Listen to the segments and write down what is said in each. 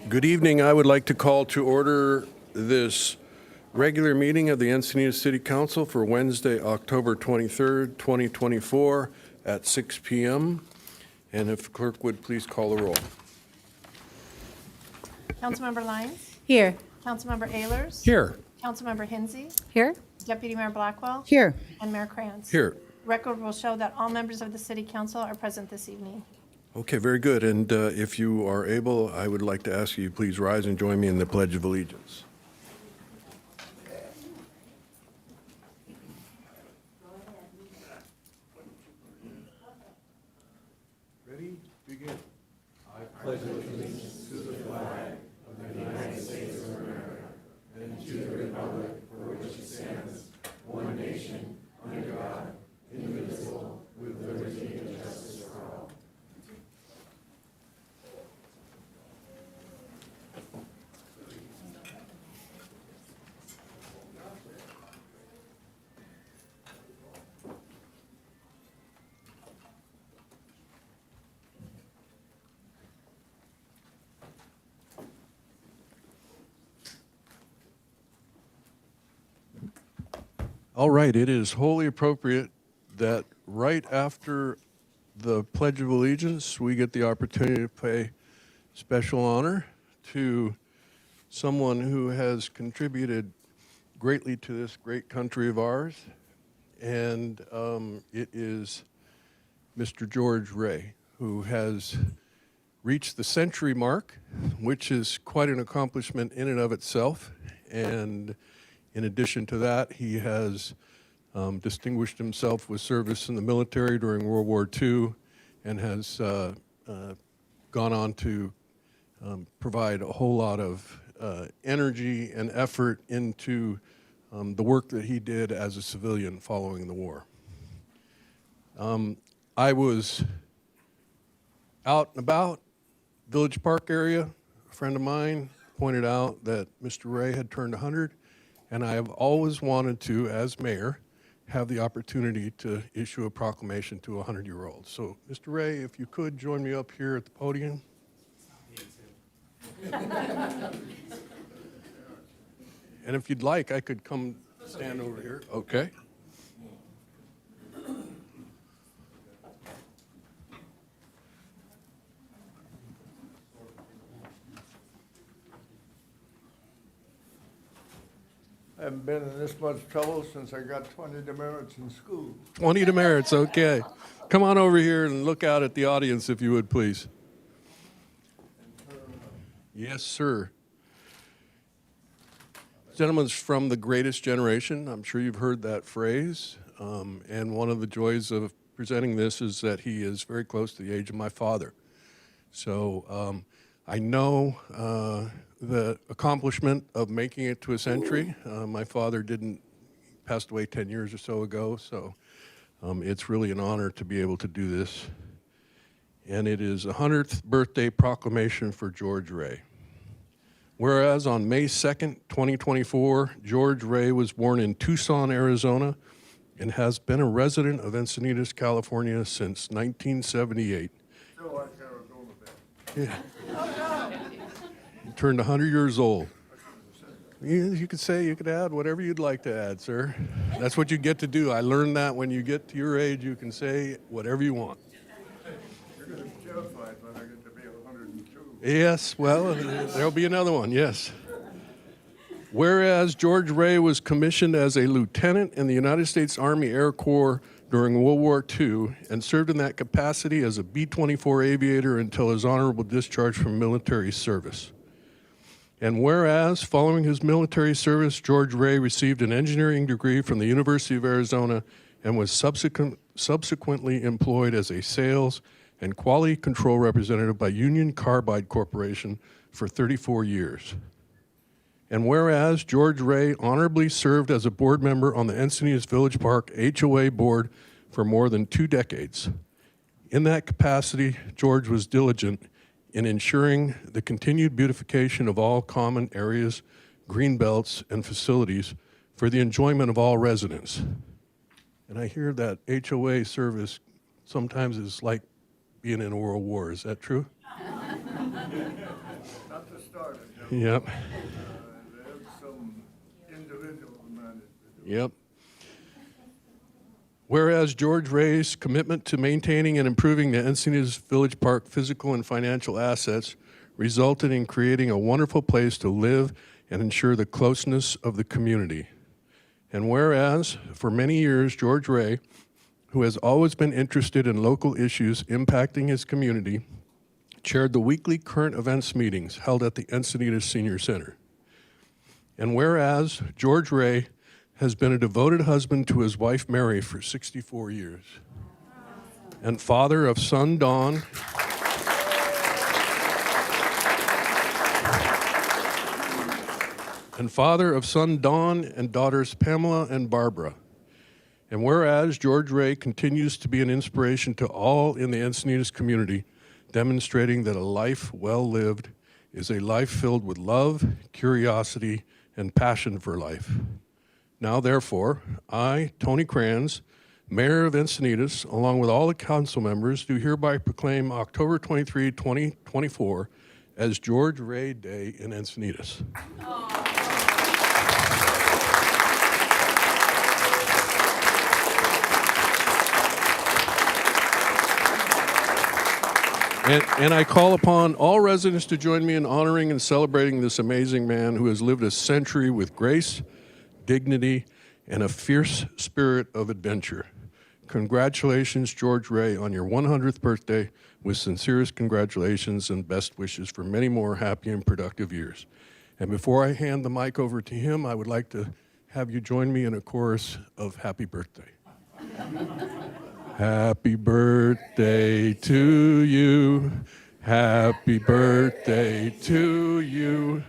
Good evening. I would like to call to order this regular meeting of the Encinitas City Council for Wednesday, October 23rd, 2024 at 6 p.m. And if the clerk would please call the roll. Councilmember Lyons? Here. Councilmember Ehlers? Here. Councilmember Hinsey? Here. Deputy Mayor Blackwell? Here. And Mayor Krantz? Here. Record will show that all members of the City Council are present this evening. Okay, very good. And if you are able, I would like to ask you please rise and join me in the Pledge of Allegiance. Ready? Begin. I pledge allegiance to the flag of the United States of America and to the republic for which it stands, one nation, under God, indivisible, with liberty and justice for all. All right, it is wholly appropriate that right after the Pledge of Allegiance, we get the opportunity to pay special honor to someone who has contributed greatly to this great country of ours, and it is Mr. George Ray, who has reached the century mark, which is quite an accomplishment in and of itself, and in addition to that, he has distinguished himself with service in the military during World War II and has gone on to provide a whole lot of energy and effort into the work that he did as a civilian following the war. I was out and about, Village Park area. A friend of mine pointed out that Mr. Ray had turned 100. And I have always wanted to, as mayor, have the opportunity to issue a proclamation to a 100-year-old. So, Mr. Ray, if you could join me up here at the podium. And if you'd like, I could come stand over here. Okay. I haven't been in this much trouble since I got 20 demerits in school. 20 demerits, okay. Come on over here and look out at the audience, if you would, please. Yes, sir. Gentleman's from the greatest generation. I'm sure you've heard that phrase. And one of the joys of presenting this is that he is very close to the age of my father. So I know the accomplishment of making it to a century. My father passed away 10 years or so ago, so it's really an honor to be able to do this. And it is a 100th birthday proclamation for George Ray. Whereas on May 2nd, 2024, George Ray was born in Tucson, Arizona, and has been a resident of Encinitas, California since 1978. Still like Arizona, man. Yeah. He turned 100 years old. You could say, you could add whatever you'd like to add, sir. That's what you get to do. I learned that when you get to your age, you can say whatever you want. You're going to be terrified when I get to be 102. Yes, well, there'll be another one, yes. Whereas George Ray was commissioned as a lieutenant in the United States Army Air Corps during World War II and served in that capacity as a B-24 aviator until his honorable discharge from military service. And whereas, following his military service, George Ray received an engineering degree from the University of Arizona and was subsequently employed as a sales and quality control representative by Union Carbide Corporation for 34 years. And whereas George Ray honorably served as a board member on the Encinitas Village Park HOA board for more than 2 decades, In that capacity, George was diligent in ensuring the continued beautification of all common areas, green belts, and facilities for the enjoyment of all residents. And I hear that HOA service sometimes is like being in a world war. Is that true? Not to start it. No. Yep. There's some individuals managed to do Yep. Whereas George Ray's commitment to maintaining and improving the Encinitas Village Park physical and financial assets resulted in creating a wonderful place to live and ensure the closeness of the community. And whereas, for many years, George Ray, who has always been interested in local issues impacting his community, chaired the weekly current events meetings held at the Encinitas Senior Center. And whereas George Ray has been a devoted husband to his wife Mary for 64 years, and father of son Don, and daughters Pamela and Barbara. And whereas George Ray continues to be an inspiration to all in the Encinitas community, demonstrating that a life well lived is a life filled with love, curiosity, and passion for life. Now, therefore, I, Tony Kranz, Mayor of Encinitas, along with all the council members, do hereby proclaim October 23, 2024 as George Ray Day in Encinitas. And I call upon all residents to join me in honoring and celebrating this amazing man who has lived a century with grace, dignity, and a fierce spirit of adventure. Congratulations, George Ray, on your 100th birthday, with sincerest congratulations and best wishes for many more happy and productive years. And before I hand the mic over to him, I would like to have you join me in a chorus of Happy Birthday. Happy birthday to you. Happy birthday to you.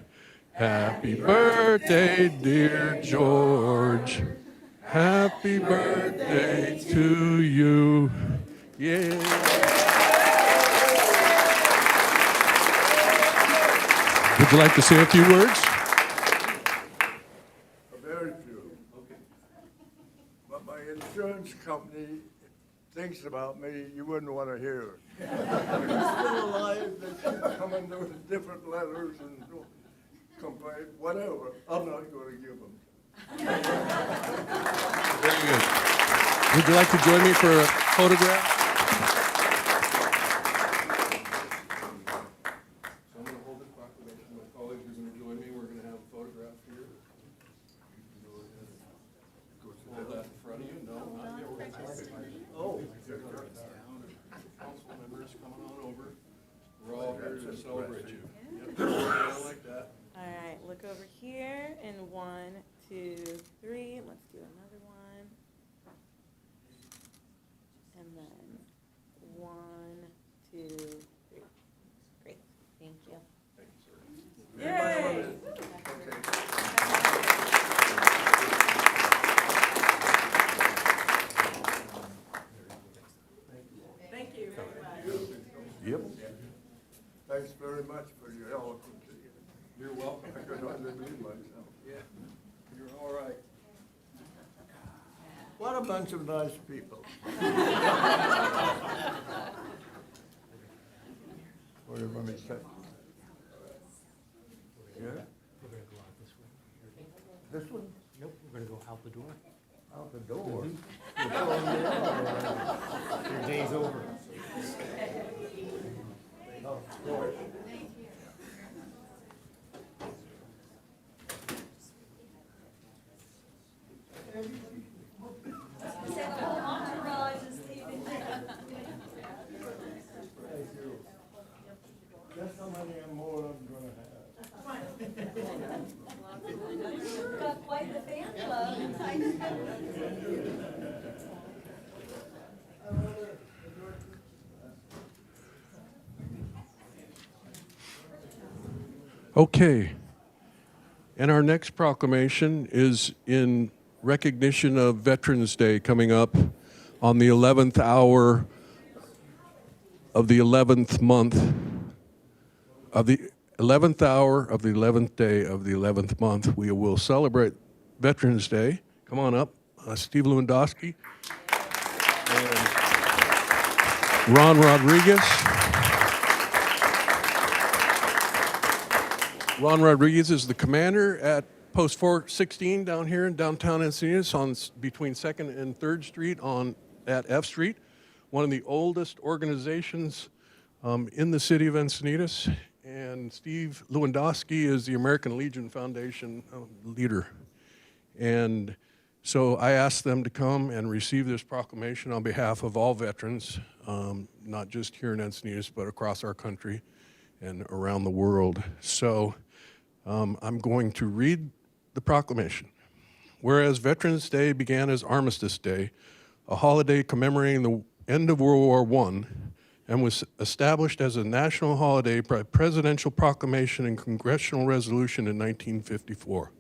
Happy birthday, dear George. Happy birthday to you. Yeah. Would you like to say a few words? very few. But my insurance company thinks about me, you wouldn't want to hear. If you're still alive, they keep coming with different letters and complaint, whatever. I'm not going to give them. Very good. Would you like to join me for a photograph? So I'm going to hold this proclamation. My colleague is going to join me. We're going to have a photograph here. You can go ahead and hold that in front of you. No, not yet. We're going to take it. Oh, Council members coming on over. We're all here to celebrate you. Yep. Like that. All right, look over here, and 1, 2, 3. Let's do another one. And then 1, 2, 3. Great, thank you. Thank you, sir. Yay! Thank you very much. Yep. thanks very much for your eloquence. You're welcome. I could hardly believe myself. Yeah. You're all right. What a bunch of nice people. What do you want me to say? Yeah? We're gonna go out this way. This one? Nope, we're gonna go out the door. Out the door? Your day's over. Of course. Thank you. Guess how many more I'm gonna have? Got quite the fan club. Okay. And our next proclamation is in recognition of Veterans Day coming up on the 11th hour of the 11th month, of the 11th hour of the 11th day of the 11th month, we will celebrate Veterans Day. Come on up, Steve Lewandowski and Ron Rodriguez. Ron Rodriguez is the commander at Post 416 down here in downtown Encinitas between 2nd and 3rd Street at F Street, one of the oldest organizations in the city of Encinitas. And Steve Lewandowski is the American Legion Foundation leader. And so I asked them to come and receive this proclamation on behalf of all veterans, not just here in Encinitas, but across our country and around the world. So I'm going to read the proclamation. Whereas Veterans Day began as Armistice Day, a holiday commemorating the end of World War I, and was established as a national holiday by presidential proclamation and congressional resolution in 1954.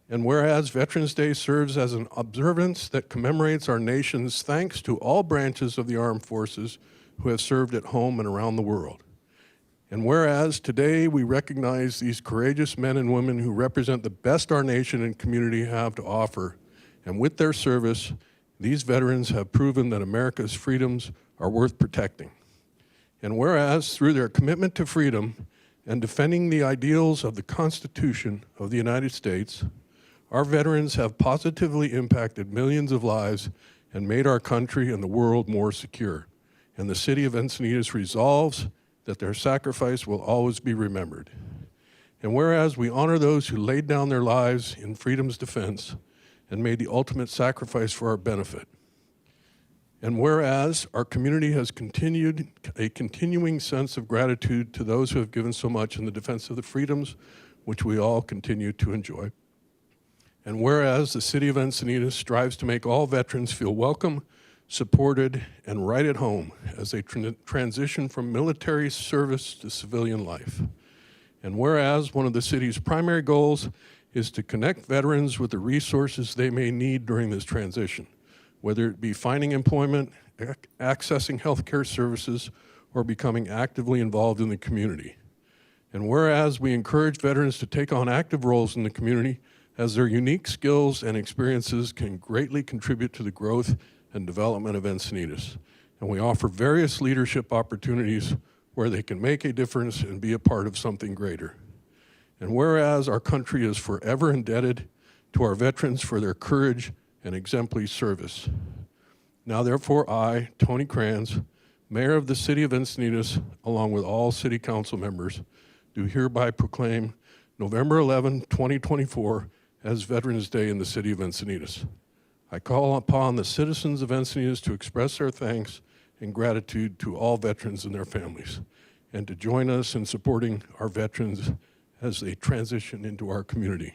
And whereas Veterans Day serves as an observance that commemorates our nation's thanks to all branches of the armed forces who have served at home and around the world. And whereas today we recognize these courageous men and women who represent the best our nation and community have to offer, and with their service, these veterans have proven that America's freedoms are worth protecting. And whereas through their commitment to freedom and defending the ideals of the Constitution of the United States, our veterans have positively impacted millions of lives and made our country and the world more secure. And the city of Encinitas resolves that their sacrifice will always be remembered. And whereas we honor those who laid down their lives in freedom's defense and made the ultimate sacrifice for our benefit. And whereas our community has a continuing sense of gratitude to those who have given so much in the defense of the freedoms which we all continue to enjoy. And whereas the city of Encinitas strives to make all veterans feel welcome, supported, and right at home as they transition from military service to civilian life. And whereas one of the city's primary goals is to connect veterans with the resources they may need during this transition, whether it be finding employment, accessing healthcare services, or becoming actively involved in the community. And whereas we encourage veterans to take on active roles in the community, as their unique skills and experiences can greatly contribute to the growth and development of Encinitas. And we offer various leadership opportunities where they can make a difference and be a part of something greater. And whereas our country is forever indebted to our veterans for their courage and exemplary service. Now therefore I, Tony Kranz, Mayor of the City of Encinitas, along with all City Council members, do hereby proclaim November 11, 2024 as Veterans Day in the City of Encinitas. I call upon the citizens of Encinitas to express their thanks and gratitude to all veterans and their families, and to join us in supporting our veterans as they transition into our community.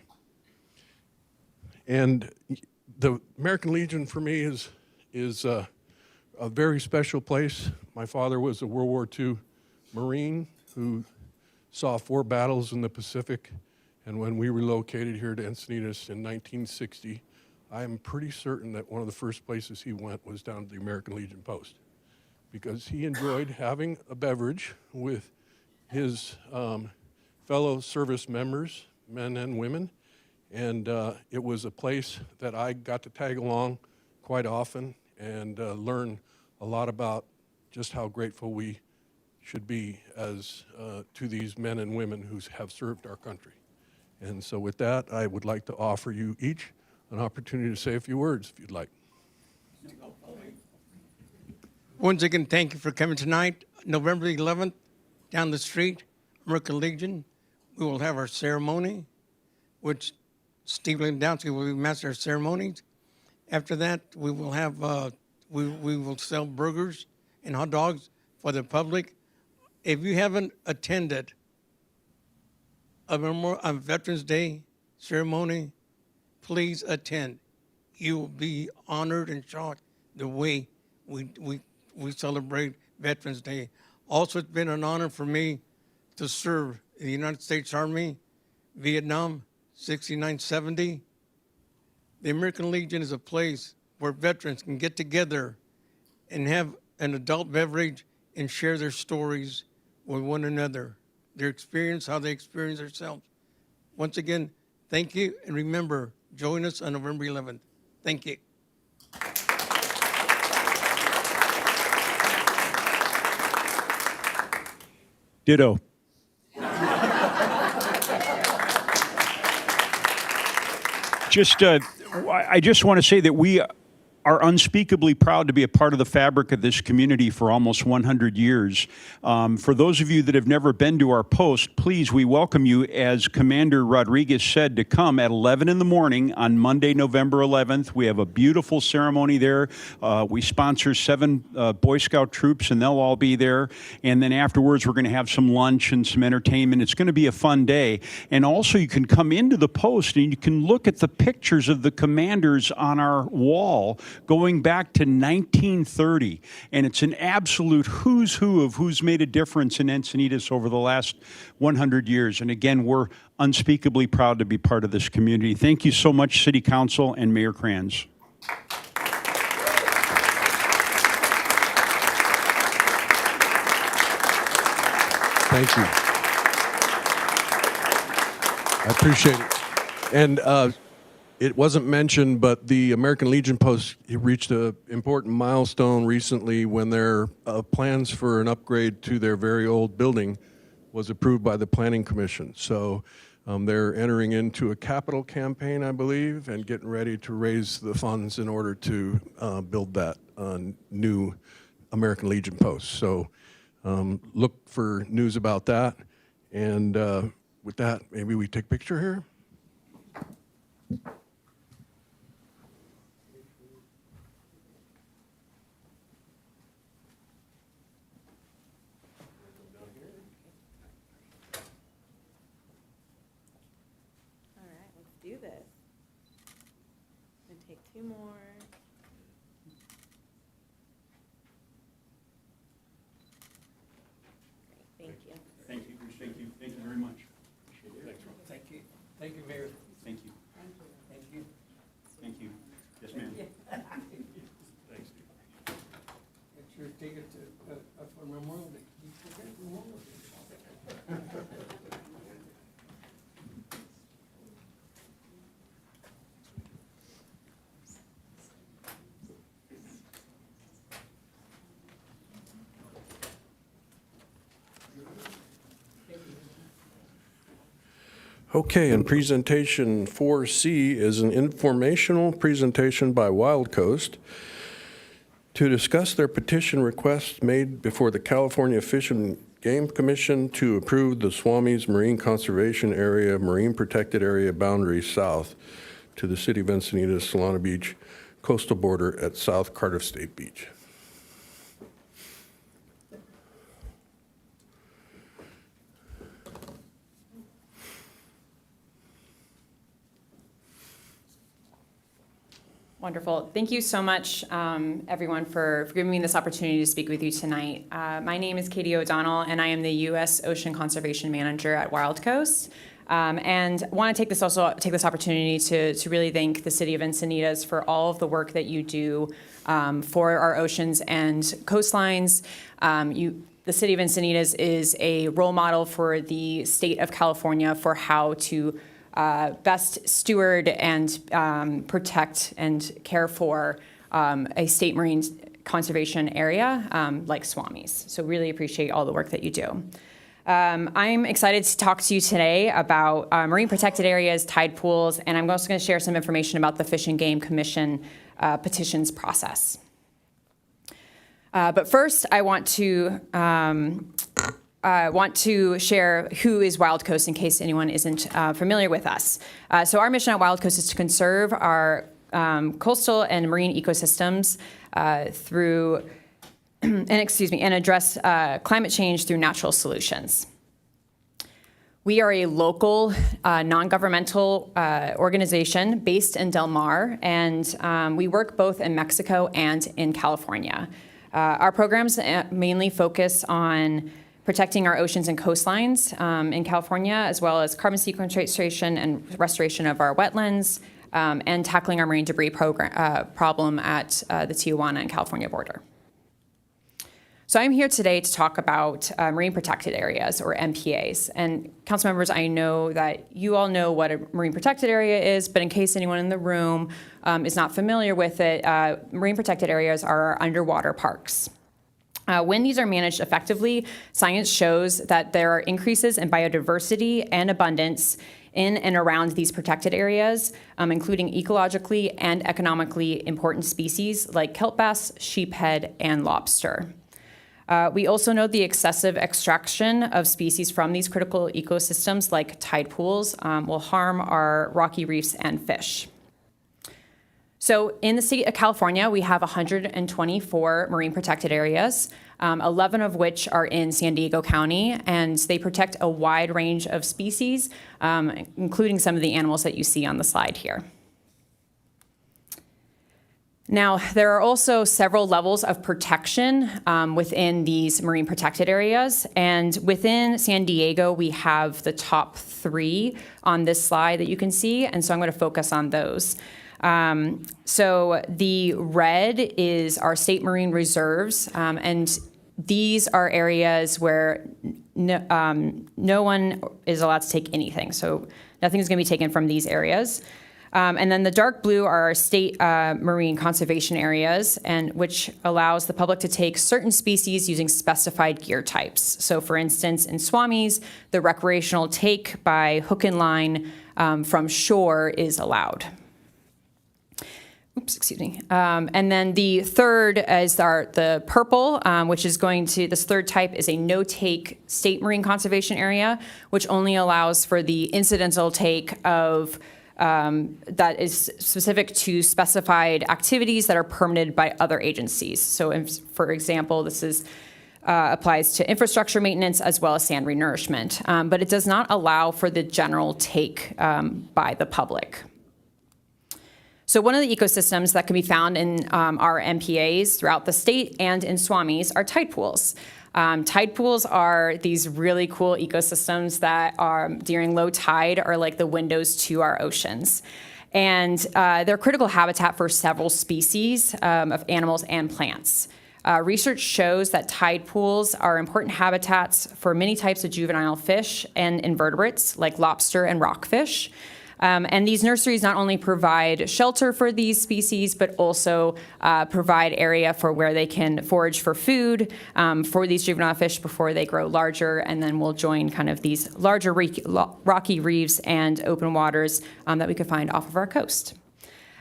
And the American Legion for me is a very special place. My father was a World War II Marine who saw 4 battles in the Pacific, and when we relocated here to Encinitas in 1960, I'm pretty certain that one of the first places he went was down to the American Legion Post, because he enjoyed having a beverage with his fellow service members, men and women, and it was a place that I got to tag along quite often and learn a lot about just how grateful we should be as to these men and women who have served our country. And so with that, I would like to offer you each an opportunity to say a few words, if you'd like. Once again, thank you for coming tonight. November 11th, down the street, American Legion, we will have our ceremony, which Steve Lewandowski will be master of ceremonies. After that, we will have, we will sell burgers and hot dogs for the public. If you haven't attended a Veterans Day ceremony, please attend. You will be honored and shocked the way we celebrate Veterans Day. Also, it's been an honor for me to serve in the United States Army, Vietnam, 69-70. The American Legion is a place where veterans can get together and have an adult beverage and share their stories with one another, their experience, how they experience themselves. Once again, thank you, and remember, join us on November 11th. Thank you. Ditto. I just want to say that we are unspeakably proud to be a part of the fabric of this community for almost 100 years. For those of you that have never been to our post, please, we welcome you, as Commander Rodriguez said, to come at 11 in the morning on Monday, November 11th. We have a beautiful ceremony there. We sponsor 7 Boy Scout troops, and they'll all be there. And then afterwards, we're going to have some lunch and some entertainment. It's going to be a fun day. And also, you can come into the post and you can look at the pictures of the commanders on our wall going back to 1930. And it's an absolute who's who of who's made a difference in Encinitas over the last 100 years. And again, we're unspeakably proud to be part of this community. Thank you so much, City Council and Mayor Kranz. Thank you. I appreciate it. And it wasn't mentioned, but the American Legion Post reached an important milestone recently when their plans for an upgrade to their very old building was approved by the Planning Commission. So they're entering into a capital campaign, I believe, and getting ready to raise the funds in order to build that new American Legion Post. So look for news about that. And with that, maybe we take a picture here. All right, let's do this. And take 2 more. Great, thank you. Thank you. Thank you. Thank you very much. Thank you. Thank you, Mayor. Thank you. Thank you. Thank you. Yes, ma'am. Thanks, Steve. Make sure to take it to, for Memorial Day. You forget Memorial Day. Okay, and presentation 4C is an informational presentation by Wild Coast to discuss their petition request made before the California Fish and Game Commission to approve the Swamis Marine Conservation Area, Marine Protected Area boundary south to the city of Encinitas, Solana Beach coastal border at South Cardiff State Beach. Wonderful. Thank you so much, everyone, for giving me this opportunity to speak with you tonight. My name is Katie O'Donnell, and I am the U.S. Ocean Conservation Manager at Wild Coast. And want to take this opportunity to really thank the City of Encinitas for all of the work that you do for our oceans and coastlines. The City of Encinitas is a role model for the state of California for how to best steward and protect and care for a state marine conservation area like Swamis. So really appreciate all the work that you do. I'm excited to talk to you today about marine protected areas, tide pools, and I'm also going to share some information about the Fish and Game Commission petitions process. But first, I want to share who is Wild Coast in case anyone isn't familiar with us. So our mission at Wild Coast is to conserve our coastal and marine ecosystems and address climate change through natural solutions. We are a local, non-governmental organization based in Del Mar, and we work both in Mexico and in California. Our programs mainly focus on protecting our oceans and coastlines in California, as well as carbon sequestration and restoration of our wetlands, and tackling our marine debris problem at the Tijuana and California border. So I'm here today to talk about marine protected areas, or MPAs. And council members, I know that you all know what a marine protected area is, but in case anyone in the room is not familiar with it, marine protected areas are underwater parks. When these are managed effectively, science shows that there are increases in biodiversity and abundance in and around these protected areas, including ecologically and economically important species like kelp bass, sheephead, and lobster. We also know the excessive extraction of species from these critical ecosystems, like tide pools, will harm our rocky reefs and fish. So in the state of California, we have 124 marine protected areas, 11 of which are in San Diego County, and they protect a wide range of species, including some of the animals that you see on the slide here. Now, there are also several levels of protection within these marine protected areas, and within San Diego, we have the top 3 on this slide that you can see, and so I'm going to focus on those. So the red is our state marine reserves, and these are areas where no one is allowed to take anything. So nothing is going to be taken from these areas. And then the dark blue are our state marine conservation areas, and which allows the public to take certain species using specified gear types. So for instance, in Swamis, the recreational take by hook and line from shore is allowed. Oops, excuse me. And then the third is the purple, which is this third type is a no-take state marine conservation area, which only allows for the incidental take of that is specific to specified activities that are permitted by other agencies. So, for example, this applies to infrastructure maintenance as well as sand renourishment, but it does not allow for the general take by the public. So one of the ecosystems that can be found in our MPAs throughout the state and in Swamis are tide pools. Tide pools are these really cool ecosystems that are, during low tide, are like the windows to our oceans. And they're critical habitat for several species of animals and plants. Research shows that tide pools are important habitats for many types of juvenile fish and invertebrates like lobster and rockfish. And these nurseries not only provide shelter for these species, but also provide area for where they can forage for food for these juvenile fish before they grow larger, and then will join kind of these larger rocky reefs and open waters that we could find off of our coast.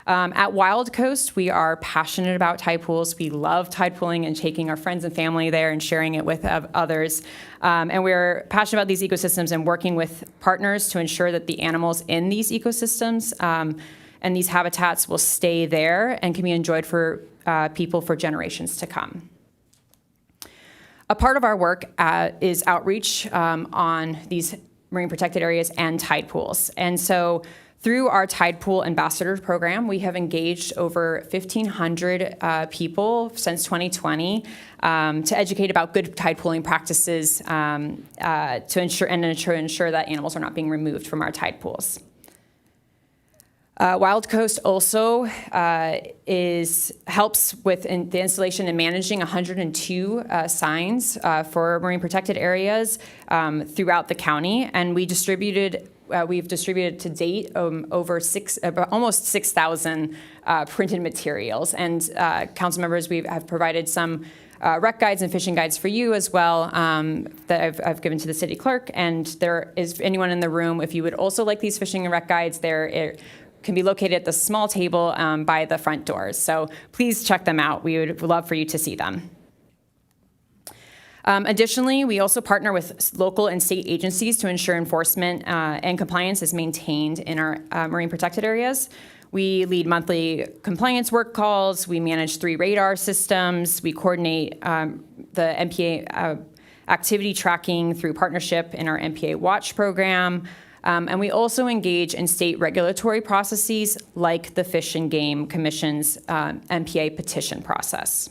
At Wild Coast, we are passionate about tide pools. We love tide pooling and taking our friends and family there and sharing it with others. And we're passionate about these ecosystems and working with partners to ensure that the animals in these ecosystems and these habitats will stay there and can be enjoyed for people for generations to come. A part of our work is outreach on these marine protected areas and tide pools. And so through our Tide Pool Ambassador Program, we have engaged over 1,500 people since 2020 to educate about good tide pooling practices to ensure that animals are not being removed from our tide pools. Wild Coast also helps with the installation and managing 102 signs for marine protected areas throughout the county, and we've distributed to date almost 6,000 printed materials. And council members, we have provided some rec guides and fishing guides for you as well that I've given to the city clerk. And there is anyone in the room, if you would also like these fishing and rec guides, it can be located at the small table by the front doors. So please check them out. We would love for you to see them. Additionally, we also partner with local and state agencies to ensure enforcement and compliance is maintained in our marine protected areas. We lead monthly compliance work calls. We manage 3 radar systems. We coordinate the MPA activity tracking through partnership in our MPA Watch program. And we also engage in state regulatory processes like the Fish and Game Commission's MPA petition process.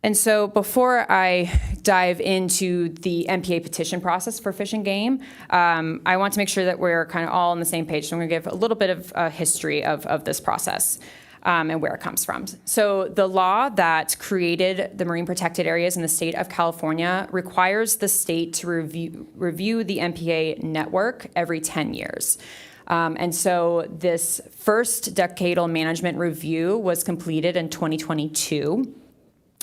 And so before I dive into the MPA petition process for Fish and Game, I want to make sure that we're kind of all on the same page. So I'm going to give a little bit of history of this process. and where it comes from. So the law that created the marine protected areas in the state of California requires the state to review the MPA network every 10 years. And so this first decadal management review was completed in 2022.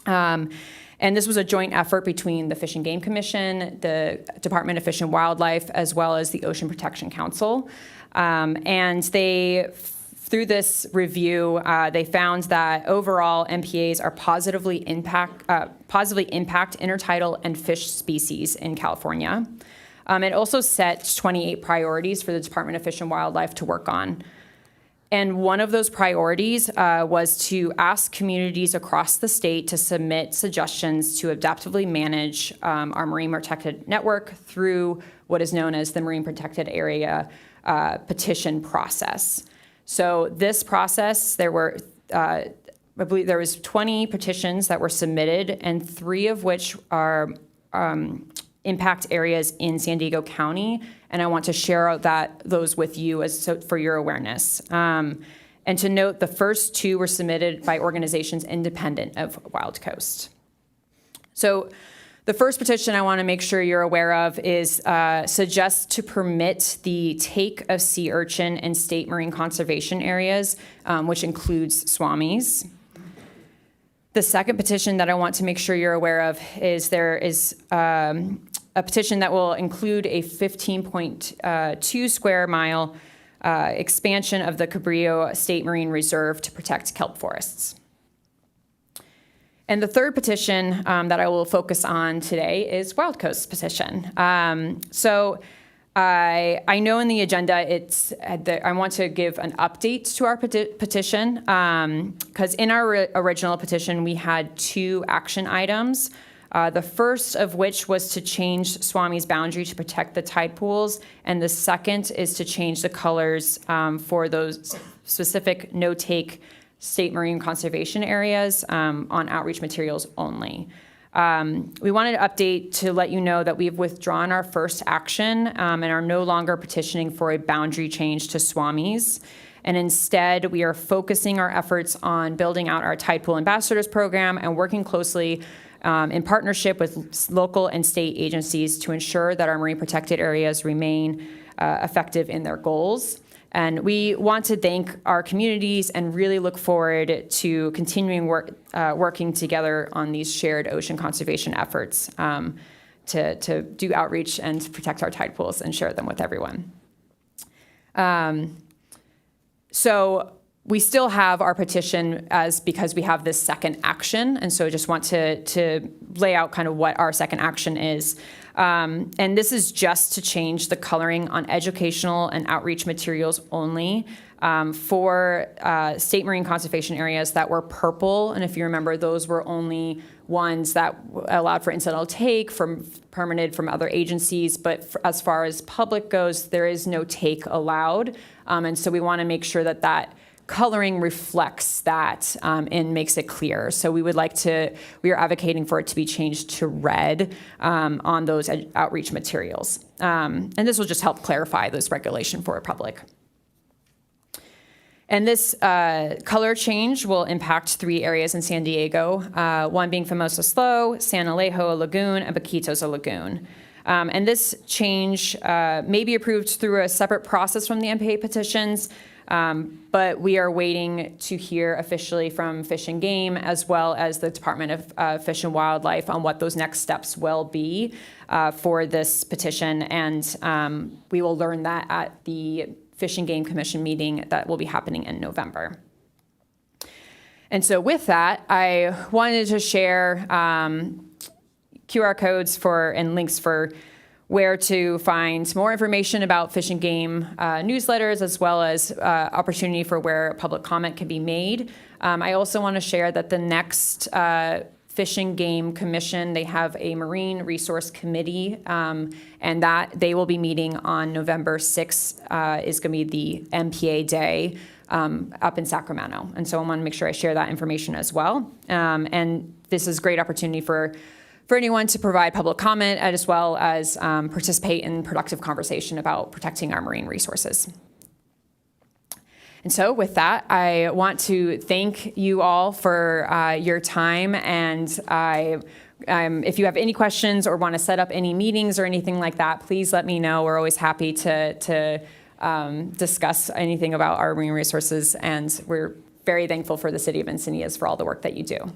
And this was a joint effort between the Fish and Game Commission, the Department of Fish and Wildlife, as well as the Ocean Protection Council. And through this review, they found that overall MPAs are positively impact intertidal and fish species in California. It also set 28 priorities for the Department of Fish and Wildlife to work on. And one of those priorities was to ask communities across the state to submit suggestions to adaptively manage our marine protected network through what is known as the Marine Protected Area petition process. So this process, there were, I believe there was 20 petitions that were submitted, and 3 of which are impact areas in San Diego County, and I want to share those with you for your awareness. And to note, the first 2 were submitted by organizations independent of Wild Coast. So the first petition I want to make sure you're aware of is suggests to permit the take of sea urchin in state marine conservation areas, which includes swamis. The second petition that I want to make sure you're aware of is there is a petition that will include a 15.2 square mile expansion of the Cabrillo State Marine Reserve to protect kelp forests. And the third petition that I will focus on today is Wild Coast's petition. So I know in the agenda I want to give an update to our petition because in our original petition we had 2 action items. The first of which was to change Swami's boundary to protect the tide pools, and the second is to change the colors for those specific no-take state marine conservation areas on outreach materials only. We wanted to update to let you know that we've withdrawn our first action and are no longer petitioning for a boundary change to Swami's. And instead, we are focusing our efforts on building out our Tide Pool Ambassadors program and working closely in partnership with local and state agencies to ensure that our marine protected areas remain effective in their goals. And we want to thank our communities and really look forward to continuing working together on these shared ocean conservation efforts to do outreach and to protect our tide pools and share them with everyone. So we still have our petition because we have this second action, and so I just want to lay out kind of what our second action is. And this is just to change the coloring on educational and outreach materials only for state marine conservation areas that were purple. And if you remember, those were only ones that allowed for incidental take permitted from other agencies. But as far as public goes, there is no take allowed. And so we want to make sure that coloring reflects that and makes it clear. So we are advocating for it to be changed to red on those outreach materials. And this will just help clarify this regulation for the public. And this color change will impact 3 areas in San Diego, one being Famoso Slough, San Alejo Lagoon, and Baquitos Lagoon. And this change may be approved through a separate process from the MPA petitions, but we are waiting to hear officially from Fish and Game as well as the Department of Fish and Wildlife on what those next steps will be for this petition. And we will learn that at the Fish and Game Commission meeting that will be happening in November. And so with that, I wanted to share QR codes and links for where to find more information about Fish and Game newsletters, as well as opportunity for where public comment can be made. I also want to share that the next Fish and Game Commission, they have a Marine Resource Committee, and that they will be meeting on November 6th is going to be the MPA Day up in Sacramento. And so I want to make sure I share that information as well. And this is a great opportunity for anyone to provide public comment as well as participate in productive conversation about protecting our marine resources. And so with that, I want to thank you all for your time, and if you have any questions or want to set up any meetings or anything like that, please let me know. We're always happy to discuss anything about our marine resources, and we're very thankful for the City of Encinitas for all the work that you do.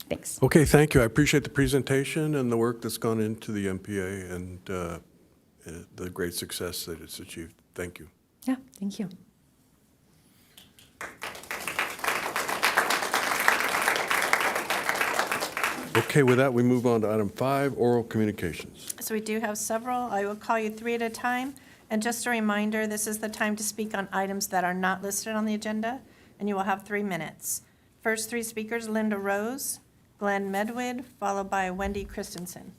Thanks. Okay, thank you. I appreciate the presentation and the work that's gone into the MPA and the great success that it's achieved. Thank you. Yeah, thank you. Okay, with that, we move on to item 5, oral communications. So we do have several. I will call you 3 at a time. And just a reminder, this is the time to speak on items that are not listed on the agenda, and you will have 3 minutes. First 3 speakers, Linda Rose, Glenn Medwid, followed by Wendy Christensen.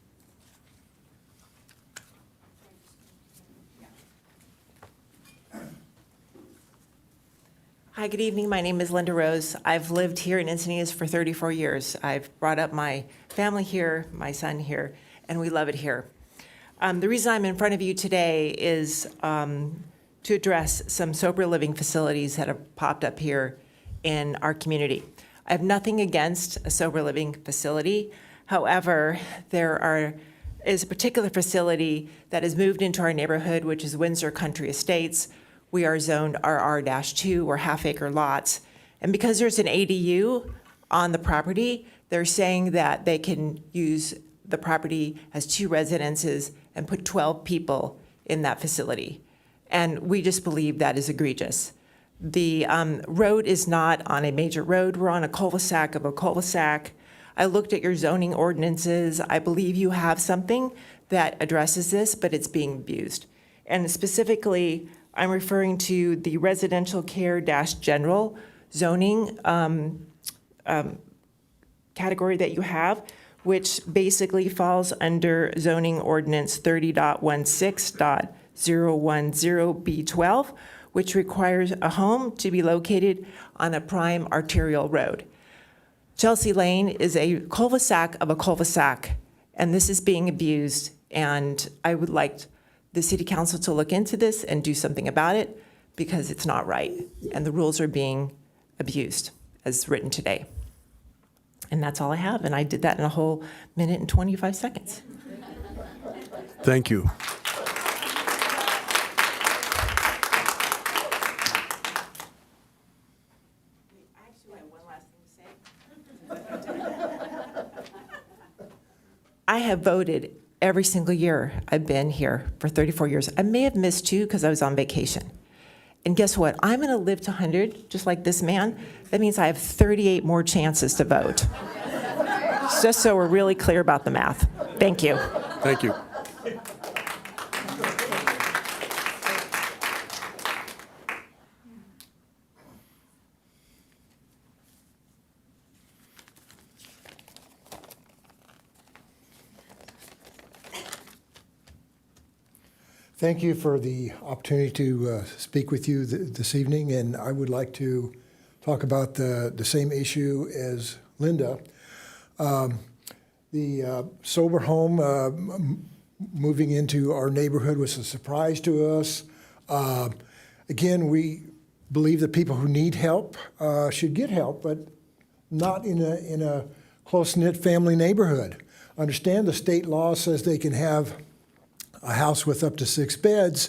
Hi, good evening. My name is Linda Rose. I've lived here in Encinitas for 34 years. I've brought up my family here, my son here, and we love it here. The reason I'm in front of you today is to address some sober living facilities that have popped up here in our community. I have nothing against a sober living facility. However, there is a particular facility that has moved into our neighborhood, which is Windsor Country Estates. We are zoned RR-2, or half-acre lots. And because there's an ADU on the property, they're saying that they can use the property as 2 residences and put 12 people in that facility. And we just believe that is egregious. The road is not on a major road. We're on a cul-de-sac of a cul-de-sac. I looked at your zoning ordinances. I believe you have something that addresses this, but it's being abused. And specifically, I'm referring to the residential care-general zoning category that you have, which basically falls under zoning ordinance 30.16.010B12, which requires a home to be located on a prime arterial road. Chelsea Lane is a cul-de-sac of a cul-de-sac, and this is being abused, and I would like the city council to look into this and do something about it, because it's not right, and the rules are being abused as written today. And that's all I have, and I did that in a whole minute and 25 seconds. Thank you. I actually have one last thing to say. I have voted every single year I've been here for 34 years. I may have missed 2 because I was on vacation. And guess what? I'm going to live to 100, just like this man. That means I have 38 more chances to vote. Just so we're really clear about the math. Thank you. Thank you. Thank you for the opportunity to speak with you this evening, and I would like to talk about the same issue as Linda. The sober home moving into our neighborhood was a surprise to us. Again, we believe that people who need help should get help, but not in a close-knit family neighborhood. Understand the state law says they can have a house with up to 6 beds,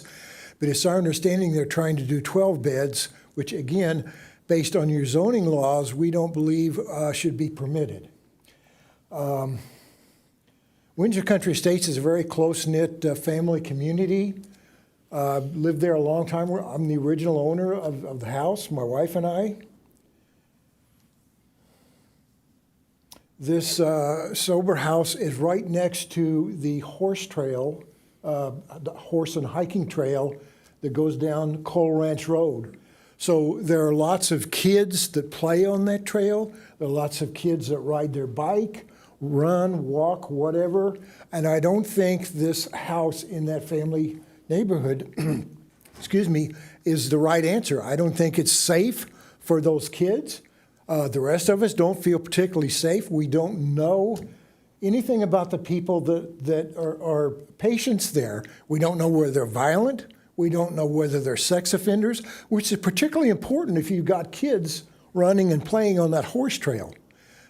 but it's our understanding they're trying to do 12 beds, which again, based on your zoning laws, we don't believe should be permitted. Windsor Country Estates is a very close-knit family community. Lived there a long time. I'm the original owner of the house, my wife and I. This sober house is right next to the horse trail, the horse and hiking trail that goes down Coal Ranch Road. So there are lots of kids that play on that trail. There are lots of kids that ride their bike, run, walk, whatever. And I don't think this house in that family neighborhood, excuse me, is the right answer. I don't think it's safe for those kids. The rest of us don't feel particularly safe. We don't know anything about the people that are patients there. We don't know whether they're violent. We don't know whether they're sex offenders, which is particularly important if you've got kids running and playing on that horse trail.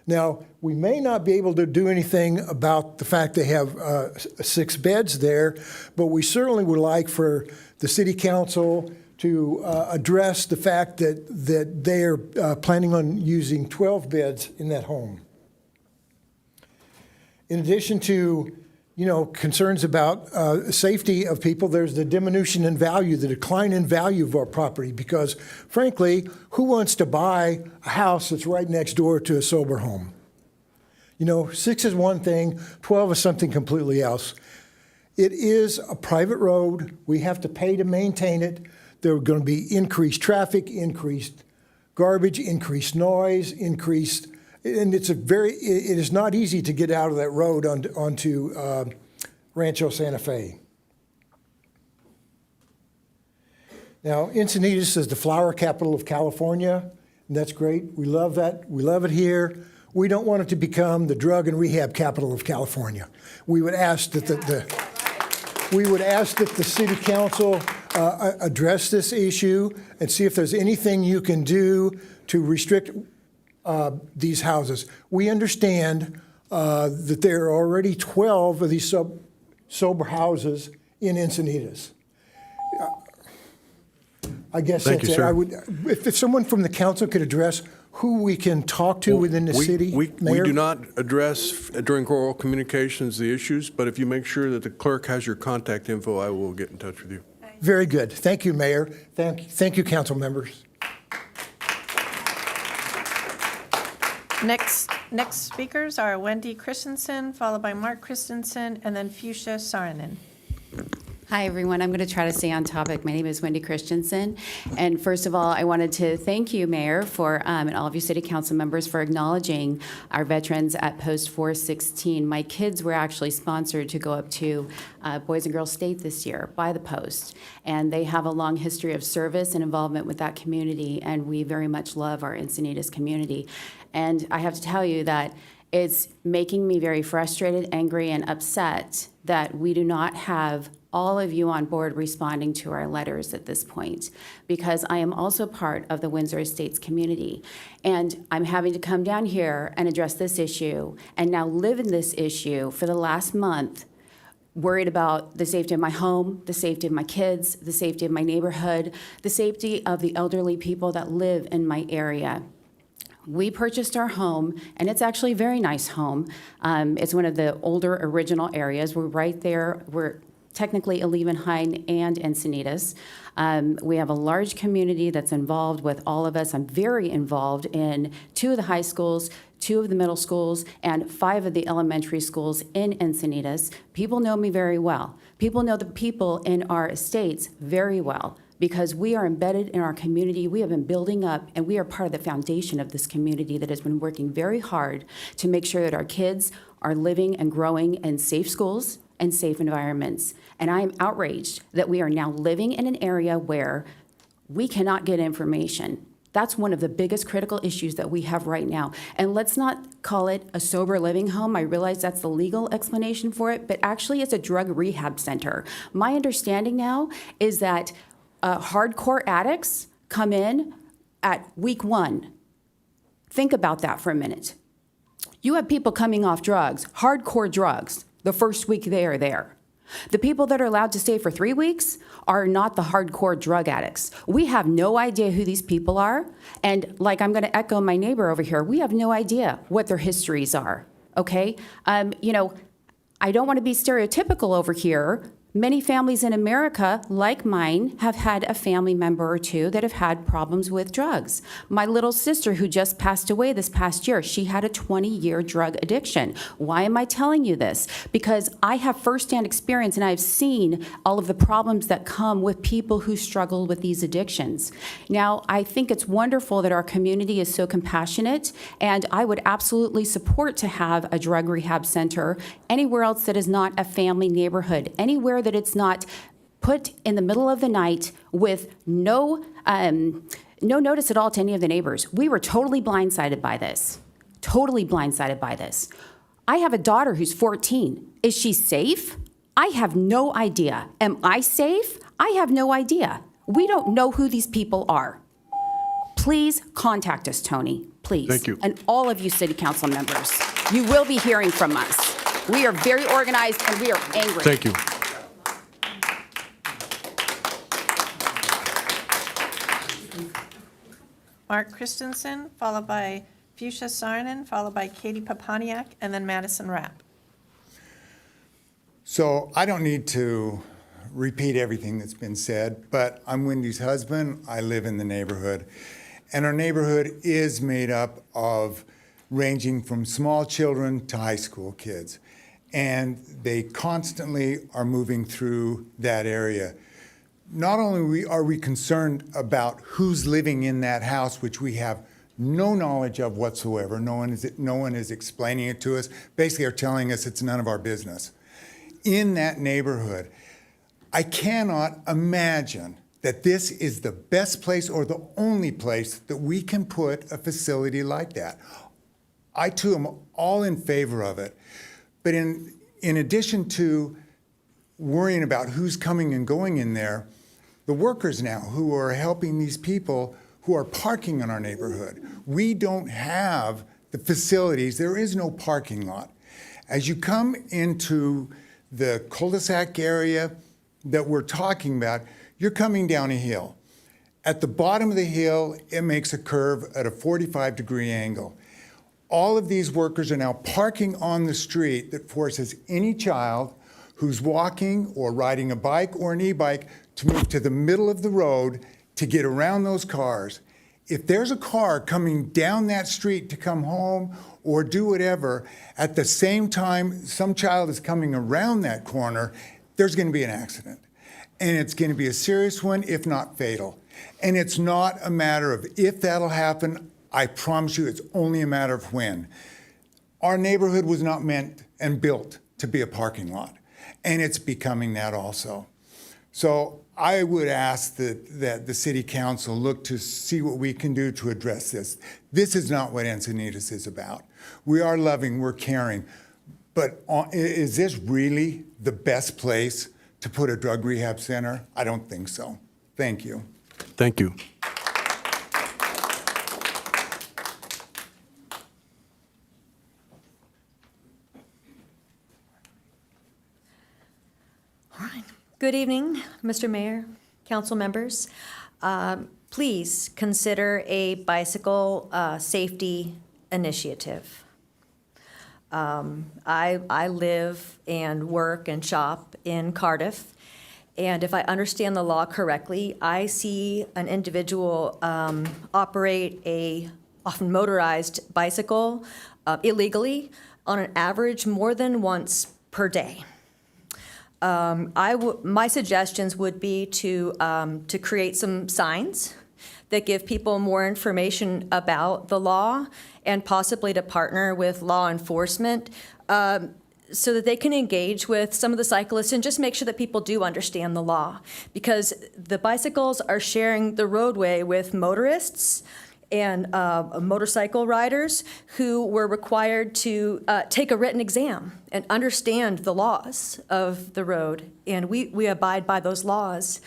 Now, we may not be able to do anything about the fact they have 6 beds there, but we certainly would like for the city council to address the fact that they are planning on using 12 beds in that home. In addition to, concerns about safety of people, there's the diminution in value, the decline in value of our property, because frankly, who wants to buy a house that's right next door to a sober home? 6 is one thing, 12 is something completely else. It is a private road. We have to pay to maintain it. There are going to be increased traffic, increased garbage, increased noise, and it is not easy to get out of that road onto Rancho Santa Fe. Now, Encinitas is the flower capital of California, and that's great. We love that. We love it here. We don't want it to become the drug and rehab capital of California. We would ask that the city council address this issue and see if there's anything you can do to restrict these houses. We understand that there are already 12 of these sober houses in Encinitas. I guess Thank that's you, it. sir. If someone from the council could address who we can talk to within the city, We Mayor? do not address during oral communications the issues, but if you make sure that the clerk has your contact info, I will get in touch with you. Very good. Thank you, Mayor. Thank you, council members. Next speakers are Wendy Christensen, followed by Mark Christensen, and then Fuchsia Saarinen. Hi, everyone. I'm going to try to stay on topic. My name is Wendy Christensen. And first of all, I wanted to thank you, Mayor, and all of you city council members for acknowledging our veterans at Post 416. My kids were actually sponsored to go up to Boys and Girls State this year by the Post. And they have a long history of service and involvement with that community, and we very much love our Encinitas community. And I have to tell you that it's making me very frustrated, angry, and upset that we do not have all of you on board responding to our letters at this point, because I am also part of the Windsor Estates community. And I'm having to come down here and address this issue and now live in this issue for the last month, worried about the safety of my home, the safety of my kids, the safety of my neighborhood, the safety of the elderly people that live in my area. We purchased our home, and it's actually a very nice home. It's one of the older original areas. We're right there. We're technically Alevenheim and Encinitas. We have a large community that's involved with all of us. I'm very involved in 2 of the high schools, 2 of the middle schools, and 5 of the elementary schools in Encinitas. People know me very well. People know the people in our estates very well, because we are embedded in our community. We have been building up, and we are part of the foundation of this community that has been working very hard to make sure that our kids are living and growing in safe schools and safe environments. And I am outraged that we are now living in an area where we cannot get information. That's one of the biggest critical issues that we have right now. And let's not call it a sober living home. I realize that's the legal explanation for it, but actually it's a drug rehab center. My understanding now is that hardcore addicts come in at week 1. Think about that for a minute. You have people coming off drugs, hardcore drugs, the first week they are there. The people that are allowed to stay for 3 weeks are not the hardcore drug addicts. We have no idea who these people are. And like I'm going to echo my neighbor over here, we have no idea what their histories are, okay? I don't want to be stereotypical over here. Many families in America, like mine, have had a family member or 2 that have had problems with drugs. My little sister, who just passed away this past year, she had a 20-year drug addiction. Why am I telling you this? Because I have firsthand experience, and I've seen all of the problems that come with people who struggle with these addictions. Now, I think it's wonderful that our community is so compassionate, and I would absolutely support to have a drug rehab center anywhere else that is not a family neighborhood, anywhere that it's not put in the middle of the night with no notice at all to any of the neighbors. We were totally blindsided by this. Totally blindsided by this. I have a daughter who's 14. Is she safe? I have no idea. Am I safe? I have no idea. We don't know who these people are. Please contact us, Tony, please. Thank you. And all of you city council members. You will be hearing from us. We are very organized and we are angry. Thank you. Mark Christensen, followed by Fuchsia Sarnen, followed by Katie Papaniak, and then Madison Rapp. So I don't need to repeat everything that's been said, but I'm Wendy's husband. I live in the neighborhood. And our neighborhood is made up of ranging from small children to high school kids. And they constantly are moving through that area. Not only are we concerned about who's living in that house, which we have no knowledge of whatsoever. No one is explaining it to us. Basically, are telling us it's none of our business. In that neighborhood, I cannot imagine that this is the best place or the only place that we can put a facility like that. I too am all in favor of it. But in addition to worrying about who's coming and going in there, the workers now who are helping these people who are parking in our neighborhood, we don't have the facilities. There is no parking lot. As you come into the cul-de-sac area that we're talking about, you're coming down a hill. At the bottom of the hill, it makes a curve at a 45-degree angle. All of these workers are now parking on the street that forces any child who's walking or riding a bike or an e-bike to move to the middle of the road to get around those cars. If there's a car coming down that street to come home or do whatever, at the same time some child is coming around that corner, there's going to be an accident. And it's going to be a serious one, if not fatal. And it's not a matter of if that'll happen. I promise you, it's only a matter of when. Our neighborhood was not meant and built to be a parking lot, and it's becoming that also. So I would ask that the city council look to see what we can do to address this. This is not what Encinitas is about. We are loving, we're caring, but is this really the best place to put a drug rehab center? I don't think so. Thank you. Thank you. Good evening, Mr. Mayor, council members. Please consider a bicycle safety initiative. I live and work and shop in Cardiff, and if I understand the law correctly, I see an individual operate a often motorized bicycle illegally on an average more than once per day. My suggestions would be to create some signs that give people more information about the law and possibly to partner with law enforcement so that they can engage with some of the cyclists and just make sure that people do understand the law. Because the bicycles are sharing the roadway with motorists and motorcycle riders who were required to take a written exam and understand the laws of the road, and we abide by those laws.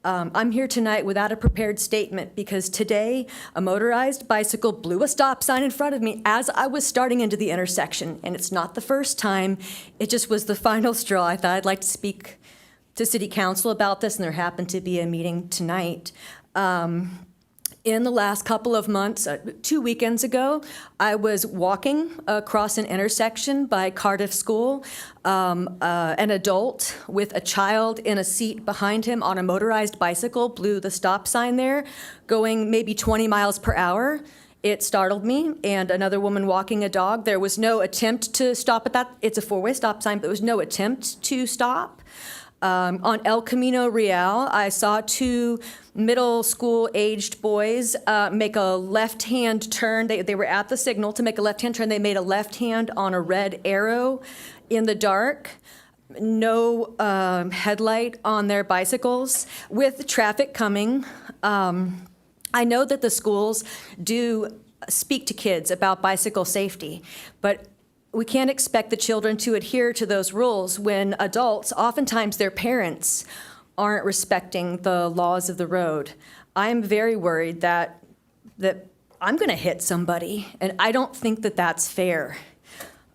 I'm here tonight without a prepared statement because today a motorized bicycle blew a stop sign in front of me as I was starting into the intersection, and it's not the first time. It just was the final straw. I thought I'd like to speak to City Council about this, and there happened to be a meeting tonight. In the last couple of months, 2 weekends ago, I was walking across an intersection by Cardiff School. An adult with a child in a seat behind him on a motorized bicycle blew the stop sign there, going maybe 20 miles per hour. It startled me, and another woman walking a dog. There was no attempt to stop at that. It's a four-way stop sign, but there was no attempt to stop. On El Camino Real, I saw two middle school-aged boys make a left-hand turn. They were at the signal to make a left-hand turn. They made a left hand on a red arrow in the dark. No headlight on their bicycles. With traffic coming, I know that the schools do speak to kids about bicycle safety, but we can't expect the children to adhere to those rules when adults, oftentimes their parents, aren't respecting the laws of the road. I'm very worried that I'm going to hit somebody, and I don't think that that's fair.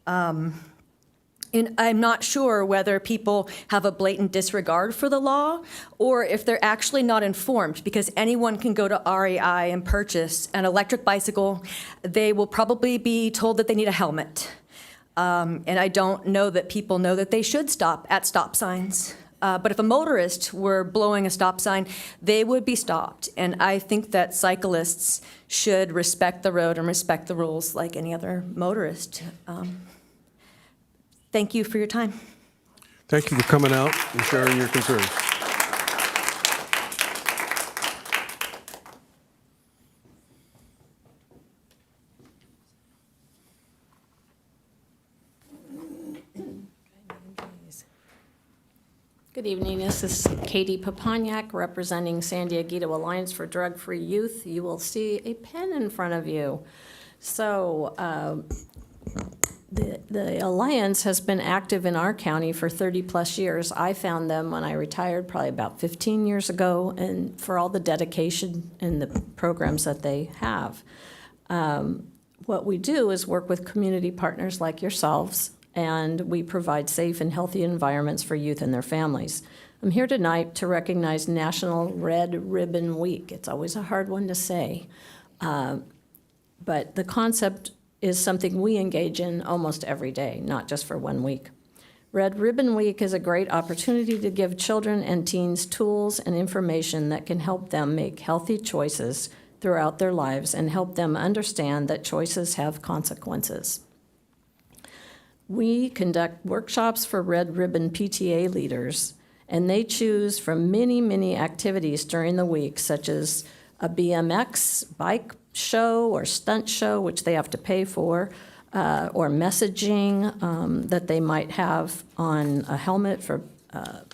And I'm not sure whether people have a blatant disregard for the law or if they're actually not informed, because anyone can go to REI and purchase an electric bicycle. They will probably be told that they need a helmet. And I don't know that people know that they should stop at stop signs. But if a motorist were blowing a stop sign, they would be stopped. And I think that cyclists should respect the road and respect the rules like any other motorist. Thank you for your time. Thank you for coming out and sharing your concerns. Good evening. This is Katie Papanyak representing San Diego Alliance for Drug-Free Youth. You will see a pen in front of you. So the Alliance has been active in our county for 30-plus years. I found them when I retired probably about 15 years ago, and for all the dedication and the programs that they have. What we do is work with community partners like yourselves, and we provide safe and healthy environments for youth and their families. I'm here tonight to recognize National Red Ribbon Week. It's always a hard one to say, but the concept is something we engage in almost every day, not just for 1 week. Red Ribbon Week is a great opportunity to give children and teens tools and information that can help them make healthy choices throughout their lives and help them understand that choices have consequences. We conduct workshops for Red Ribbon PTA leaders, and they choose from many, many activities during the week, such as a BMX bike show or stunt show, which they have to pay for, or messaging that they might have on a helmet for a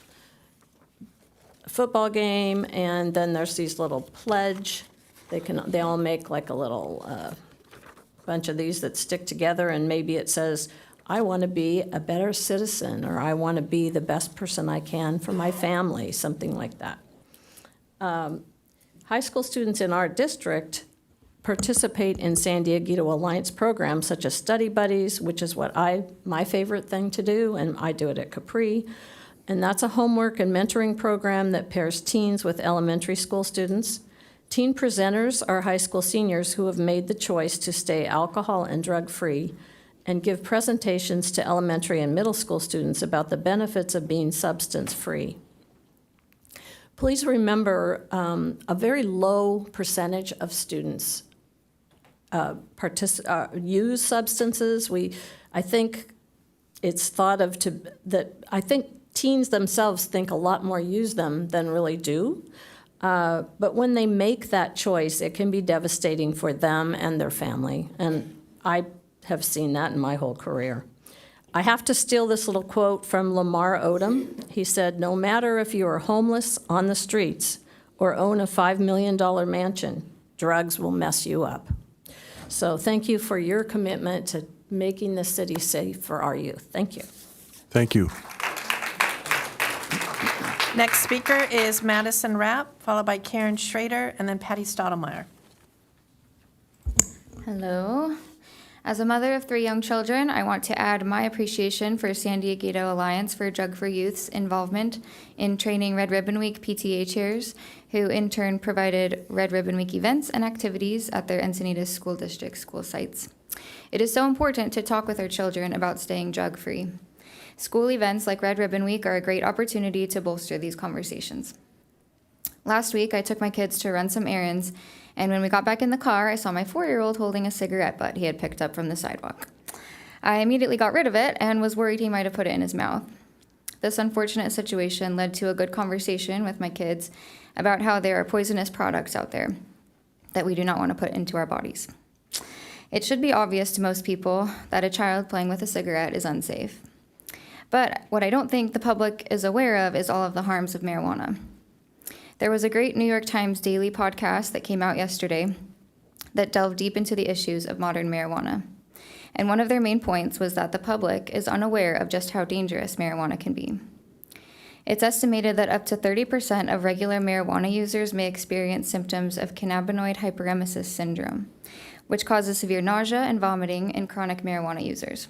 football game. And then there's these little pledge. They all make like a little bunch of these that stick together, and maybe it says, I want to be a better citizen, or I want to be the best person I can for my family, something like that. High school students in our district participate in San Diego Alliance programs such as Study Buddies, which is my favorite thing to do, and I do it at Capri. And that's a homework and mentoring program that pairs teens with elementary school students. Teen presenters are high school seniors who have made the choice to stay alcohol and drug-free and give presentations to elementary and middle school students about the benefits of being substance-free. Please remember, a very low percentage of students use substances. I think it's thought of I think teens themselves think a lot more use them than really do. But when they make that choice, it can be devastating for them and their family. And I have seen that in my whole career. I have to steal this little quote from Lamar Odom. He said, no matter if you are homeless on the streets or own a $5 million mansion, drugs will mess you up. So thank you for your commitment to making the city safe for our youth. Thank you. Thank you. Next speaker is Madison Rapp, followed by Karen Schrader, and then Patty Stottlemyre. Hello. As a mother of 3 young children, I want to add my appreciation for San Diego Alliance for Drug-Free Youth's involvement in training Red Ribbon Week PTA chairs, who in turn provided Red Ribbon Week events and activities at their Encinitas School District school sites. It is so important to talk with our children about staying drug-free. School events like Red Ribbon Week are a great opportunity to bolster these conversations. Last week, I took my kids to run some errands, and when we got back in the car, I saw my 4-year-old holding a cigarette butt he had picked up from the sidewalk. I immediately got rid of it and was worried he might have put it in his mouth. This unfortunate situation led to a good conversation with my kids about how there are poisonous products out there that we do not want to put into our bodies. It should be obvious to most people that a child playing with a cigarette is unsafe. But what I don't think the public is aware of is all of the harms of marijuana. There was a great New York Times daily podcast that came out yesterday that delved deep into the issues of modern marijuana. And one of their main points was that the public is unaware of just how dangerous marijuana can be. It's estimated that up to 30% of regular marijuana users may experience symptoms of cannabinoid hyperemesis syndrome, which causes severe nausea and vomiting in chronic marijuana users.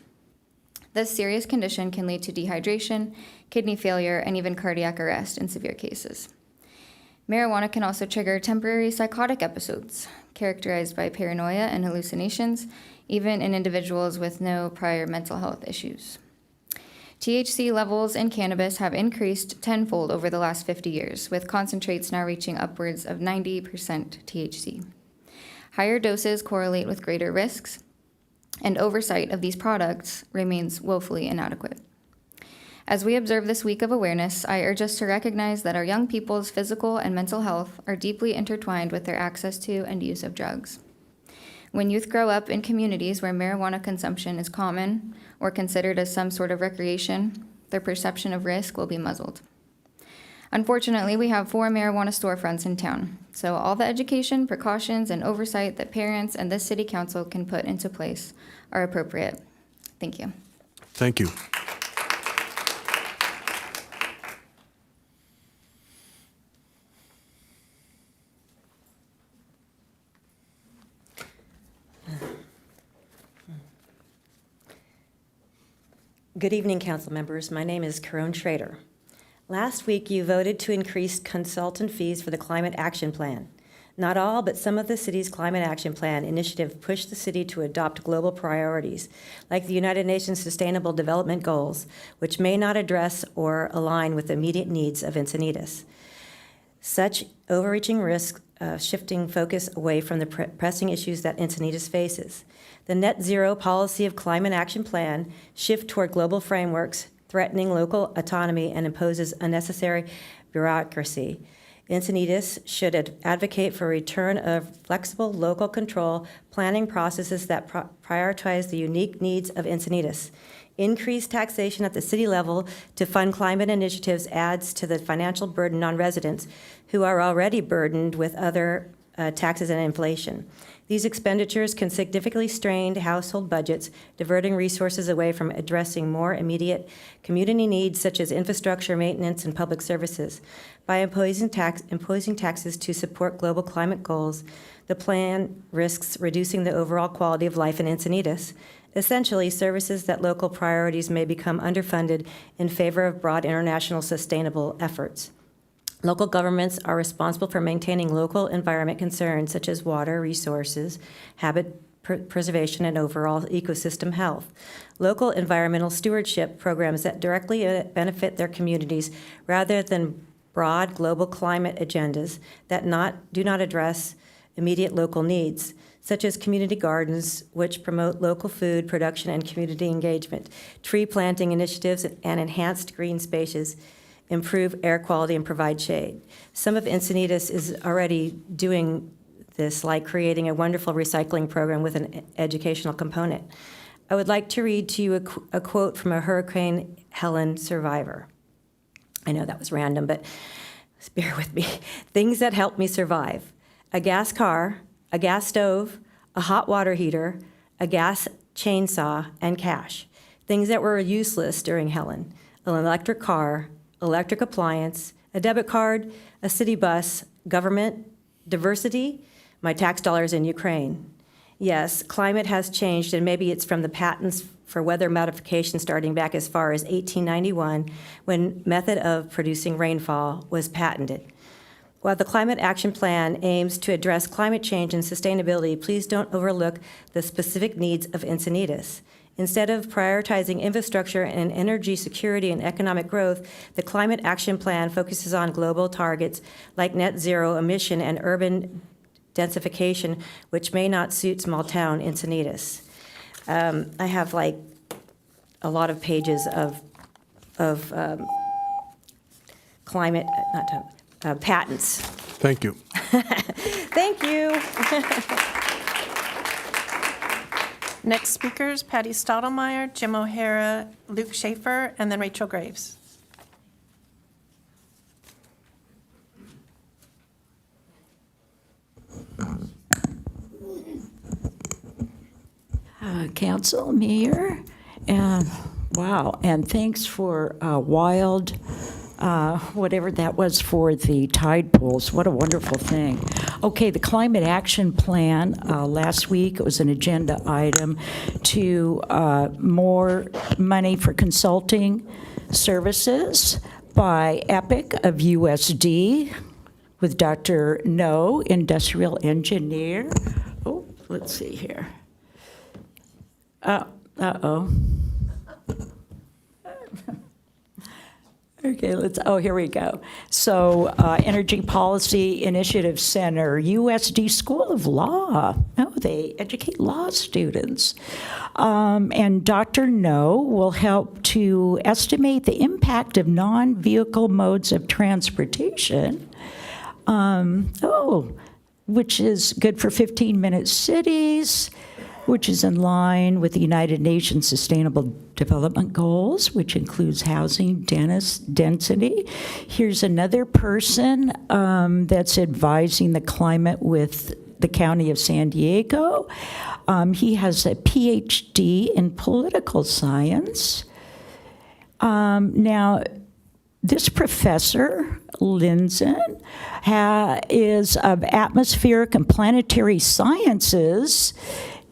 This serious condition can lead to dehydration, kidney failure, and even cardiac arrest in severe cases. Marijuana can also trigger temporary psychotic episodes, characterized by paranoia and hallucinations, even in individuals with no prior mental health issues. THC levels in cannabis have increased tenfold over the last 50 years, with concentrates now reaching upwards of 90% THC. Higher doses correlate with greater risks, and oversight of these products remains woefully inadequate. As we observe this week of awareness, I urge us to recognize that our young people's physical and mental health are deeply intertwined with their access to and use of drugs. When youth grow up in communities where marijuana consumption is common or considered as some sort of recreation, their perception of risk will be muzzled. Unfortunately, we have 4 marijuana storefronts in town, so all the education, precautions, and oversight that parents and this city council can put into place are appropriate. Thank you. Thank you. Good evening, council members. My name is Caron Schrader. Last week, you voted to increase consultant fees for the Climate Action Plan. Not all, but some of the city's Climate Action Plan initiative pushed the city to adopt global priorities, like the United Nations Sustainable Development Goals, which may not address or align with the immediate needs of Encinitas. Such overreaching risks shifting focus away from the pressing issues that Encinitas faces. The net zero policy of Climate Action Plan shift toward global frameworks, threatening local autonomy, and imposes unnecessary bureaucracy. Encinitas should advocate for a return of flexible local control planning processes that prioritize the unique needs of Encinitas. Increased taxation at the city level to fund climate initiatives adds to the financial burden on residents who are already burdened with other taxes and inflation. These expenditures can significantly strain household budgets, diverting resources away from addressing more immediate community needs such as infrastructure, maintenance, and public services. By imposing taxes to support global climate goals, the plan risks reducing the overall quality of life in Encinitas. Essentially, services that local priorities may become underfunded in favor of broad international sustainable efforts. Local governments are responsible for maintaining local environment concerns such as water resources, habit preservation, and overall ecosystem health. Local environmental stewardship programs that directly benefit their communities rather than broad global climate agendas that do not address immediate local needs, such as community gardens, which promote local food production and community engagement, tree planting initiatives, and enhanced green spaces improve air quality and provide shade. Some of Encinitas is already doing this, like creating a wonderful recycling program with an educational component. I would like to read to you a quote from a Hurricane Helen survivor. I know that was random, but bear with me. Things that helped me survive: a gas car, a gas stove, a hot water heater, a gas chainsaw, and cash. Things that were useless during Helen: an electric car, electric appliance, a debit card, a city bus, government, diversity, my tax dollars in Ukraine. Yes, climate has changed, and maybe it's from the patents for weather modification starting back as far as 1891, when method of producing rainfall was patented. While the Climate Action Plan aims to address climate change and sustainability, please don't overlook the specific needs of Encinitas. Instead of prioritizing infrastructure and energy security and economic growth, the Climate Action Plan focuses on global targets like net zero emission and urban densification, which may not suit small town Encinitas. I have like a lot of pages of climate, patents. Thank you. Thank you. Next speakers, Patty Stottlemyre, Jim O'Hara, Luke Schaefer, and then Rachel Graves. Council, Mayor, and wow, and thanks for a wild whatever that was for the tide pools. What a wonderful thing. Okay, the Climate Action Plan, last week it was an agenda item to more money for consulting services by EPIC of USD with Dr. No, industrial engineer. Oh, let's see here. Uh-oh. Okay, here we go. So, Energy Policy Initiative Center, USD School of Law. Oh, they educate law students. And Dr. No will help to estimate the impact of non-vehicle modes of transportation. Which is good for 15-minute cities, which is in line with the United Nations Sustainable Development Goals, which includes housing density. Here's another person that's advising the climate with the County of San Diego. He has a PhD in political science. Now, this professor, Linzen, is of atmospheric and planetary sciences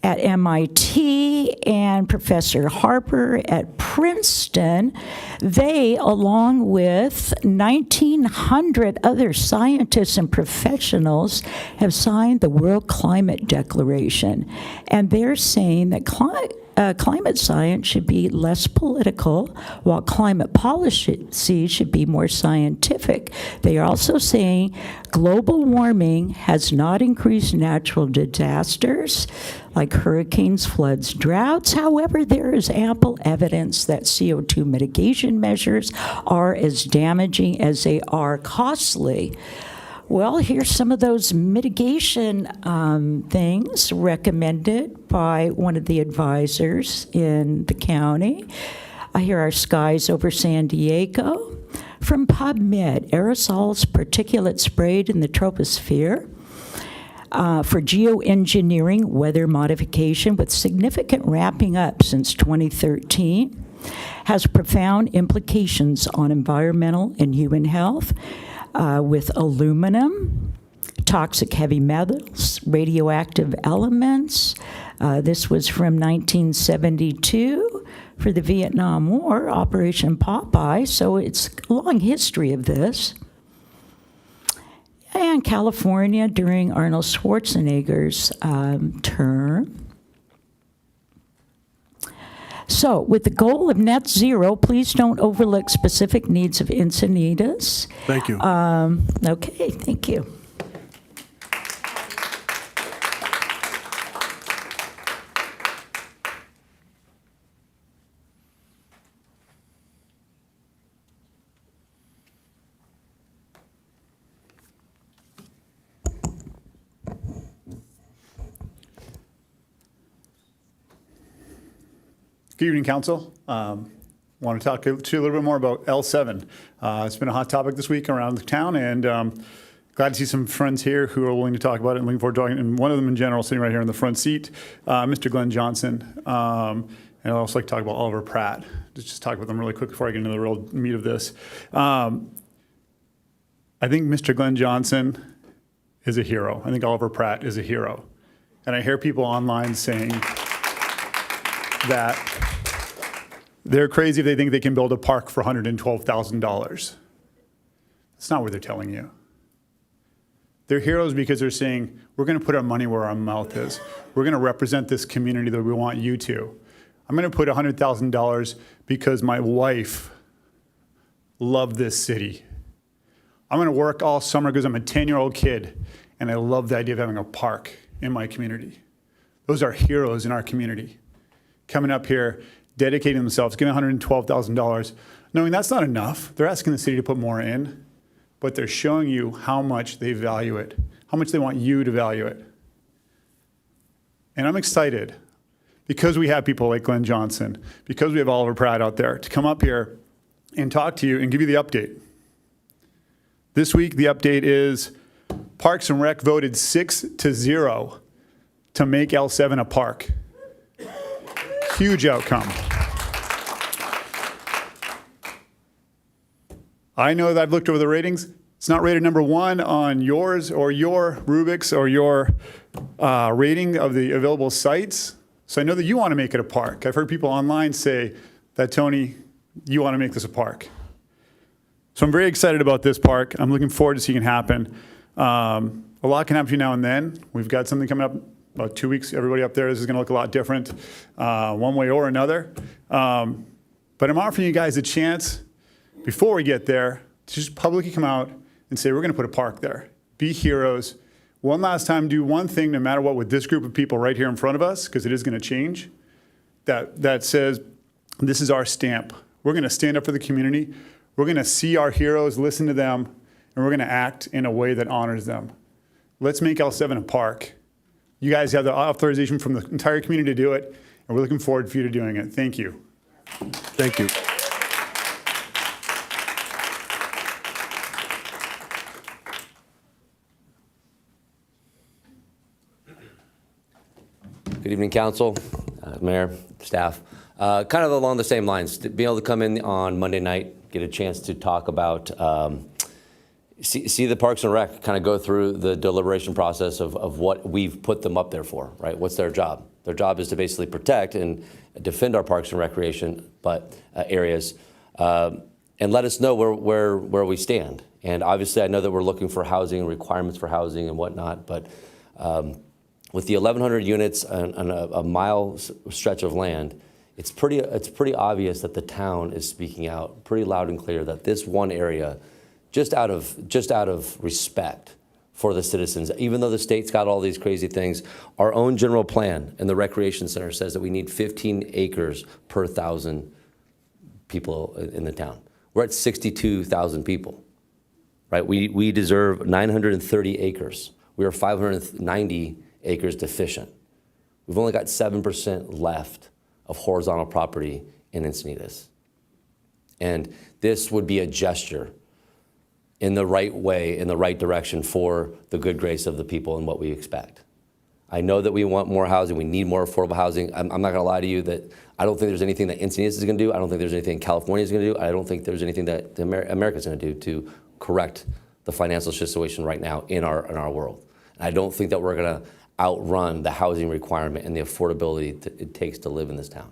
at MIT, and Professor Harper at Princeton. They, along with 1,900 other scientists and professionals, have signed the World Climate Declaration. And they're saying that climate science should be less political, while climate policy should be more scientific. They are also saying global warming has not increased natural disasters like hurricanes, floods, droughts. However, there is ample evidence that CO2 mitigation measures are as damaging as they are costly. Well, here's some of those mitigation things recommended by one of the advisors in the county. Here are skies over San Diego. From PubMed, aerosols, particulate sprayed in the troposphere. For geoengineering, weather modification with significant ramping up since 2013, has profound implications on environmental and human health. With aluminum, toxic heavy metals, radioactive elements. This was from 1972 for the Vietnam War, Operation Popeye, so it's a long history of this. And California during Arnold Schwarzenegger's term. So, with the goal of net zero, please don't overlook specific needs of Encinitas. Thank you. Okay, thank you. Good evening, Council. Want to talk to you a little bit more about L7. It's been a hot topic this week around the town, and glad to see some friends here who are willing to talk about it and looking forward to talking. And one of them in general, sitting right here in the front seat, Mr. Glenn Johnson. And I'd also like to talk about Oliver Pratt. Just talk about them really quick before I get into the real meat of this. I think Mr. Glenn Johnson is a hero. I think Oliver Pratt is a hero. And I hear people online saying that they're crazy if they think they can build a park for $112,000. That's not what they're telling you. They're heroes because they're saying, we're going to put our money where our mouth is. We're going to represent this community that we want you to. I'm going to put $100,000 because my wife loved this city. I'm going to work all summer because I'm a 10-year-old kid and I love the idea of having a park in my community. Those are heroes in our community. Coming up here, dedicating themselves, getting $112,000, knowing that's not enough. They're asking the city to put more in, but they're showing you how much they value it, how much they want you to value it. And I'm excited because we have people like Glenn Johnson, because we have Oliver Pratt out there to come up here and talk to you and give you the update. This week, the update is Parks and Rec voted 6-0 to make L7 a park. Huge outcome. I know that I've looked over the ratings. It's not rated number 1 on yours or your rubrics or your rating of the available sites. So I know that you want to make it a park. I've heard people online say that, Tony, you want to make this a park. So I'm very excited about this park. I'm looking forward to seeing it happen. A lot can happen between now and then. We've got something coming up about 2 weeks. Everybody up there, this is going to look a lot different one way or another. But I'm offering you guys a chance before we get there to just publicly come out and say, we're going to put a park there. Be heroes. One last time, do one thing, no matter what, with this group of people right here in front of us, because it is going to change, that says, this is our stamp. We're going to stand up for the community. We're going to see our heroes, listen to them, and we're going to act in a way that honors them. Let's make L7 a park. You guys have the authorization from the entire community to do it, and we're looking forward for you to doing it. Thank you. Thank you. Good evening, Council, Mayor, staff. Kind of along the same lines, to be able to come in on Monday night, get a chance to talk about, see the Parks and Rec, kind of go through the deliberation process of what we've put them up there for, right? What's their job? Their job is to basically protect and defend our parks and recreation areas, and let us know where we stand. And obviously, I know that we're looking for housing, requirements for housing and whatnot, but with the 1,100 units and a mile stretch of land, it's pretty obvious that the town is speaking out pretty loud and clear that this one area, just out of respect for the citizens, even though the state's got all these crazy things, our own general plan and the recreation center says that we need 15 acres per 1,000 people in the town. We're at 62,000 people, right? We deserve 930 acres. We are 590 acres deficient. We've only got 7% left of horizontal property in Encinitas. And this would be a gesture in the right way, in the right direction for the good grace of the people and what we expect. I know that we want more housing, we need more affordable housing. I'm not gonna lie to you that I don't think there's anything that Encinitas is gonna do. I don't think there's anything California is gonna do. I don't think there's anything that America's gonna do to correct the financial situation right now in our world. And I don't think that we're gonna outrun the housing requirement and the affordability it takes to live in this town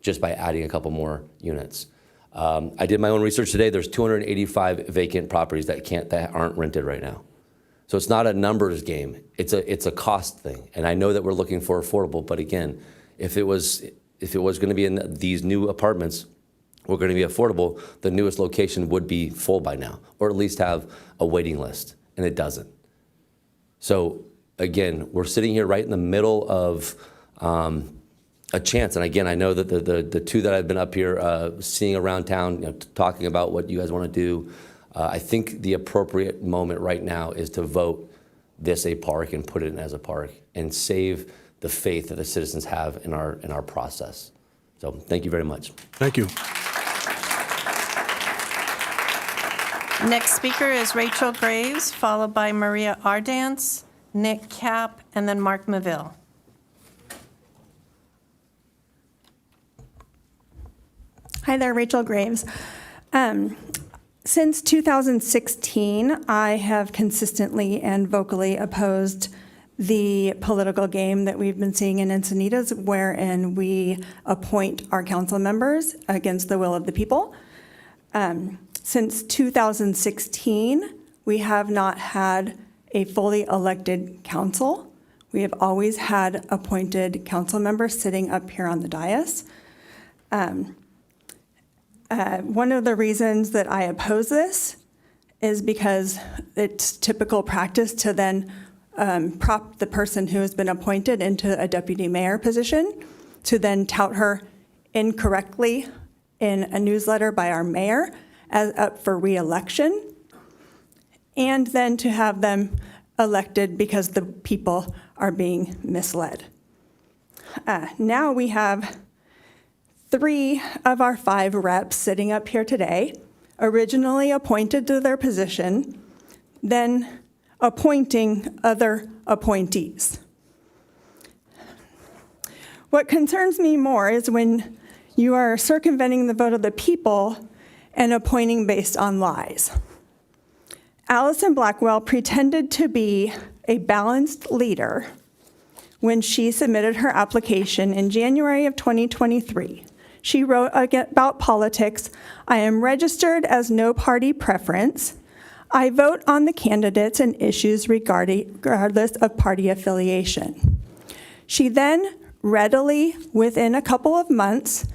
just by adding a couple more units. I did my own research today. There's 285 vacant properties that aren't rented right now. So it's not a numbers game. It's a cost thing. And I know that we're looking for affordable, but again, if it was going to be in these new apartments, we're going to be affordable, the newest location would be full by now, or at least have a waiting list, and it doesn't. So again, we're sitting here right in the middle of a chance. And again, I know that the two that I've been up here seeing around town, talking about what you guys want to do, I think the appropriate moment right now is to vote this a park and put it in as a park and save the faith that the citizens have in our process. So thank you very much. Thank you. Next speaker is Rachel Graves, followed by Maria Ardance, Nick Cap, and then Mark Maville. Hi there, Rachel Graves. Since 2016, I have consistently and vocally opposed the political game that we've been seeing in Encinitas, wherein we appoint our council members against the will of the people. Since 2016, we have not had a fully elected council. We have always had appointed council members sitting up here on the dais. One of the reasons that I oppose this is because it's typical practice to then prop the person who has been appointed into a deputy mayor position, to then tout her incorrectly in a newsletter by our mayor as up for re-election, and then to have them elected because the people are being misled. Now we have 3 of our 5 reps sitting up here today, originally appointed to their position, then appointing other appointees. What concerns me more is when you are circumventing the vote of the people and appointing based on lies. Allison Blackwell pretended to be a balanced leader when she submitted her application in January of 2023. She wrote about politics, "I am registered as no party preference. I vote on the candidates and issues regardless of party affiliation." She then readily, within a couple of months,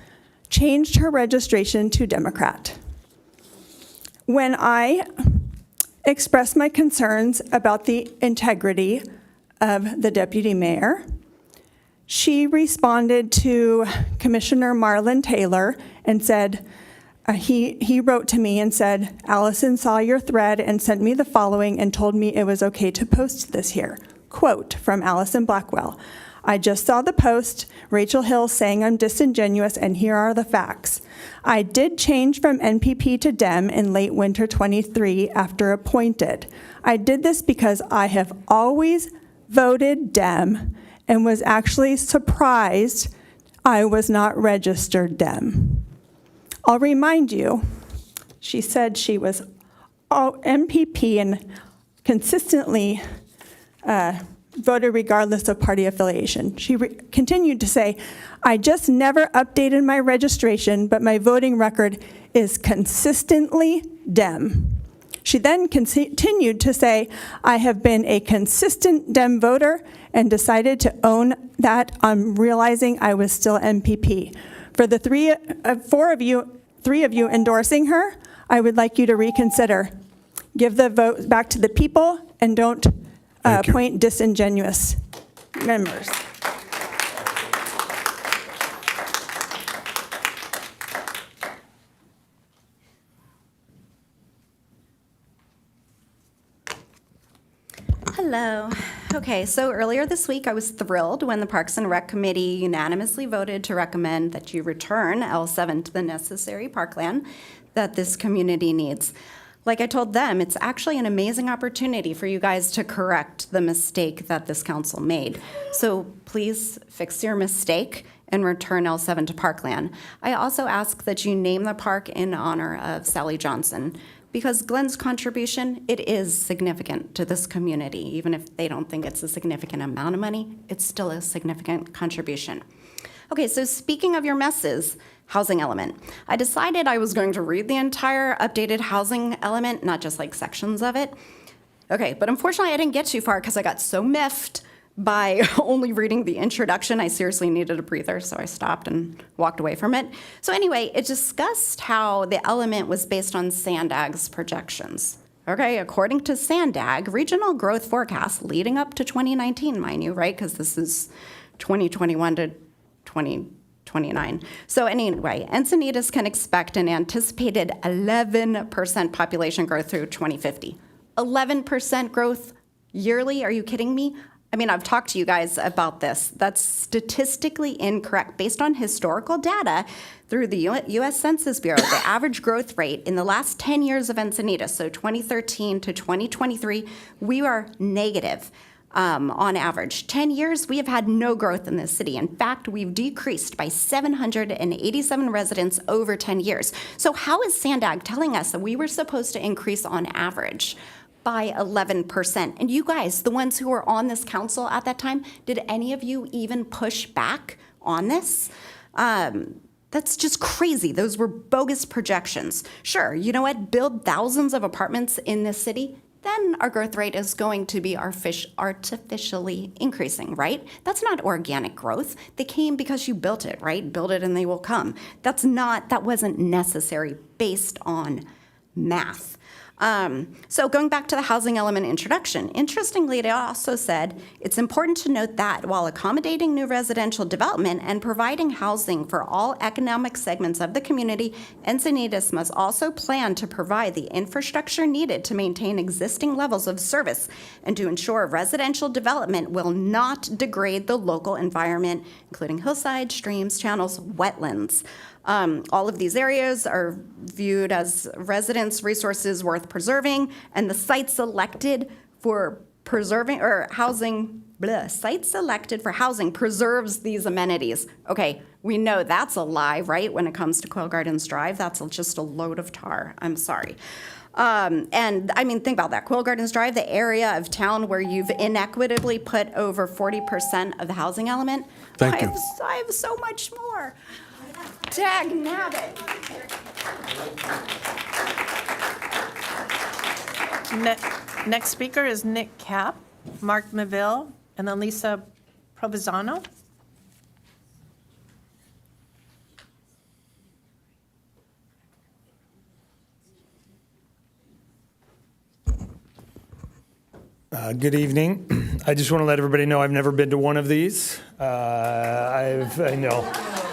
changed her registration to Democrat. When I expressed my concerns about the integrity of the deputy mayor, she responded to Commissioner Marlon Taylor and said, he wrote to me and said, "Allison saw your thread and sent me the following and told me it was okay to post this here." Quote from Allison Blackwell, "I just saw the post, Rachel Hill saying I'm disingenuous, and here are the facts. I did change from NPP to Dem in late winter 23 after appointed. I did this because I have always voted Dem and was actually surprised I was not registered Dem." I'll remind you, she said she was MPP and consistently voted regardless of party affiliation. She continued to say, "I just never updated my registration, but my voting record is consistently Dem." She then continued to say, "I have been a consistent Dem voter and decided to own that on realizing I was still MPP." For the three of you endorsing her, I would like you to reconsider. Give the vote back to the people and don't appoint disingenuous members. Hello. Okay, so earlier this week, I was thrilled when the Parks and Rec Committee unanimously voted to recommend that you return L7 to the necessary parkland that this community needs. Like I told them, it's actually an amazing opportunity for you guys to correct the mistake that this council made. So please fix your mistake and return L7 to parkland. I also ask that you name the park in honor of Sally Johnson, because Glenn's contribution, it is significant to this community. Even if they don't think it's a significant amount of money, it's still a significant contribution. Okay, so speaking of your messes, housing element. I decided I was going to read the entire updated housing element, not just like sections of it. Okay, but unfortunately I didn't get too far because I got so miffed by only reading the introduction. I seriously needed a breather, so I stopped and walked away from it. So anyway, it discussed how the element was based on SANDAG's projections. Okay, according to SANDAG, regional growth forecast leading up to 2019, mind you, right? Because this is 2021 to 2029. So anyway, Encinitas can expect an anticipated 11% population growth through 2050. 11% growth yearly? Are you kidding me? I mean, I've talked to you guys about this. That's statistically incorrect. Based on historical data through the U.S. Census Bureau, the average growth rate in the last 10 years of Encinitas, so 2013 to 2023, we are negative on average. 10 years, we have had no growth in this city. In fact, we've decreased by 787 residents over 10 years. So how is SANDAG telling us that we were supposed to increase on average by 11%? And you guys, the ones who were on this council at that time, did any of you even push back on this? That's just crazy. Those were bogus projections. Sure, you know what? Build thousands of apartments in this city, then our growth rate is going to be artificially increasing, right? That's not organic growth. They came because you built it, right? Build it and they will come. That wasn't necessary based on math. So going back to the housing element introduction, interestingly, it also said it's important to note that while accommodating new residential development and providing housing for all economic segments of the community, Encinitas must also plan to provide the infrastructure needed to maintain existing levels of service and to ensure residential development will not degrade the local environment, including hillsides, streams, channels, wetlands. All of these areas are viewed as residence resources worth preserving, and the site selected for preserving or housing, site selected for housing preserves these amenities. Okay, We know that's a lie, right? When it comes to Quail Gardens Drive, that's just a load of tar. I'm sorry. And I mean, think about that. Quail Gardens Drive, the area of town where you've inequitably put over 40% of the housing element. Thank you. I have so much more. Dag nabbit. Next speaker is Nick Cap, Mark Maville, and then Lisa Provenzano. Good evening. I just want to let everybody know I've never been to one of these. I know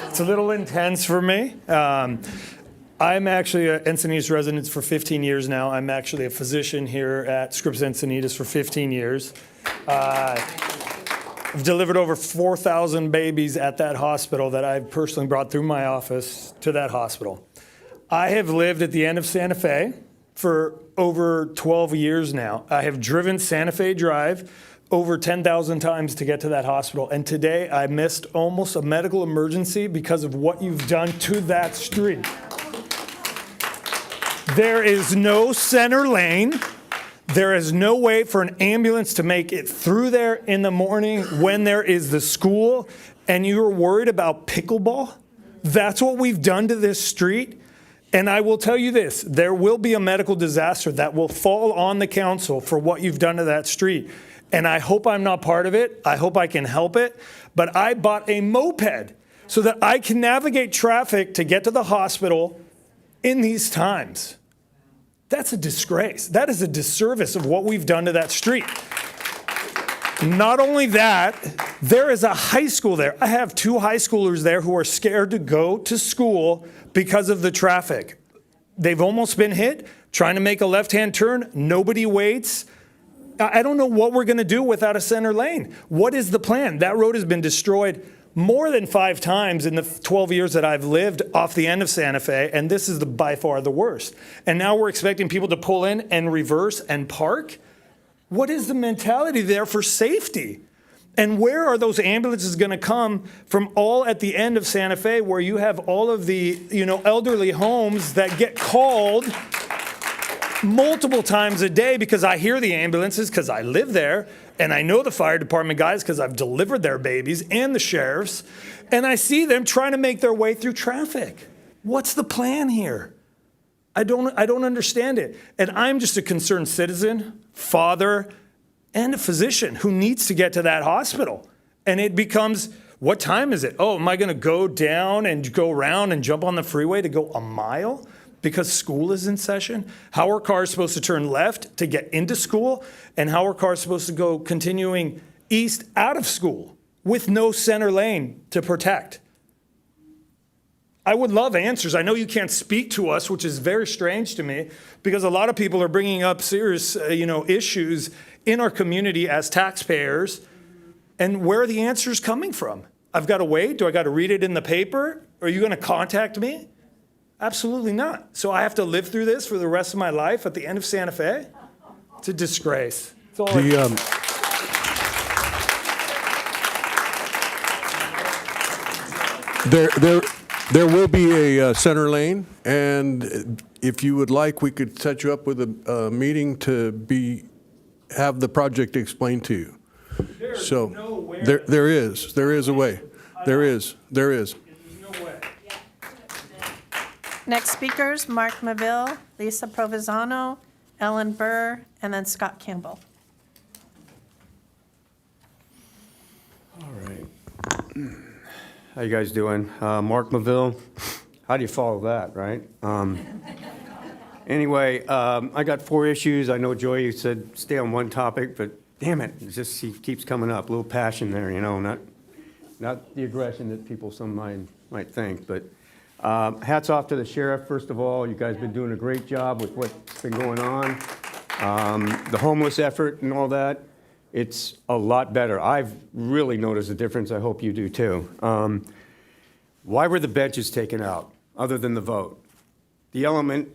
it's a little intense for me. I'm actually an Encinitas resident for 15 years now. I'm actually a physician here at Scripps Encinitas for 15 years. I've delivered over 4,000 babies at that hospital that I've personally brought through my office to that hospital. I have lived at the end of Santa Fe for over 12 years now. I have driven Santa Fe Drive over 10,000 times to get to that hospital. And today I missed almost a medical emergency because of what you've done to that street. There is no center lane. There is no way for an ambulance to make it through there in the morning when there is the school and you're worried about pickleball. That's what we've done to this street. And I will tell you this, there will be a medical disaster that will fall on the council for what you've done to that street. And I hope I'm not part of it. I hope I can help it. But I bought a moped so that I can navigate traffic to get to the hospital in these times. That's a disgrace. That is a disservice of what we've done to that street. Not only that, there is a high school there. I have 2 high schoolers there who are scared to go to school because of the traffic. They've almost been hit, trying to make a left-hand turn. Nobody waits. I don't know what we're going to do without a center lane. What is the plan? That road has been destroyed more than 5 times in the 12 years that I've lived off the end of Santa Fe, and this is by far the worst. And now we're expecting people to pull in and reverse and park? What is the mentality there for safety? And where are those ambulances going to come from all at the end of Santa Fe where you have all of the, elderly homes that get called multiple times a day because I hear the ambulances because I live there and I know the fire department guys because I've delivered their babies and the sheriffs and I see them trying to make their way through traffic. What's the plan here? I don't understand it. And I'm just a concerned citizen, father, and a physician who needs to get to that hospital. And it becomes, what time is it? Oh, am I going to go down and go around and jump on the freeway to go a mile because school is in session? How are cars supposed to turn left to get into school? And how are cars supposed to go continuing east out of school with no center lane to protect? I would love answers. I know you can't speak to us, which is very strange to me, because a lot of people are bringing up serious, issues in our community as taxpayers. And where are the answers coming from? I've got to wait? Do I got to read it in the paper? Are you going to contact me? Absolutely not. So I have to live through this for the rest of my life at the end of Santa Fe? It's a disgrace. It's all There will be a center lane, and if you would like, we could set you up with a meeting to have the project explained to you. So there is a way. There is. Next speakers, Mark Maville, Lisa Provenzano, Ellen Burr, and then Scott Campbell. All right. How you guys doing? Mark Maville. How do you follow that, right? Anyway, I got 4 issues. I know, Joy, you said stay on one topic, but damn it, he keeps coming up. A little passion there, not the aggression that some might think. But hats off to the sheriff, first of all. You guys have been doing a great job with what's been going on. The homeless effort and all that. It's a lot better. I've really noticed a difference. I hope you do too. Why were the benches taken out other than the vote? The element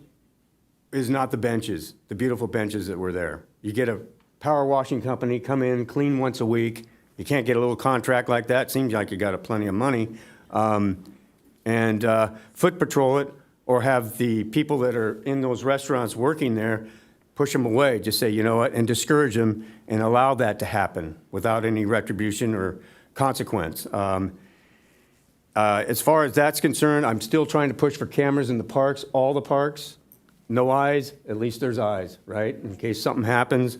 is not the benches, the beautiful benches that were there. You get a power washing company, come in, clean once a week. You can't get a little contract like that. Seems like you got plenty of money. And foot patrol it, or have the people that are in those restaurants working there push them away. Just say, you know what, and discourage them and allow that to happen without any retribution or consequence. As far as that's concerned, I'm still trying to push for cameras in the parks, all the parks. No eyes, at least there's eyes, right? In case something happens.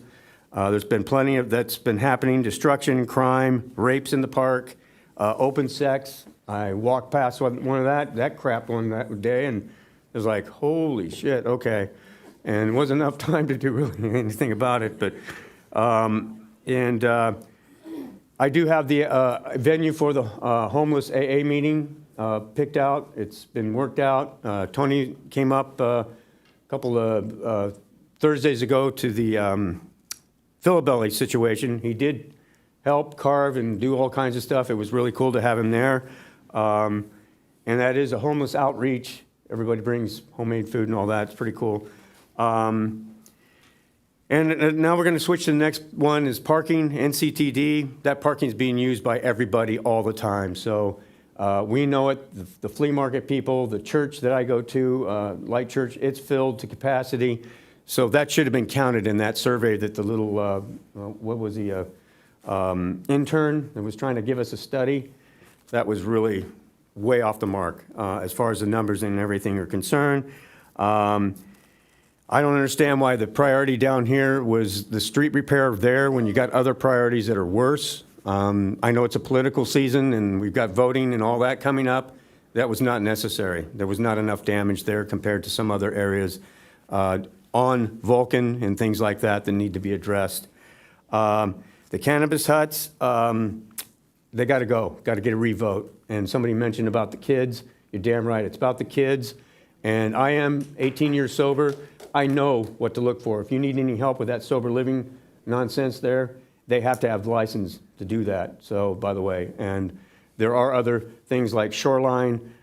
There's been plenty of that's been happening, destruction, crime, rapes in the park, open sex. I walked past one of that crap one that day, and it was like, holy shit, okay. And it wasn't enough time to do really anything about it, but, I do have the venue for the homeless AA meeting picked out. It's been worked out. Tony came up a couple of Thursdays ago to the Philabelly situation. He did help carve and do all kinds of stuff. It was really cool to have him there. And that is a homeless outreach. Everybody brings homemade food and all that. It's pretty cool. And now we're going to switch to the next one is parking, NCTD. That parking is being used by everybody all the time. So we know it, the flea market people, the church that I go to, Light Church, it's filled to capacity. So that should have been counted in that survey that the little, what was the intern that was trying to give us a study. That was really way off the mark as far as the numbers and everything are concerned. I don't understand why the priority down here was the street repair there when you got other priorities that are worse. I know it's a political season and we've got voting and all that coming up. That was not necessary. There was not enough damage there compared to some other areas on Vulcan and things like that need to be addressed. The cannabis huts, they got to go, got to get a revote. And somebody mentioned about the kids. You're damn right, it's about the kids. And I am 18 years sober. I know what to look for. If you need any help with that sober living nonsense there, they have to have the license to do that. So, by the way, and there are other things like Shoreline,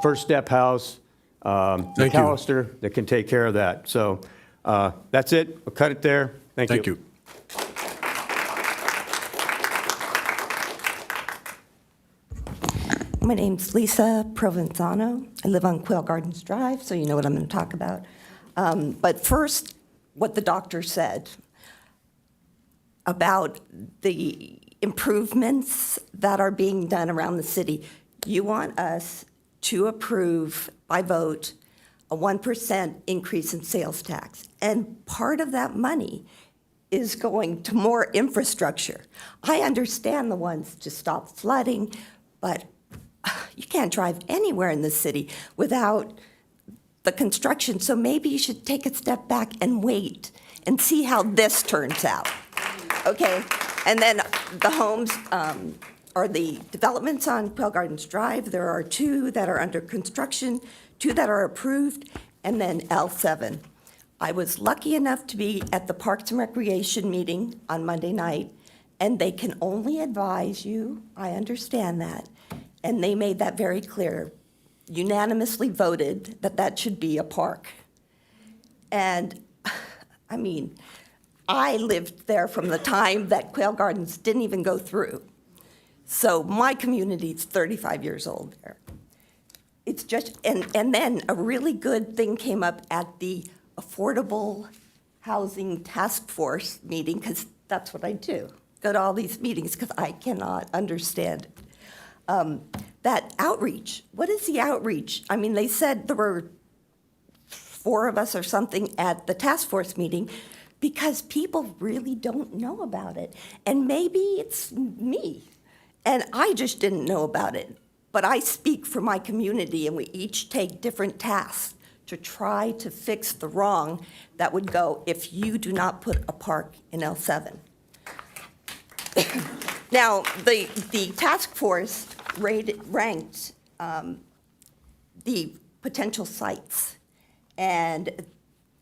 First Step House, McAllister that can take care of that. So that's it. We'll cut it there. Thank you. Thank you. My name's Lisa Provenzano. I live on Quail Gardens Drive, so you know what I'm going to talk about. But first, what the doctor said about the improvements that are being done around the city. You want us to approve by vote a 1% increase in sales tax. And part of that money is going to more infrastructure. I understand the ones to stop flooding, but you can't drive anywhere in the city without the construction. So maybe you should take a step back and wait and see how this turns out. Okay? And then the homes or the developments on Quail Gardens Drive, there are 2 that are under construction, 2 that are approved, and then L7. I was lucky enough to be at the Parks and Recreation meeting on Monday night, and they can only advise you, I understand that, and they made that very clear, unanimously voted that that should be a park. And, I mean, I lived there from the time that Quail Gardens didn't even go through. So my community's 35 years old there. It's just, and then a really good thing came up at the Affordable Housing Task Force meeting, because that's what I do. Go to all these meetings because I cannot understand it. That outreach, what is the outreach? I mean, they said there were 4 of us or something at the task force meeting because people really don't know about it. And maybe it's me, and I just didn't know about it. But I speak for my community, and we each take different tasks to try to fix the wrong that would go if you do not put a park in L7. Now, the task force ranked the potential sites. And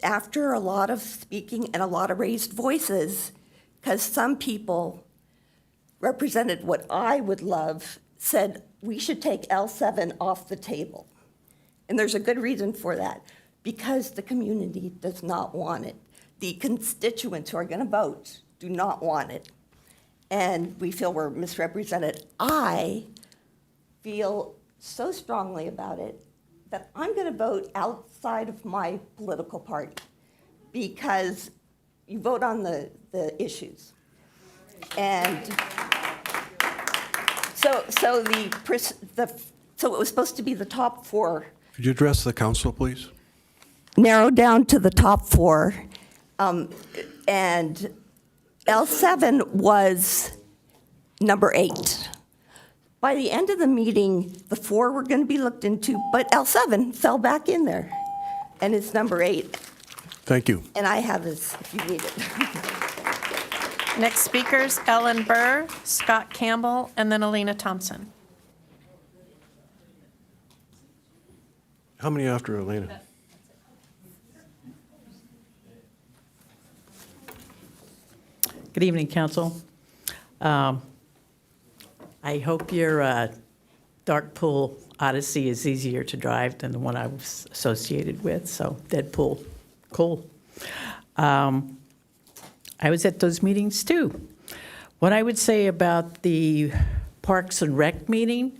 after a lot of speaking and a lot of raised voices, because some people represented what I would love, said we should take L7 off the table. And there's a good reason for that, because the community does not want it. The constituents who are going to vote do not want it. And we feel we're misrepresented. I feel so strongly about it that I'm going to vote outside of my political party because you vote on the issues. And so it was supposed to be the top four, Could you address the council, please? narrowed down to the top four. And L7 was number 8. By the end of the meeting, the 4 were going to be looked into, but L7 fell back in there, and it's number 8. Thank you. And I have this if you need it. Next speakers, Ellen Burr, Scott Campbell, and then Alina Thompson. How many after Elena? Good evening, Council. I hope your dark pool Odyssey is easier to drive than the one I was associated with, so Deadpool, cool. I was at those meetings too. What I would say about the Parks and Rec meeting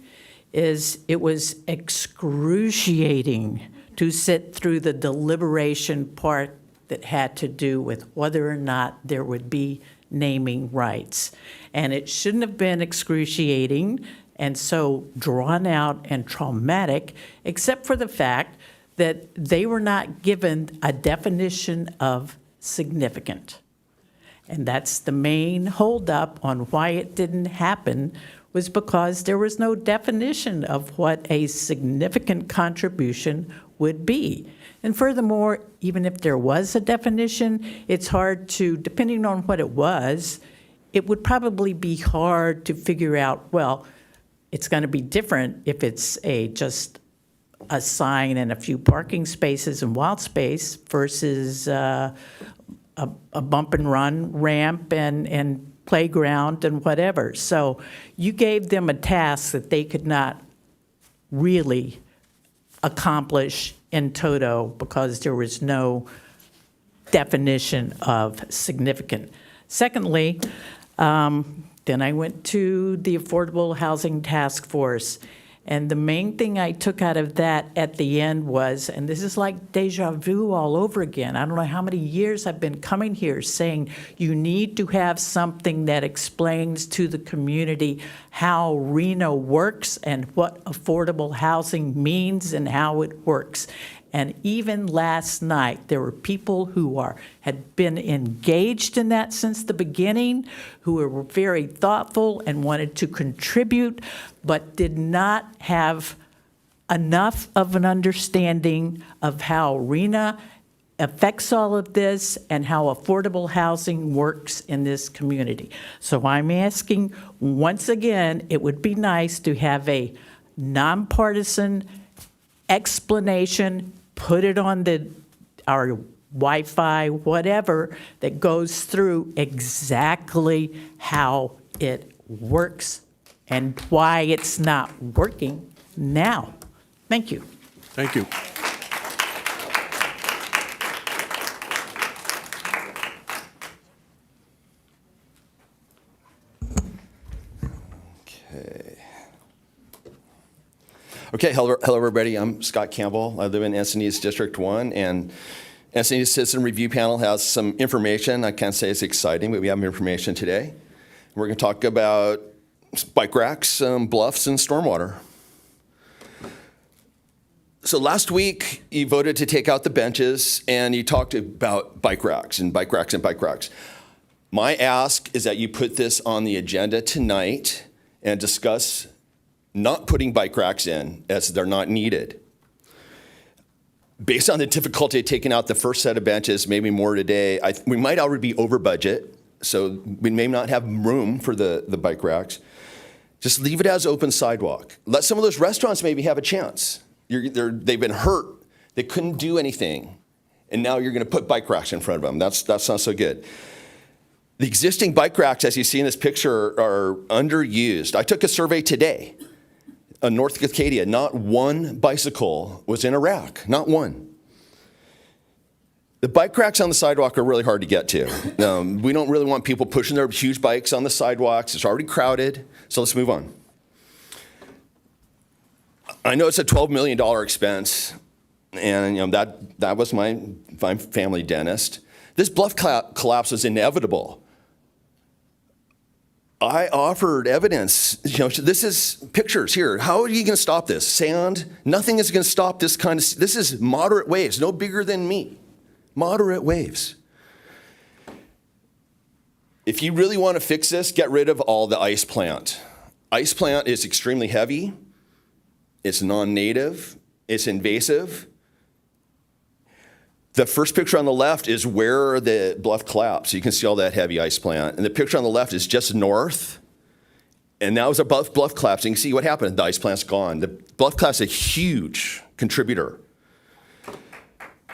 is it was excruciating to sit through the deliberation part that had to do with whether or not there would be naming rights. And it shouldn't have been excruciating and so drawn out and traumatic, except for the fact that they were not given a definition of significant. And that's the main holdup on why it didn't happen, was because there was no definition of what a significant contribution would be. And furthermore, even if there was a definition, it's hard to, depending on what it was, it would probably be hard to figure out, well, it's going to be different if it's just a sign and a few parking spaces and wild space versus a bump and run ramp and playground and whatever. So you gave them a task that they could not really accomplish in toto because there was no definition of significant. Secondly, then I went to the Affordable Housing Task Force, and the main thing I took out of that at the end was, and this is like deja vu all over again, I don't know how many years I've been coming here saying you need to have something that explains to the community how RHNA works and what affordable housing means and how it works. And even last night, there were people who had been engaged in that since the beginning, who were very thoughtful and wanted to contribute, but did not have enough of an understanding of how RHNA affects all of this and how affordable housing works in this community. So I'm asking, once again, it would be nice to have a nonpartisan explanation, put it on our Wi-Fi, whatever, that goes through exactly how it works and why it's not working now. Thank you. Thank you. Okay, hello everybody. I'm Scott Campbell. I live in Encinitas District 1, and Encinitas Citizen Review Panel has some information. I can't say it's exciting, but we have information today. We're going to talk about bike racks, bluffs, and stormwater. So last week, you voted to take out the benches, and you talked about bike racks and bike racks and bike racks. My ask is that you put this on the agenda tonight and discuss not putting bike racks in as they're not needed. Based on the difficulty of taking out the first set of benches, maybe more today, we might already be over budget, so we may not have room for the bike racks. Just leave it as open sidewalk. Let some of those restaurants maybe have a chance. They've been hurt. They couldn't do anything. And now you're going to put bike racks in front of them. That's not so good. The existing bike racks, as you see in this picture, are underused. I took a survey today. In North Cascadia, not one bicycle was in a rack, not one. The bike racks on the sidewalk are really hard to get to. We don't really want people pushing their huge bikes on the sidewalks. It's already crowded, so let's move on. I know it's a $12 million expense, and that was my family dentist. This bluff collapse was inevitable. I offered evidence. This is pictures here. How are you going to stop this? Sand? Nothing is going to stop this kind of. This is moderate waves, no bigger than me. Moderate waves. If you really want to fix this, get rid of all the ice plant. Ice plant is extremely heavy. It's non-native. It's invasive. The first picture on the left is where the bluff collapsed. You can see all that heavy ice plant. And the picture on the left is just north. And that was a bluff collapse. And you can see what happened. The ice plant's gone. The bluff collapse is a huge contributor.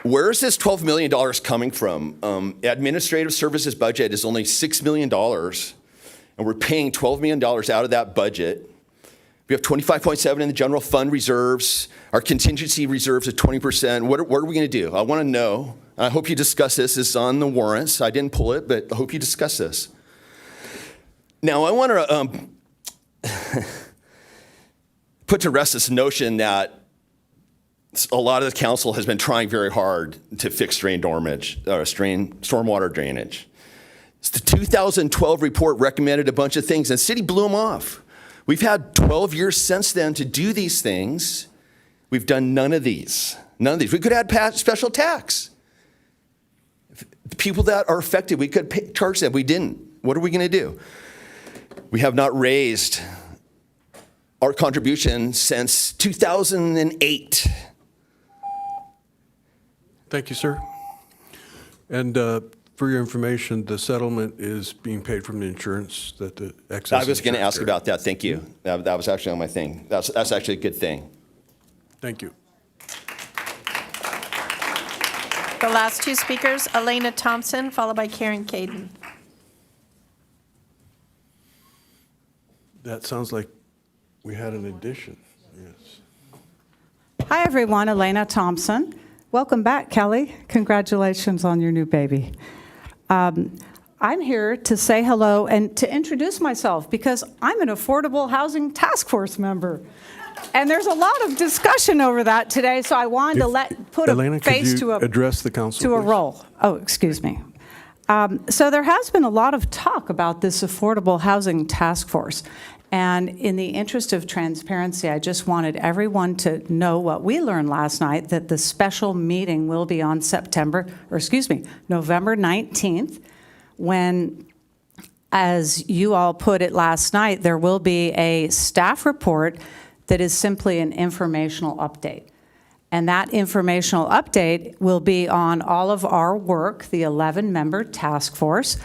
Where is this $12 million coming from? Administrative services budget is only $6 million. And we're paying $12 million out of that budget. We have 25.7 in the general fund reserves. Our contingency reserves at 20%. What are we going to do? I want to know. And I hope you discuss this. It's on the warrants. I didn't pull it, but I hope you discuss this. Now, I want to put to rest this notion that a lot of the council has been trying very hard to fix stormwater drainage. The 2012 report recommended a bunch of things, and the city blew them off. We've had 12 years since then to do these things. We've done none of these. None of these. We could add special tax. The people that are affected, we could charge them. We didn't. What are we going to do? We have not raised our contribution since 2008. Thank you, sir. And for your information, the settlement is being paid from the insurance that the excess. I was going to ask about that. Thank you. That was actually on my thing. That's actually a good thing. Thank you. The last two speakers, Elena Thompson, followed by Karen Caden. That sounds like we had an addition. Yes. Hi, everyone. Elena Thompson. Welcome back, Kelly. Congratulations on your new baby. I'm here to say hello and to introduce myself because I'm an Affordable Housing Task Force member. And there's a lot of discussion over that today, so I wanted to put Elena, a face could you address the council, to a please? role. Oh, excuse me. So there has been a lot of talk about this Affordable Housing Task Force. And in the interest of transparency, I just wanted everyone to know what we learned last night, that the special meeting will be on November 19th, when, as you all put it last night, there will be a staff report that is simply an informational update. And that informational update will be on all of our work, the 11-member task force.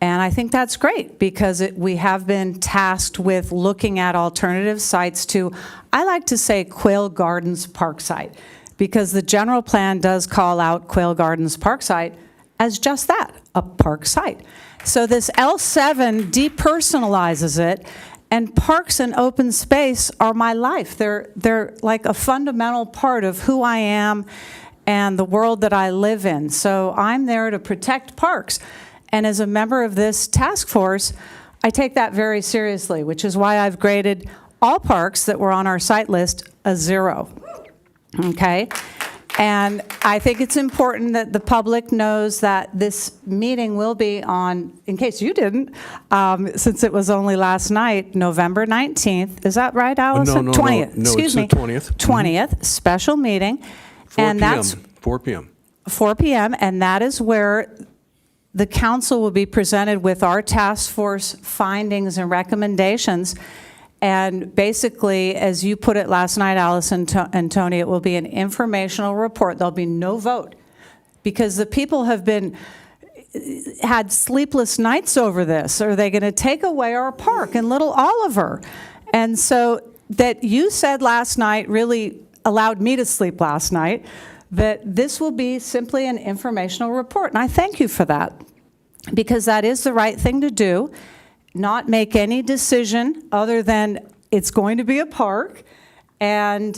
And I think that's great because we have been tasked with looking at alternative sites to, I like to say, Quail Gardens Park Site, because the general plan does call out Quail Gardens Park Site as just that, a park site. So this L7 depersonalizes it, and parks and open space are my life. They're like a fundamental part of who I am and the world that I live in. So I'm there to protect parks. And as a member of this task force, I take that very seriously, which is why I've graded all parks that were on our site list a 0. Okay? And I think it's important that the public knows that this meeting will be on, in case you didn't, since it was only last night, November 19th. Is that right, Allison? 20th. No, Excuse it's me. the 20th. 20th, special meeting. 4 and p.m. that's 4 p.m. 4 p.m., and that is where the council will be presented with our task force findings and recommendations. And basically, as you put it last night, Allison and Tony, it will be an informational report. There'll be no vote because the people have had sleepless nights over this. Are they going to take away our park in Little Oliver? And so that you said last night really allowed me to sleep last night, that this will be simply an informational report. And I thank you for that, because that is the right thing to do, not make any decision other than it's going to be a park, and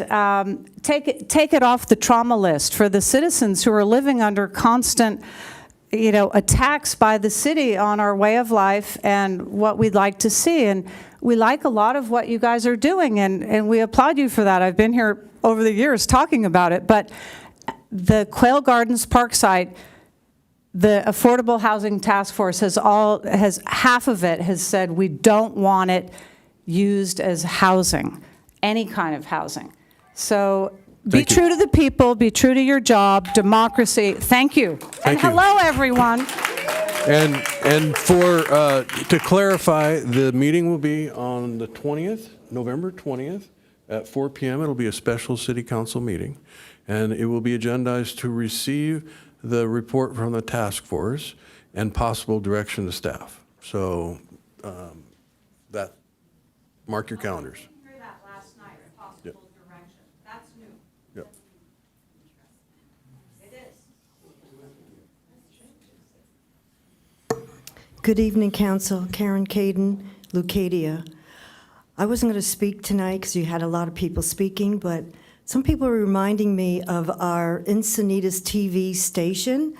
take it off the trauma list for the citizens who are living under constant attacks by the city on our way of life and what we'd like to see. And we like a lot of what you guys are doing, and we applaud you for that. I've been here over the years talking about it, but the Quail Gardens Park site, the Affordable Housing Task Force has half of it has said we don't want it used as housing, any kind of housing. So be true to the people, be true to your job, democracy. Thank you. And hello, everyone. And for, to clarify, the meeting will be on the 20th, November 20th at 4 p.m. It'll be a special city council meeting, and it will be agendized to receive the report from the task force and possible direction to staff. So that, mark your calendars. I heard that last night, possible direction. That's new. Yep. It is. Good evening, Council. Karen Caden, Leucadia. I wasn't going to speak tonight because you had a lot of people speaking, but some people are reminding me of our Encinitas TV station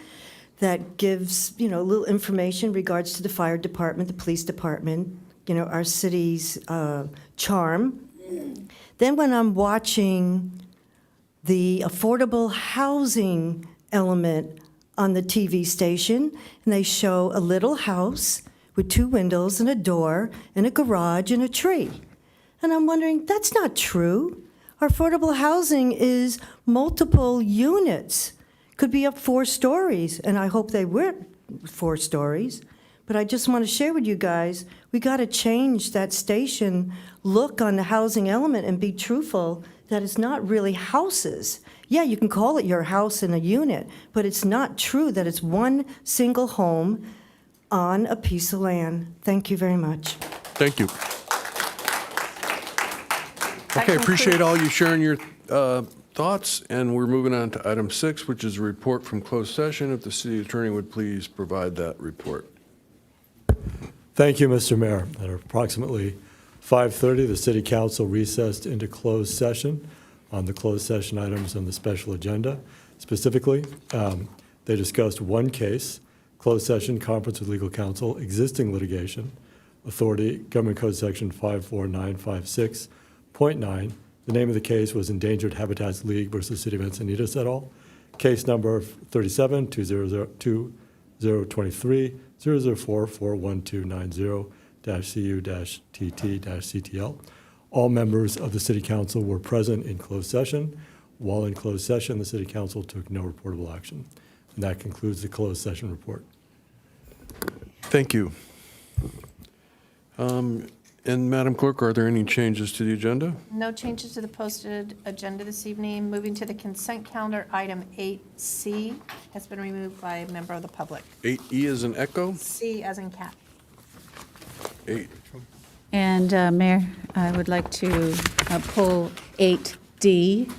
that gives, a little information in regards to the fire department, the police department, our city's charm. Then when I'm watching the affordable housing element on the TV station, and they show a little house with 2 windows and a door and a garage and a tree. And I'm wondering, that's not true. Our affordable housing is multiple units. Could be up 4 stories, and I hope they were 4 stories. But I just want to share with you guys, we got to change that station look on the housing element and be truthful that it's not really houses. Yeah, you can call it your house in a unit, but it's not true that it's one single home on a piece of land. Thank you very much. Thank you. Okay, appreciate all you sharing your thoughts, and we're moving on to item 6, which is a report from closed session. If the city attorney would please provide that report. Thank you, Mr. Mayor. At approximately 5:30, the city council recessed into closed session on the closed session items on the special agenda. Specifically, they discussed one case, closed session, conference with legal counsel, existing litigation, authority, Government Code Section 54956.9. The name of the case was Endangered Habitats League versus City of Encinitas et al. Case number 37-2023, 004-41290-CU-TT-CTL. All members of the city council were present in closed session. While in closed session, the city council took no reportable action. And that concludes the closed session report. Thank you. And Madam Clerk, are there any changes to the agenda? No changes to the posted agenda this evening. Moving to the consent calendar, item 8C has been removed by a member of the public. 8E is an echo? C as in cat. 8. And Mayor, I would like to pull 8D.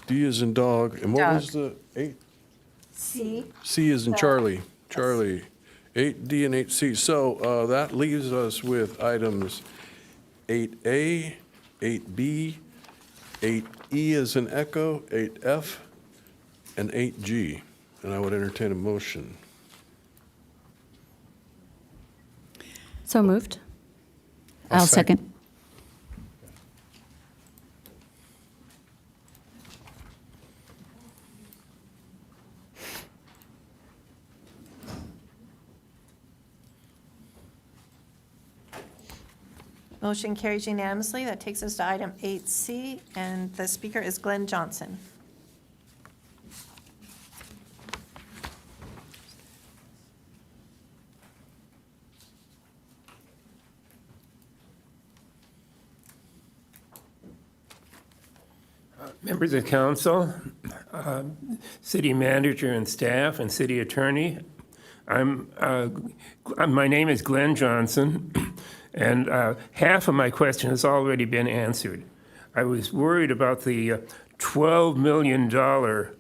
D is in dog. And what Dog. was the 8? C. C is in Charlie. Charlie. 8D and 8C. So that leaves us with items 8A, 8B, 8E as an echo, 8F, and 8G. And I would entertain a motion. So moved. I'll second. Motion carries unanimously. That takes us to item 8C, and the speaker is Glenn Johnson. Members of council, city manager and staff, and city attorney, my name is Glenn Johnson, and half of my question has already been answered. I was worried about the $12 million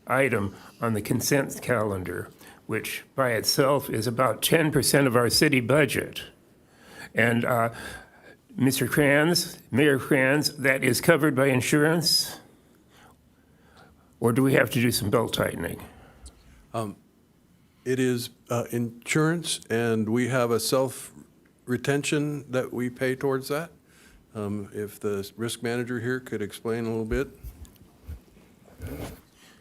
item on the consent calendar, which by itself is about 10% of our city budget. And Mr. Kranz, Mayor Kranz, that is covered by insurance? Or do we have to do some belt tightening? It is insurance, and we have a self-retention that we pay towards that. If the risk manager here could explain a little bit.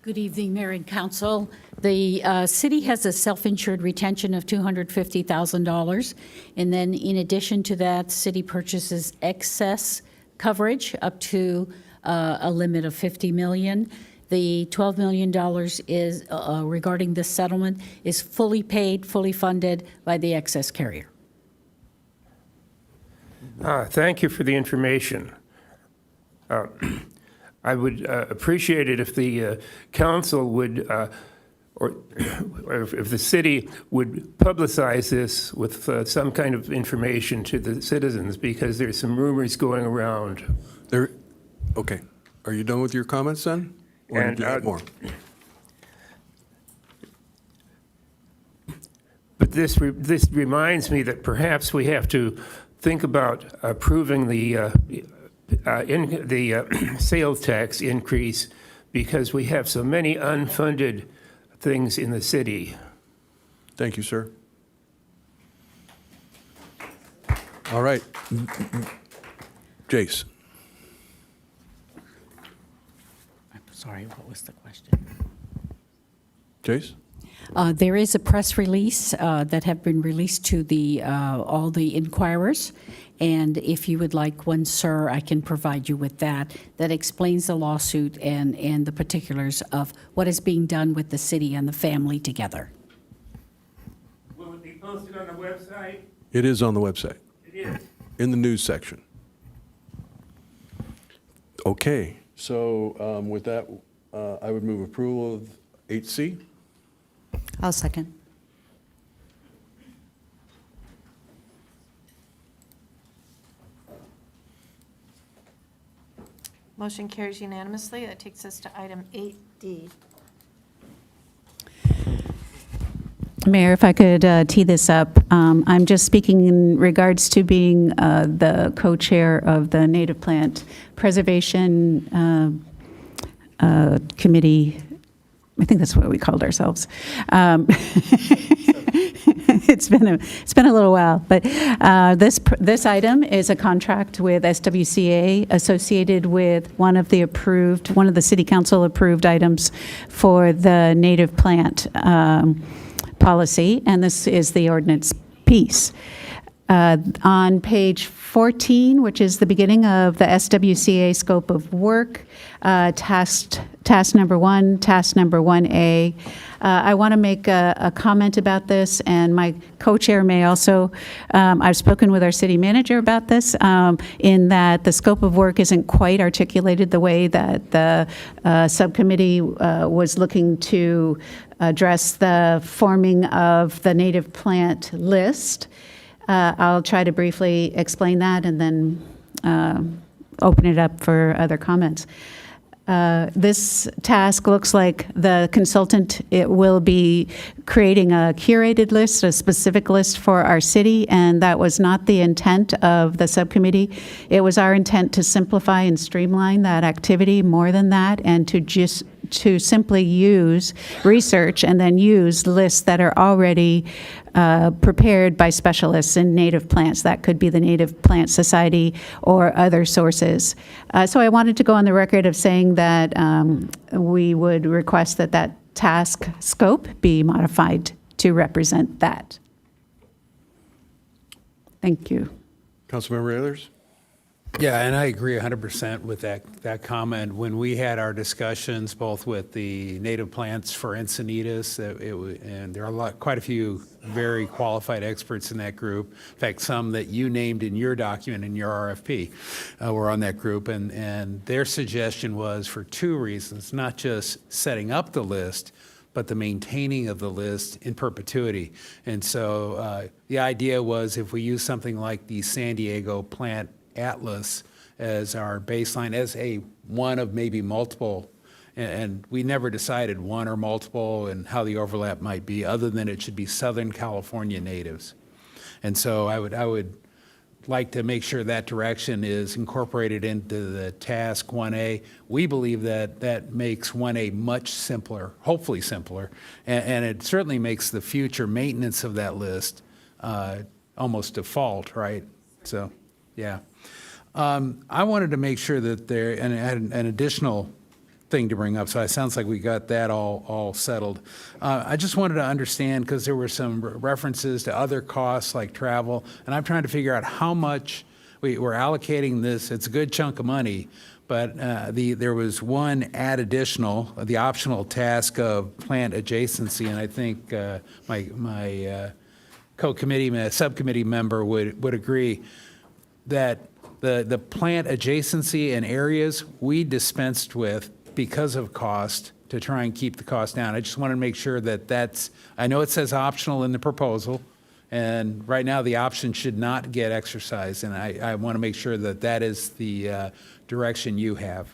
Good evening, Mayor and Council. The city has a self-insured retention of $250,000. And then in addition to that, the city purchases excess coverage up to a limit of $50 million. The $12 million is, regarding this settlement, is fully paid, fully funded by the excess carrier. Thank you for the information. I would appreciate it if the council would, or if the city would publicize this with some kind of information to the citizens, because there's some rumors going around. Okay. Are you done with your comments then? Or And do you have more? But this reminds me that perhaps we have to think about approving the sales tax increase, because we have so many unfunded things in the city. Thank you, sir. All right. Jace. I'm sorry, what was the question? Jace? There is a press release that have been released to the all the inquirers, and if you would like one, sir, I can provide you with that. That explains the lawsuit and the particulars of what is being done with the city and the family together. Will it be posted on the website? It is on the website. It is. In the news section. Okay, so with that, I would move approval of 8C. I'll second. Motion carries unanimously. That takes us to item 8D. Mayor, if I could tee this up, I'm just speaking in regards to being the co-chair of the Native Plant Preservation Committee. I think that's what we called ourselves. It's been a little while, but this item is a contract with SWCA associated with one of the city council approved items for the native plant policy, and this is the ordinance piece. On page 14, which is the beginning of the SWCA scope of work, task number 1, task number 1A. I want to make a comment about this, and my co-chair may also. I've spoken with our city manager about this, in that the scope of work isn't quite articulated the way that the subcommittee was looking to address the forming of the native plant list. I'll try to briefly explain that and then open it up for other comments. This task looks like the consultant, it will be creating a curated list, a specific list for our city, and that was not the intent of the subcommittee. It was our intent to simplify and streamline that activity more than that, and to simply use research and then use lists that are already prepared by specialists in native plants. That could be the Native Plant Society or other sources. So I wanted to go on the record of saying that we would request that that task scope be modified to represent that. Thank you. Councilmember Ehlers? Yeah, and I agree 100% with that comment. When we had our discussions, both with the native plants for Encinitas, and there are quite a few very qualified experts in that group. In fact, some that you named in your document, in your RFP, were on that group. And their suggestion was for two reasons, not just setting up the list, but the maintaining of the list in perpetuity. And so the idea was if we use something like the San Diego Plant Atlas as our baseline, as one of maybe multiple, and we never decided one or multiple and how the overlap might be, other than it should be Southern California natives. And so I would like to make sure that direction is incorporated into the task 1A. We believe that that makes 1A much simpler, hopefully simpler, and it certainly makes the future maintenance of that list almost default, right? So, yeah. I wanted to make sure that there, and I had an additional thing to bring up, so it sounds like we got that all settled. I just wanted to understand, because there were some references to other costs like travel, and I'm trying to figure out how much we're allocating this. It's a good chunk of money, but there was one additional, the optional task of plant adjacency, and I think my subcommittee member would agree that the plant adjacency and areas we dispensed with because of cost to try and keep the cost down. I just want to make sure that I know it says optional in the proposal, and right now the option should not get exercised, and I want to make sure that that is the direction you have.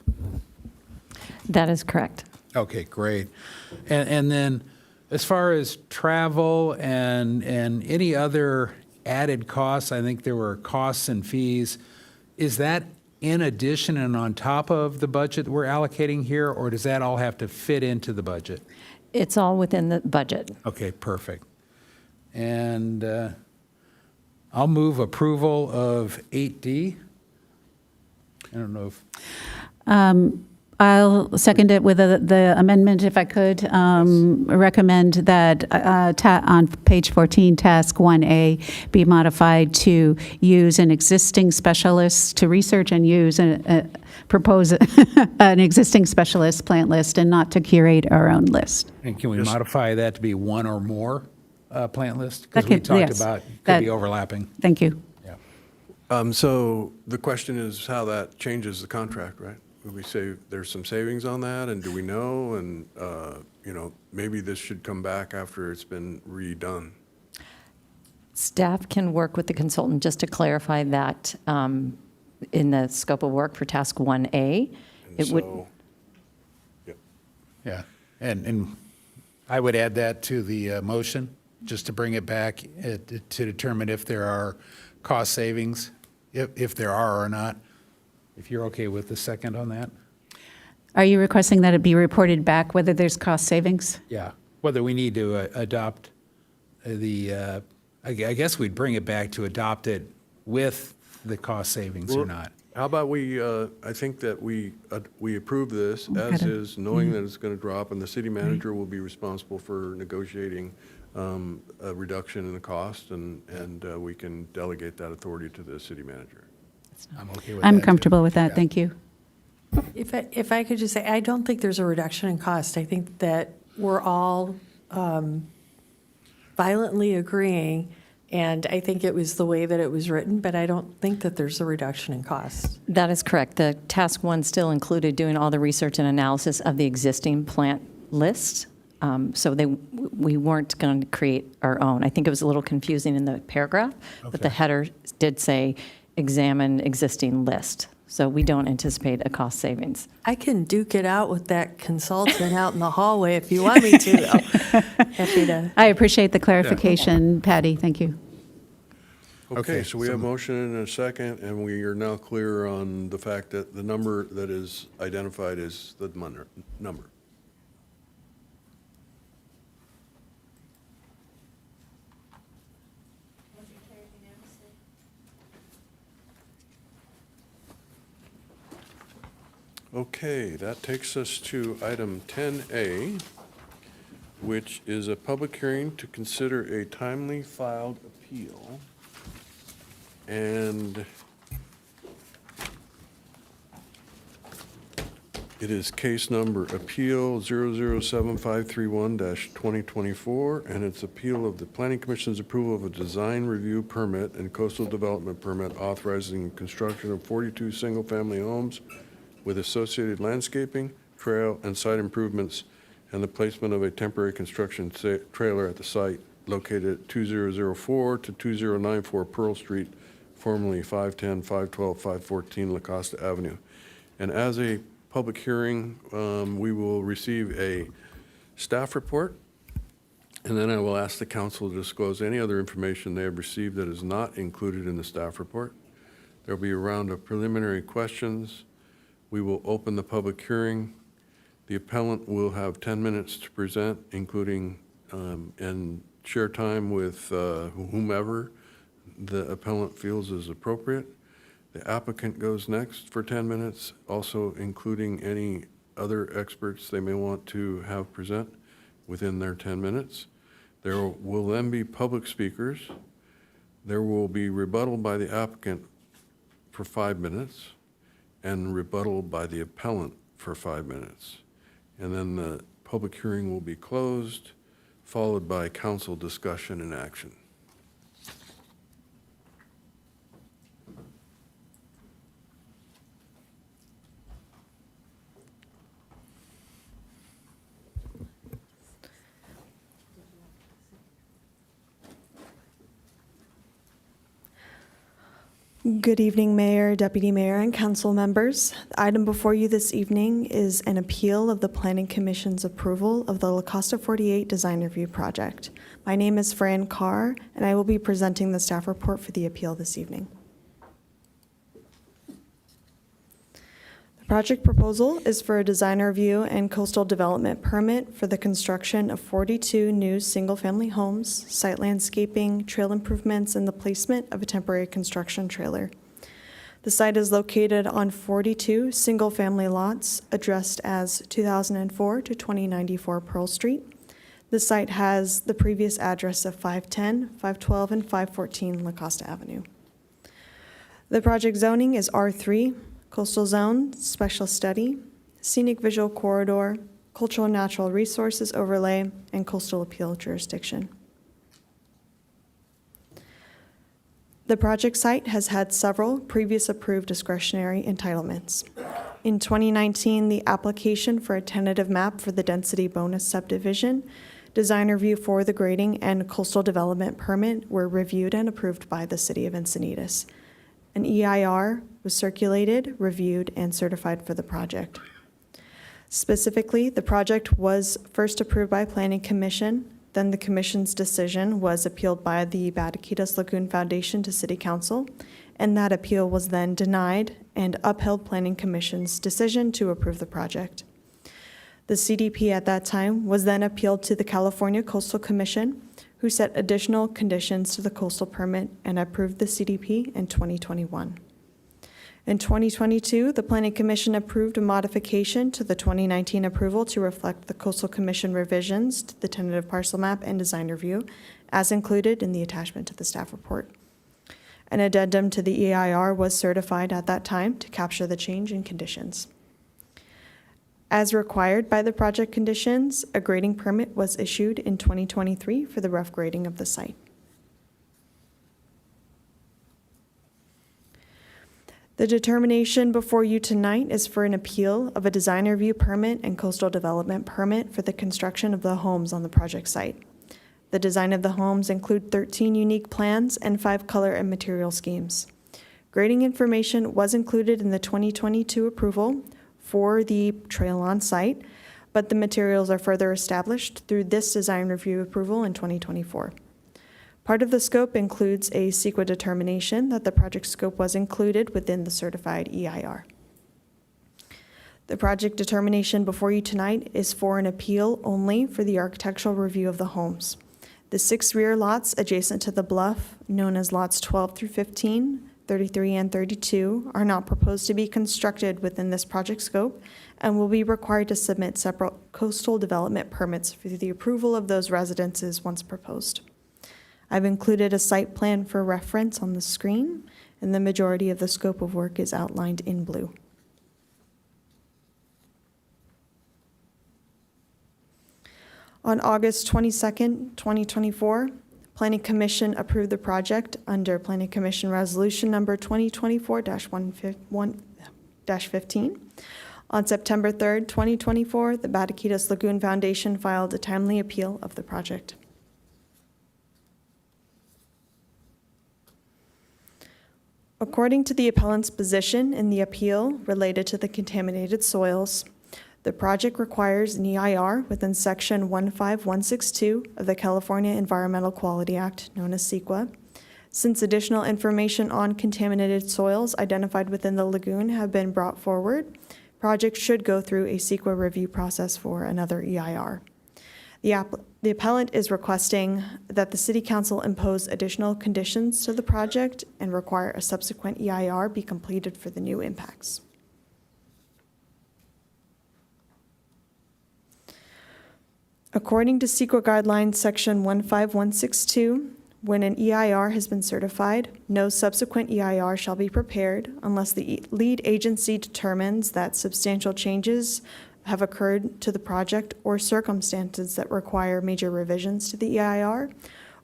That is correct. Okay, great. And then as far as travel and any other added costs, I think there were costs and fees. Is that in addition and on top of the budget we're allocating here, or does that all have to fit into the budget? It's all within the budget. Okay, perfect. And I'll move approval of 8D. I don't know if... I'll second it with the amendment, if I could. Recommend that on page 14, task 1A be modified to use an existing specialist, to research and use propose an existing specialist plant list and not to curate our own list. And can we modify that to be one or more plant lists? Because we talked yes, about could be overlapping. Thank you. Yeah. So the question is how that changes the contract, right? Would we say there's some savings on that, and do we know? And, maybe this should come back after it's been redone. Staff can work with the consultant just to clarify that in the scope of work for task 1A. Yeah, and I would add that to the motion, just to bring it back to determine if there are cost savings, if there are or not. If you're okay with the second on that? Are you requesting that it be reported back whether there's cost savings? Yeah, whether we need to adopt I guess we'd bring it back to adopt it with the cost savings or not. How about I think that we approve this as is, knowing that it's going to drop, and the city manager will be responsible for negotiating a reduction in the cost, and we can delegate that authority to the city manager. I'm okay with I'm that, too. comfortable with that, Yeah. thank you. If I could just say, I don't think there's a reduction in cost. I think that we're all violently agreeing, and I think it was the way that it was written, but I don't think that there's a reduction in cost. That is correct. The task 1 still included doing all the research and analysis of the existing plant list. So we weren't going to create our own. I think it was a little confusing in the paragraph, but the header did say examine existing list. So we don't anticipate a cost savings. I can duke it out with that consultant out in the hallway if you want me to, though. Happy to. I appreciate the clarification, Patty, thank you. Okay, so we have motion and a second, and we are now clear on the fact that the number that is identified is the number. Okay, that takes us to item 10A, which is a public hearing to consider a timely filed appeal. And it is case number Appeal 007531-2024, and it's appeal of the Planning Commission's approval of a design review permit and coastal development permit authorizing construction of 42 single-family homes with associated landscaping, trail, and site improvements, and the placement of a temporary construction trailer at the site located at 2004 to 2094 Pearl Street, formerly 510, 512, 514 La Costa Avenue. And as a public hearing, we will receive a staff report And then I will ask the council to disclose any other information they have received that is not included in the staff report. There will be a round of preliminary questions. We will open the public hearing. The appellant will have 10 minutes to present, including and share time with whomever the appellant feels is appropriate. The applicant goes next for 10 minutes, also including any other experts they may want to have present within their 10 minutes. There will then be public speakers. There will be rebuttal by the applicant for 5 minutes and rebuttal by the appellant for 5 minutes. And then the public hearing will be closed, followed by council discussion and action. Good evening, Mayor, Deputy Mayor, and council members. The item before you this evening is an appeal of the Planning Commission's approval of the La Costa 48 Design Review Project. My name is Fran Carr, and I will be presenting the staff report for the appeal this evening. The project proposal is for a design review and coastal development permit for the construction of 42 new single-family homes, site landscaping, trail improvements, and the placement of a temporary construction trailer. The site is located on 42 single-family lots addressed as 2004 to 2094 Pearl Street. The site has the previous address of 510, 512, and 514 La Costa Avenue. The project zoning is R3, Coastal Zone, Special Study, Scenic Visual Corridor, Cultural and Natural Resources Overlay, and Coastal Appeal Jurisdiction. The project site has had several previous approved discretionary entitlements. In 2019, the application for a tentative map for the density bonus subdivision, design review for the grading, and coastal development permit were reviewed and approved by the City of Encinitas. An EIR was circulated, reviewed, and certified for the project. Specifically, the project was first approved by Planning Commission, then the Commission's decision was appealed by the Bataquitas Lagoon Foundation to City Council, and that appeal was then denied and upheld Planning Commission's decision to approve the project. The CDP at that time was then appealed to the California Coastal Commission, who set additional conditions to the coastal permit and approved the CDP in 2021. In 2022, the Planning Commission approved a modification to the 2019 approval to reflect the Coastal Commission revisions to the tentative parcel map and design review, as included in the attachment to the staff report. An addendum to the EIR was certified at that time to capture the change in conditions. As required by the project conditions, a grading permit was issued in 2023 for the rough grading of the site. The determination before you tonight is for an appeal of a design review permit and coastal development permit for the construction of the homes on the project site. The design of the homes include 13 unique plans and 5 color and material schemes. Grading information was included in the 2022 approval for the trail on site, but the materials are further established through this design review approval in 2024. Part of the scope includes a CEQA determination that the project scope was included within the certified EIR. The project determination before you tonight is for an appeal only for the architectural review of the homes. The 6 rear lots adjacent to the bluff, known as lots 12 through 15, 33 and 32, are not proposed to be constructed within this project scope and will be required to submit separate coastal development permits for the approval of those residences once proposed. I've included a site plan for reference on the screen, and the majority of the scope of work is outlined in blue. On August 22nd, 2024, Planning Commission approved the project under Planning Commission Resolution Number 2024-15. On September 3rd, 2024, the Bataquitas Lagoon Foundation filed a timely appeal of the project. According to the appellant's position in the appeal related to the contaminated soils, The project requires an EIR within Section 15162 of the California Environmental Quality Act, known as CEQA. Since additional information on contaminated soils identified within the lagoon have been brought forward, project should go through a CEQA review process for another EIR. The appellant is requesting that the City Council impose additional conditions to the project and require a subsequent EIR be completed for the new impacts. According to CEQA guidelines, Section 15162, when an EIR has been certified, no subsequent EIR shall be prepared unless the lead agency determines that substantial changes have occurred to the project or circumstances that require major revisions to the EIR,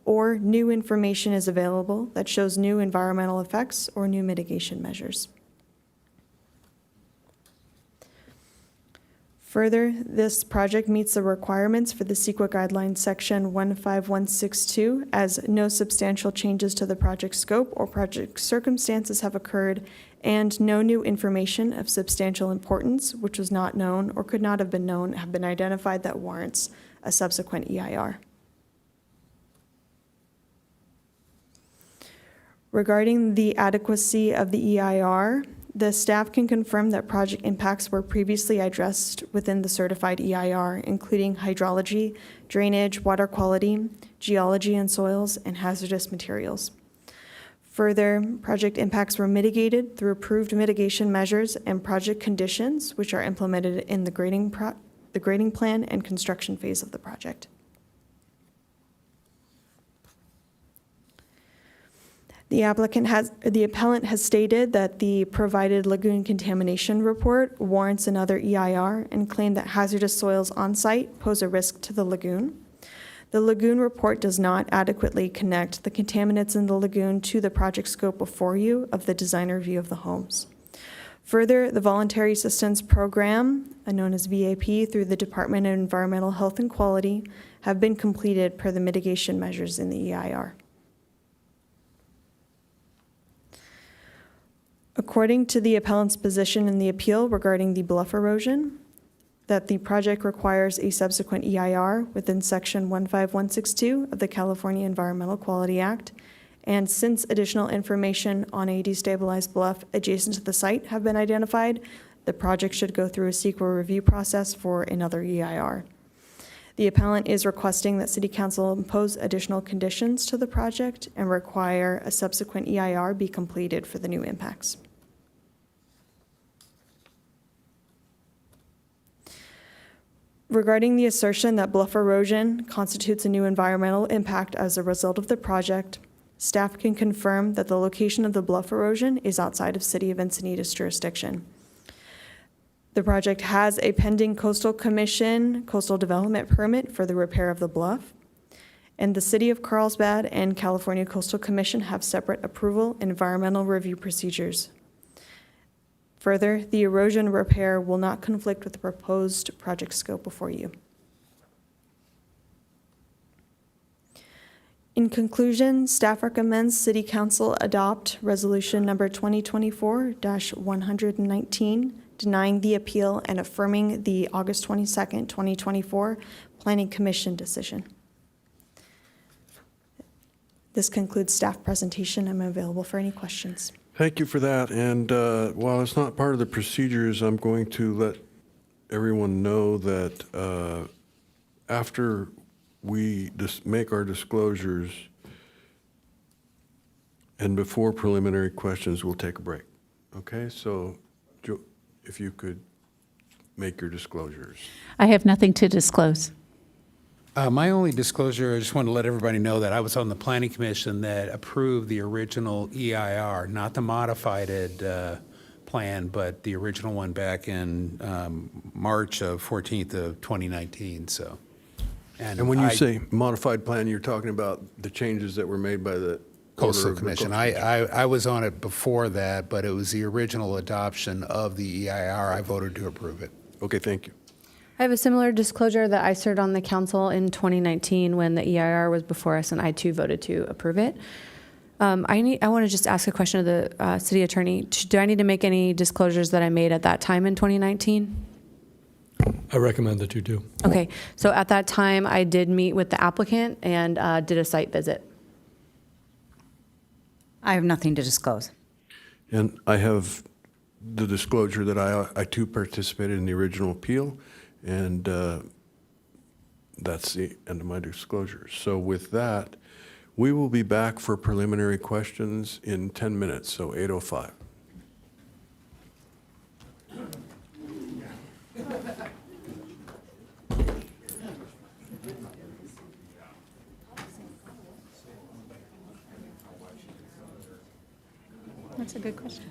or new information is available that shows new environmental effects or new mitigation measures. Further, this project meets the requirements for the CEQA guidelines section 15162, as no substantial changes to the project scope or project circumstances have occurred, and no new information of substantial importance, which was not known or could not have been known, have been identified that warrants a subsequent EIR. Regarding the adequacy of the EIR, the staff can confirm that project impacts were previously addressed within the certified EIR, including hydrology, drainage, water quality, geology and soils, and hazardous materials. Further, project impacts were mitigated through approved mitigation measures and project conditions, which are implemented in the grading plan and construction phase of the project. The appellant has stated that the provided lagoon contamination report warrants another EIR and claimed that hazardous soils on site pose a risk to the lagoon. The lagoon report does not adequately connect the contaminants in the lagoon to the project scope before you of the design review of the homes. Further, the Voluntary Assistance Program, known as VAP, through the Department of Environmental Health and Quality, have been completed per the mitigation measures in the EIR. According to the appellant's position in the appeal regarding the bluff erosion, that the project requires a subsequent EIR within Section 15162 of the California Environmental Quality Act, and since additional information on a destabilized bluff adjacent to the site have been identified, the project should go through a CEQA review process for another EIR. The appellant is requesting that City Council impose additional conditions to the project and require a subsequent EIR be completed for the new impacts. Regarding the assertion that bluff erosion constitutes a new environmental impact as a result of the project, staff can confirm that the location of the bluff erosion is outside of City of Encinitas jurisdiction. The project has a pending Coastal Commission coastal development permit for the repair of the bluff, and the City of Carlsbad and California Coastal Commission have separate approval and environmental review procedures. Further, the erosion repair will not conflict with the proposed project scope before you. In conclusion, staff recommends City Council adopt Resolution Number 2024-119, denying the appeal and affirming the August 22nd, 2024 Planning Commission decision. This concludes staff presentation. I'm available for any questions. Thank you for that. And while it's not part of the procedures, I'm going to let everyone know that after we make our disclosures and before preliminary questions, we'll take a break. Okay, so if you could make your disclosures. I have nothing to disclose. My only disclosure, I just want to let everybody know that I was on the Planning Commission that approved the original EIR, not the modified plan, but the original one back in March of 14th of 2019. So, and when you say modified plan, you're talking about the changes that were made by the Coastal Commission. I was on it before that, but it was the original adoption of the EIR. I voted to approve it. Okay, thank you. I have a similar disclosure that I served on the council in 2019 when the EIR was before us, and I too voted to approve it. I want to just ask a question of the city attorney. Do I need to make any disclosures that I made at that time in 2019? I recommend that you do. Okay, so at that time, I did meet with the applicant and did a site visit. I have nothing to disclose. And I have the disclosure that I too participated in the original appeal, and that's the end of my disclosure. So with that, we will be back for preliminary questions in 10 minutes, so 8:05. That's a good question.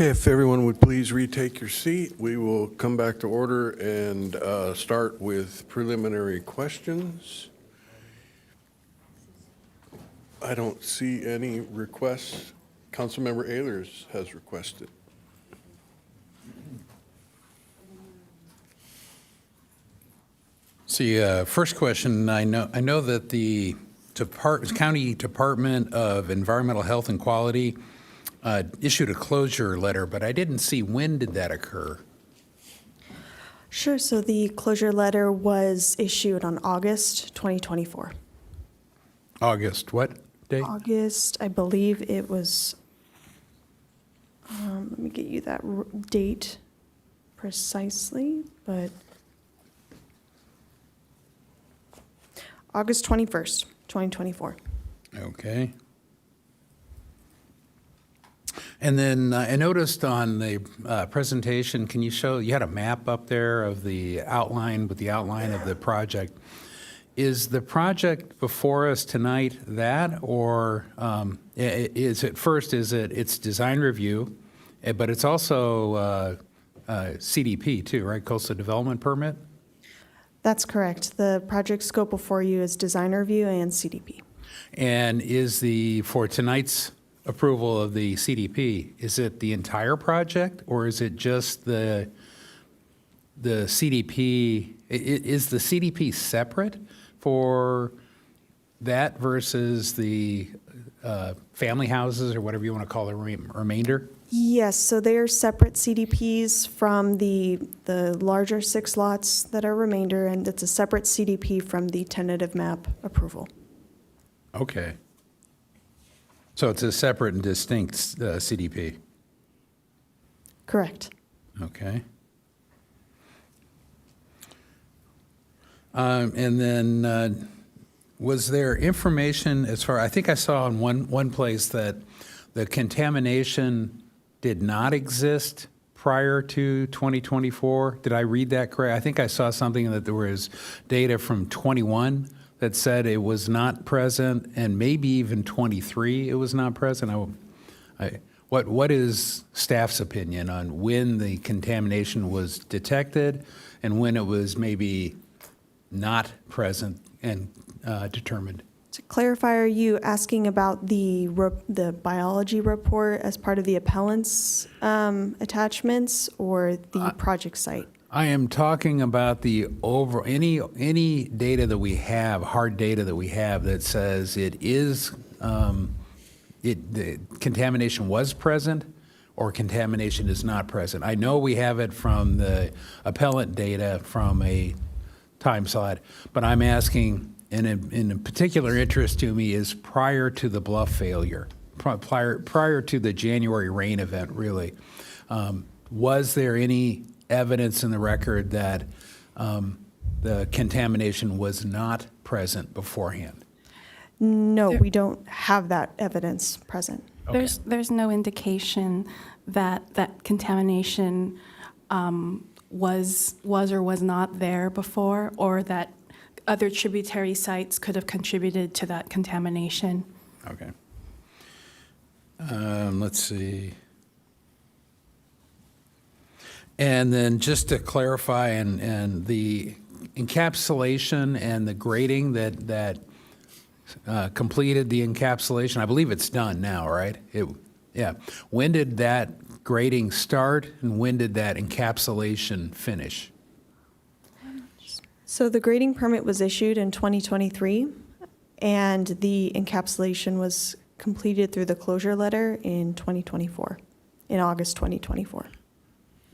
Okay, if everyone would please retake your seat, we will come back to order and start with preliminary questions. I don't see any requests. Councilmember Ehlers has requested. See, first question, I know that the County Department of Environmental Health and Quality issued a closure letter, but I didn't see when did that occur? Sure, so the closure letter was issued on August 2024. August, what date? August, I believe it was, let me get you that date precisely, but August 21st, 2024. Okay. And then I noticed on the presentation, can you show, you had a map up there of the outline, with the outline of the project. Is the project before us tonight that, or is it first, it's design review, but it's also CDP too, right? Coastal Development Permit? That's correct. The project scope before you is design review and CDP. And for tonight's approval of the CDP, is it the entire project, or is it just the CDP? Is the CDP separate for that versus the family houses, or whatever you want to call the remainder? Yes, so they are separate CDPs from the larger 6 lots that are remainder, and it's a separate CDP from the tentative map approval. Okay. So it's a separate and distinct CDP? Correct. Okay. And then was there information as far, I think I saw in one place that the contamination did not exist prior to 2024. Did I read that correct? I think I saw something that there was data from 21 that said it was not present, and maybe even 23 it was not present. What is staff's opinion on when the contamination was detected and when it was maybe not present and determined? To clarify, are you asking about the biology report as part of the appellant's attachments, or the project site? I am talking about any data that we have, hard data that we have, that says it is the contamination was present or contamination is not present. I know we have it from the appellant data from a time slot, but I'm asking, and in particular interest to me is prior to the bluff failure, prior to the January rain event, really. Was there any evidence in the record that the contamination was not present beforehand? No, we don't have that evidence present. Okay. There's no indication that that contamination was or was not there before, or that other tributary sites could have contributed to that contamination. Okay. Let's see. And then just to clarify, and the encapsulation and the grading that completed the encapsulation, I believe it's done now, right? Yeah. When did that grading start, and when did that encapsulation finish? So the grading permit was issued in 2023, and the encapsulation was completed through the closure letter in 2024, in August 2024.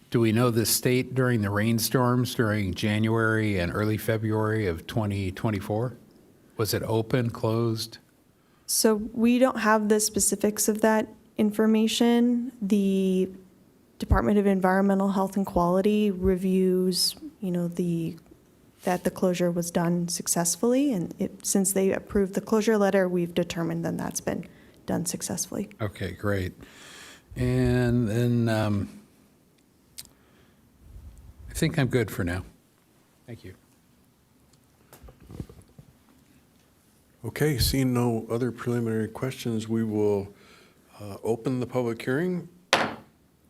Do we know the state during the rainstorms during January and early February of 2024? Was it open, closed? So we don't have the specifics of that information. The Department of Environmental Health and Quality reviews, that the closure was done successfully, and since they approved the closure letter, we've determined that that's been done successfully. Okay, great. And then I think I'm good for now. Thank you. Okay, seeing no other preliminary questions, we will open the public hearing.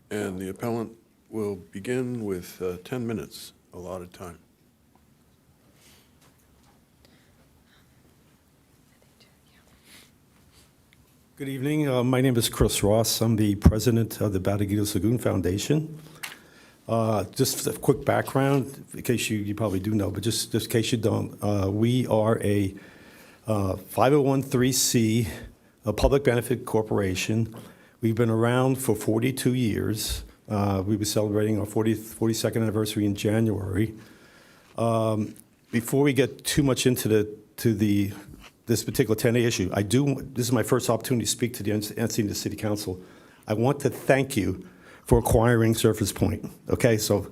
and the appellant will begin with 10 minutes allotted time. Good evening. My name is Chris Ross. I'm the president of the Bataguitos Lagoon Foundation. Just a quick background, in case you probably do know, but just in case you don't, we are a 501(c)(3), a public benefit corporation. We've been around for 42 years. We'll be celebrating our 42nd anniversary in January. Before we get too much into this particular 10A issue, this is my first opportunity to speak to the Encinitas City Council. I want to thank you for acquiring Surface Point. Okay, so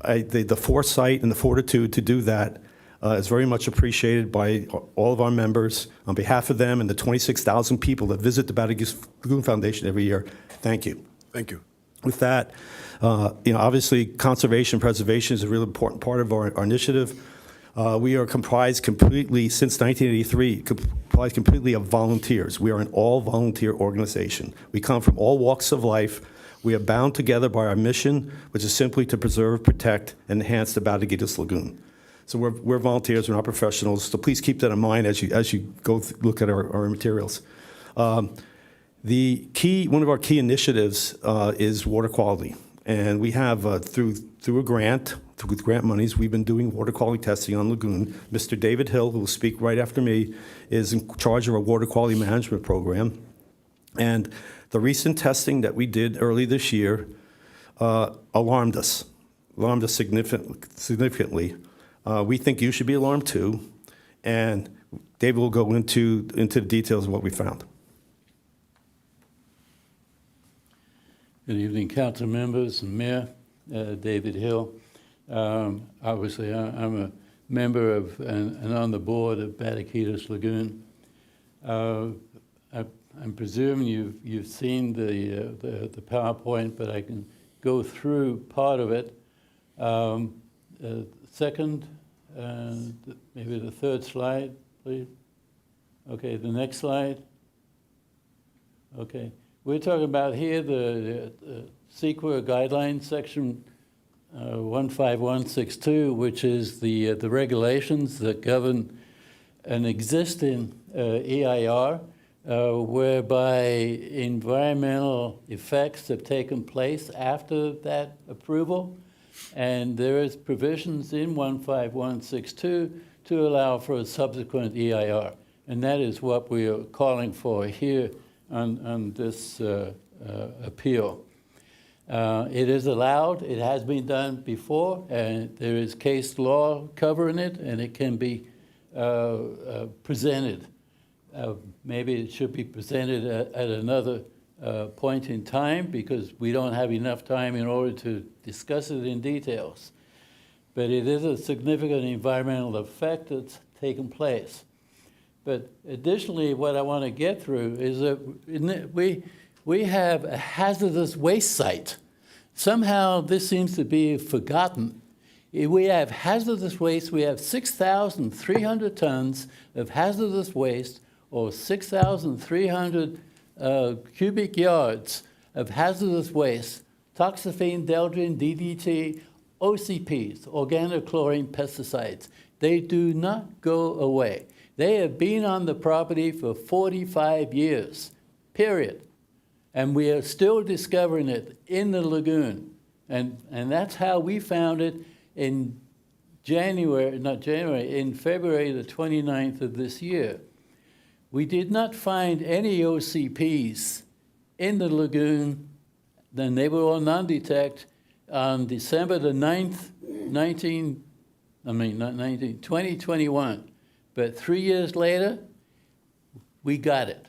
the foresight and the fortitude to do that is very much appreciated by all of our members. On behalf of them and the 26,000 people that visit the Bataguitos Lagoon Foundation every year, thank you. Thank you. With that, obviously conservation and preservation is a really important part of our initiative. We are comprised completely, since 1983, comprised completely of volunteers. We are an all-volunteer organization. We come from all walks of life. We are bound together by our mission, which is simply to preserve, protect, and enhance the Bataguitos Lagoon. So we're volunteers, we're not professionals, so please keep that in mind as you go look at our materials. One of our key initiatives is water quality. And we have, through a grant, with grant monies, we've been doing water quality testing on Lagoon. Mr. David Hill, who will speak right after me, is in charge of our water quality management program. And the recent testing that we did early this year alarmed us significantly. We think you should be alarmed too. And David will go into the details of what we found. Good evening, council members and Mayor David Hill. Obviously, I'm a member of and on the board of Bataguitos Lagoon. I'm presuming you've seen the PowerPoint, but I can go through part of it. Second, maybe the third slide, please. Okay, the next slide. Okay. We're talking about here the CEQA guidelines, section 15162, which is the regulations that govern an existing EIR, whereby environmental effects have taken place after that approval, and there is provisions in 15162 to allow for a subsequent EIR, and that is what we are calling for here on this appeal. It is allowed, it has been done before, and there is case law covering it, and it can be presented. Maybe it should be presented at another point in time, because we don't have enough time in order to discuss it in details. But it is a significant environmental effect that's taken place. But additionally, what I want to get through is that we have a hazardous waste site. Somehow this seems to be forgotten. We have hazardous waste. We have 6,300 tons of hazardous waste, or 6,300 cubic yards of hazardous waste, toxaphene, Deldrin, DDT, OCPs, organochlorine pesticides. They do not go away. They have been on the property for 45 years, period. And we are still discovering it in the lagoon. And that's how we found it in February the 29th of this year. We did not find any OCPs in the lagoon, then they were all non-detect on December the 9th, 2021. But 3 years later, we got it.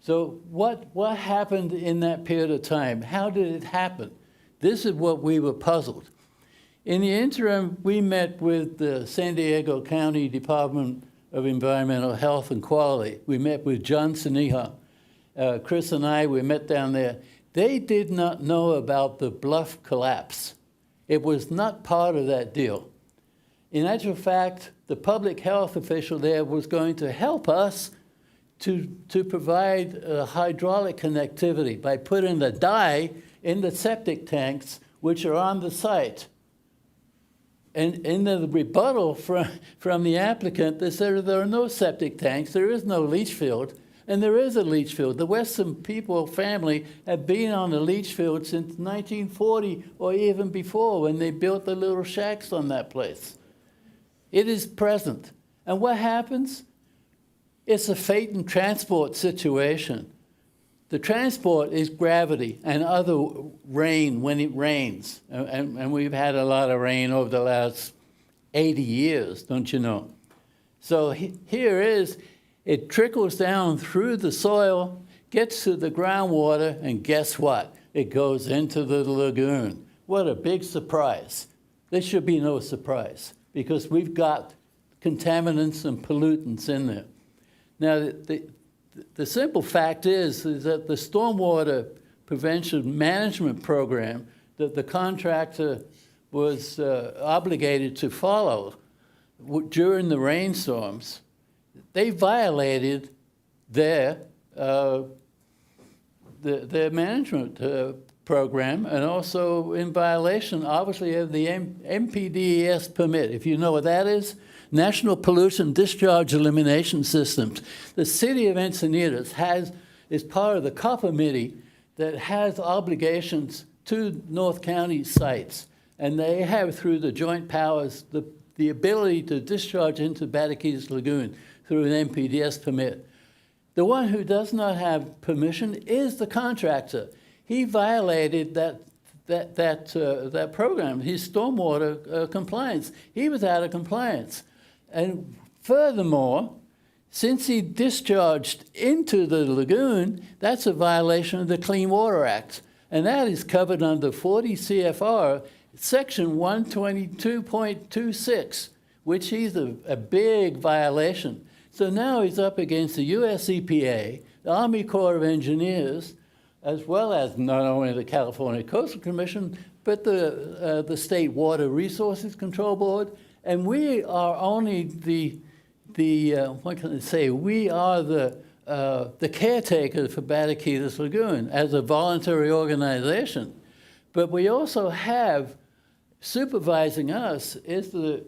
So what happened in that period of time? How did it happen? This is what we were puzzled. In the interim, we met with the San Diego County Department of Environmental Health and Quality. We met with John Siniha. Chris and I, we met down there. They did not know about the bluff collapse. It was not part of that deal. In actual fact, the public health official there was going to help us to provide hydraulic connectivity by putting the dye in the septic tanks which are on the site. And in the rebuttal from the applicant, they said there are no septic tanks, there is no leach field, and there is a leach field. The Weston people family have been on the leach field since 1940 or even before when they built the little shacks on that place. It is present. And what happens? It's a fate and transport situation. The transport is gravity and other rain when it rains. And we've had a lot of rain over the last 80 years, don't you know? So here is, it trickles down through the soil, gets to the groundwater, and guess what? It goes into the lagoon. What a big surprise. There should be no surprise because we've got contaminants and pollutants in there. Now, the simple fact is that the stormwater prevention management program that the contractor was obligated to follow during the rainstorms, they violated their management program and also in violation, obviously, of the MPDES permit. If you know what that is, National Pollution Discharge Elimination Systems. The city of Encinitas is part of the committee that has obligations to North County sites. And they have, through the joint powers, the ability to discharge into Bataquitas Lagoon through an MPDS permit. The one who does not have permission is the contractor. He violated that program, his stormwater compliance. He was out of compliance. And furthermore, since he discharged into the lagoon, that's a violation of the Clean Water Act. And that is covered under 40 CFR, Section 122.26, which is a big violation. So now he's up against the US EPA, the Army Corps of Engineers, as well as not only the California Coastal Commission, but the State Water Resources Control Board. And we are only what can I say? We are the caretaker for Bataquitas Lagoon as a voluntary organization. But we also have, supervising us is the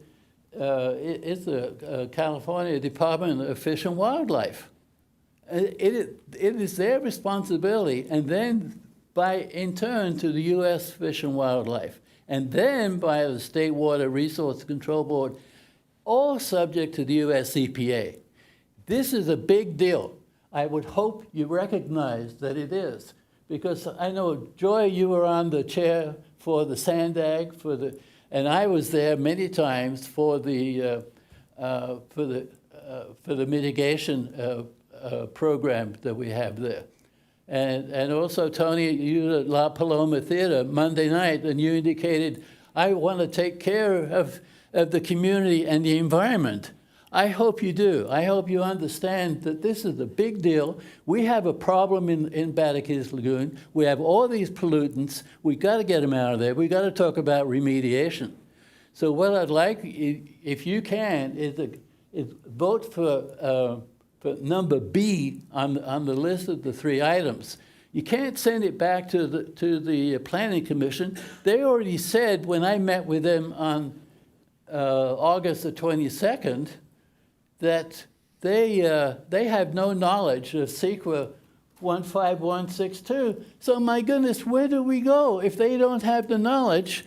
California Department of Fish and Wildlife. It is their responsibility, and then in turn to the U.S. Fish and Wildlife, and then by the State Water Resource Control Board, all subject to the U.S. EPA. This is a big deal. I would hope you recognize that it is, because I know, Joy, you were on the chair for the SANDAG, and I was there many times for the mitigation program that we have there. And also, Tony, you were at La Paloma Theater Monday night, and you indicated, I want to take care of the community and the environment. I hope you do. I hope you understand that this is a big deal. We have a problem in Bataquitas Lagoon. We have all these pollutants. We've got to get them out of there. We've got to talk about remediation. So what I'd like, if you can, is vote for number B on the list of the 3 items. You can't send it back to the Planning Commission. They already said when I met with them on August the 22nd that they have no knowledge of CEQA 15162. So my goodness, where do we go if they don't have the knowledge?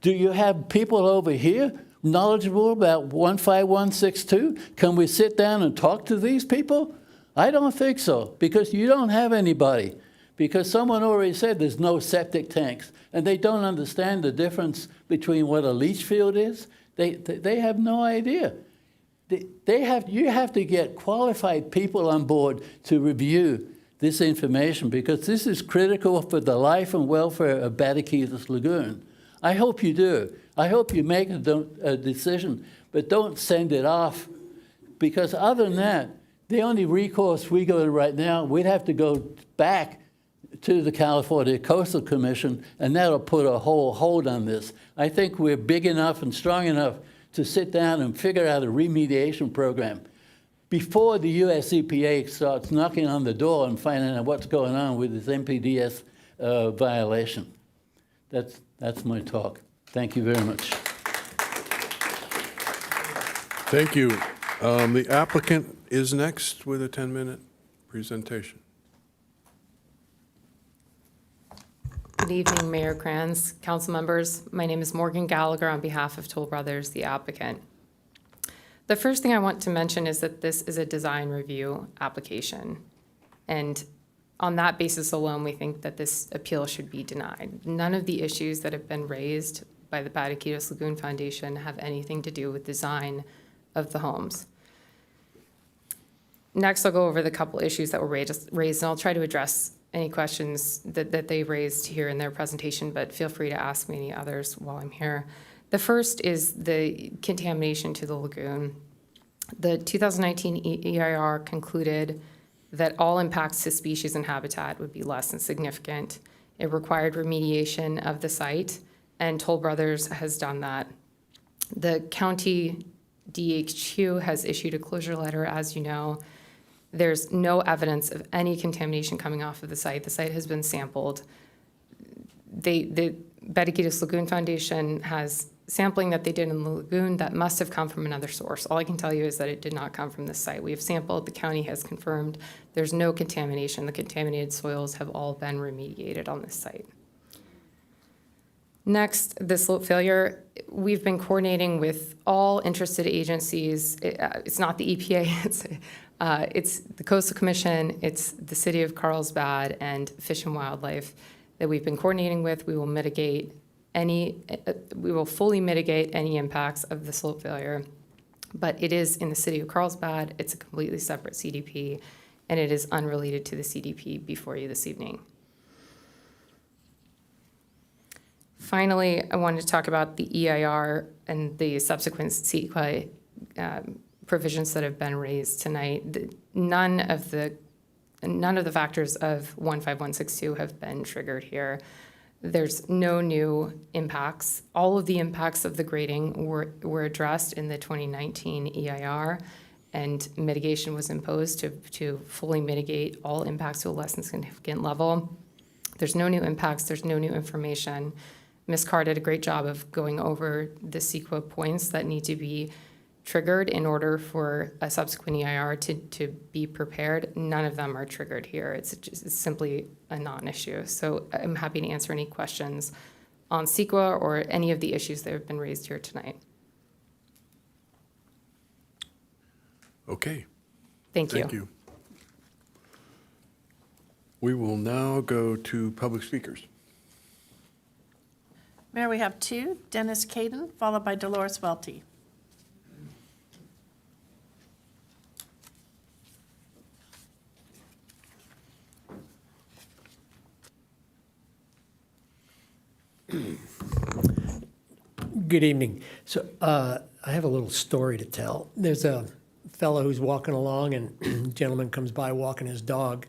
Do you have people over here knowledgeable about 15162? Can we sit down and talk to these people? I don't think so, because you don't have anybody. Because someone already said there's no septic tanks, and they don't understand the difference between what a leach field is. They have no idea. You have to get qualified people on board to review this information, because this is critical for the life and welfare of Bataquitas Lagoon. I hope you do. I hope you make a decision, but don't send it off, because other than that, the only recourse we go to right now, we'd have to go back to the California Coastal Commission, and that'll put a whole hold on this. I think we're big enough and strong enough to sit down and figure out a remediation program before the US EPA starts knocking on the door and finding out what's going on with this MPDS violation. That's my talk. Thank you very much. Thank you. The applicant is next with a 10-minute presentation. Good evening, Mayor Kranz, council members. My name is Morgan Gallagher on behalf of Toll Brothers, the applicant. The first thing I want to mention is that this is a design review application. And on that basis alone, we think that this appeal should be denied. None of the issues that have been raised by the Bataquitos Lagoon Foundation have anything to do with design of the homes. Next, I'll go over the couple issues that were raised, and I'll try to address any questions that they raised here in their presentation, but feel free to ask me any others while I'm here. The first is the contamination to the lagoon. The 2019 EIR concluded that all impacts to species and habitat would be less than significant. It required remediation of the site, and Toll Brothers has done that. The county DHQ has issued a closure letter, as you know. There's no evidence of any contamination coming off of the site. The site has been sampled. The Bataquitos Lagoon Foundation has sampling that they did in the lagoon that must have come from another source. All I can tell you is that it did not come from this site. We have sampled, the county has confirmed there's no contamination. The contaminated soils have all been remediated on this site. Next, the slope failure. We've been coordinating with all interested agencies. It's not the EPA, it's the Coastal Commission, it's the City of Carlsbad, and Fish and Wildlife that we've been coordinating with. We will fully mitigate any impacts of the slope failure, but it is in the City of Carlsbad. It's a completely separate CDP, and it is unrelated to the CDP before you this evening. Finally, I wanted to talk about the EIR and the subsequent CEQA provisions that have been raised tonight. None of the factors of 15162 have been triggered here. There's no new impacts. All of the impacts of the grading were addressed in the 2019 EIR, and mitigation was imposed to fully mitigate all impacts to a less than significant level. There's no new impacts. There's no new information. Ms. Carr did a great job of going over the CEQA points that need to be triggered in order for a subsequent EIR to be prepared. None of them are triggered here. It's simply a non-issue. So I'm happy to answer any questions on CEQA or any of the issues that have been raised here tonight. Okay. Thank you. Thank you. We will now go to public speakers. Mayor, we have two, Dennis Caden, followed by Dolores Welty. Good evening. So I have a little story to tell. There's a fellow who's walking along, and a gentleman comes by walking his dog.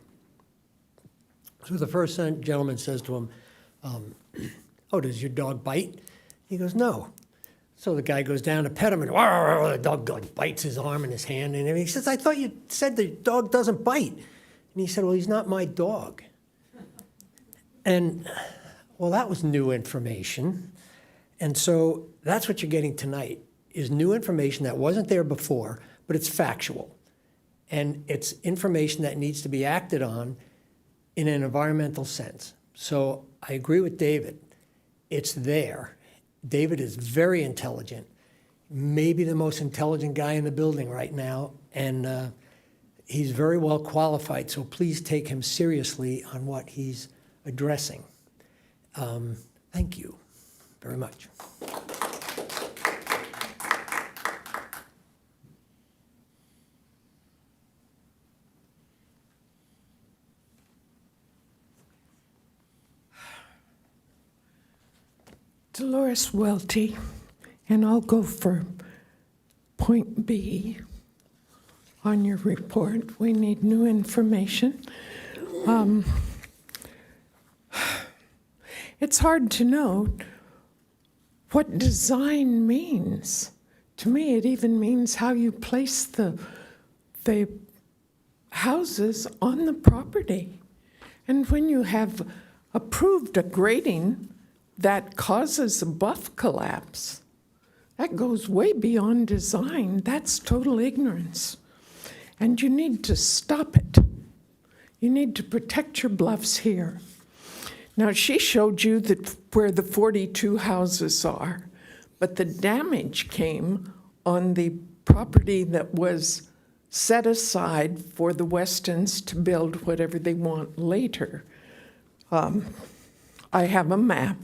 So the first gentleman says to him, "Oh, does your dog bite?" He goes, "No." So the guy goes down to pet him, and the dog like bites his arm and his hand, and he says, "I thought you said the dog doesn't bite." And he said, "Well, he's not my dog." And well, that was new information. And so that's what you're getting tonight, is new information that wasn't there before, but it's factual. And it's information that needs to be acted on in an environmental sense. So I agree with David. It's there. David is very intelligent, maybe the most intelligent guy in the building right now, and he's very well qualified, so please take him seriously on what he's addressing. Thank you very much. Dolores Welty, and I'll go for point B on your report. We need new information. It's hard to know what design means. To me, it even means how you place the houses on the property. And when you have approved a grading that causes a bluff collapse. That goes way beyond design. That's total ignorance. And you need to stop it. You need to protect your bluffs here. Now, she showed you where the 42 houses are, but the damage came on the property that was set aside for the Westons to build whatever they want later. I have a map.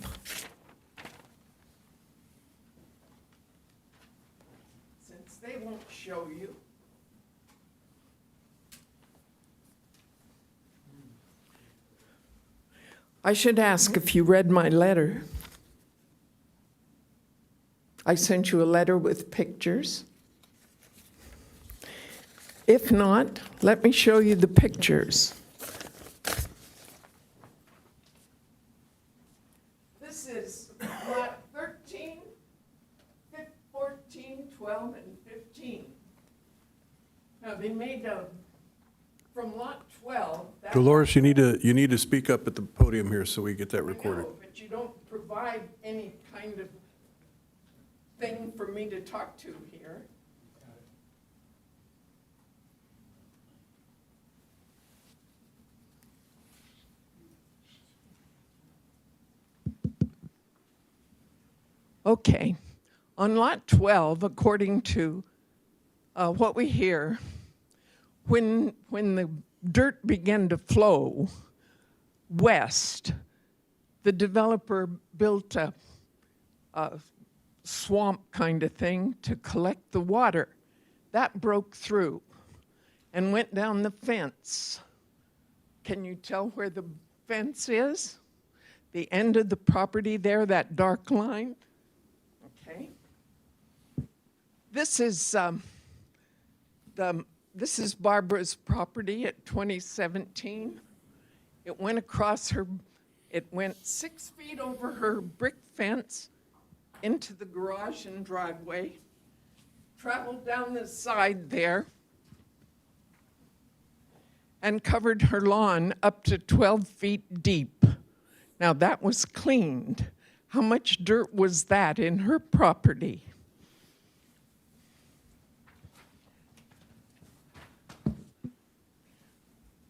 Since they won't show you. I should ask if you read my letter. I sent you a letter with pictures. If not, let me show you the pictures. This is lot 13, 14, 12, and 15. Now, they made from lot 12. Dolores, you need to speak up at the podium here so we get that recorded. I know, but you don't provide any kind of thing for me to talk to here. Okay, on lot 12, according to what we hear, when the dirt began to flow west, the developer built a swamp kind of thing to collect the water. That broke through and went down the fence. Can you tell where the fence is? The end of the property there, that dark line? Okay. This is Barbara's property at 2017. It went across it went 6 feet over her brick fence into the garage and driveway, traveled down the side there, and covered her lawn up to 12 feet deep. Now that was cleaned. How much dirt was that in her property?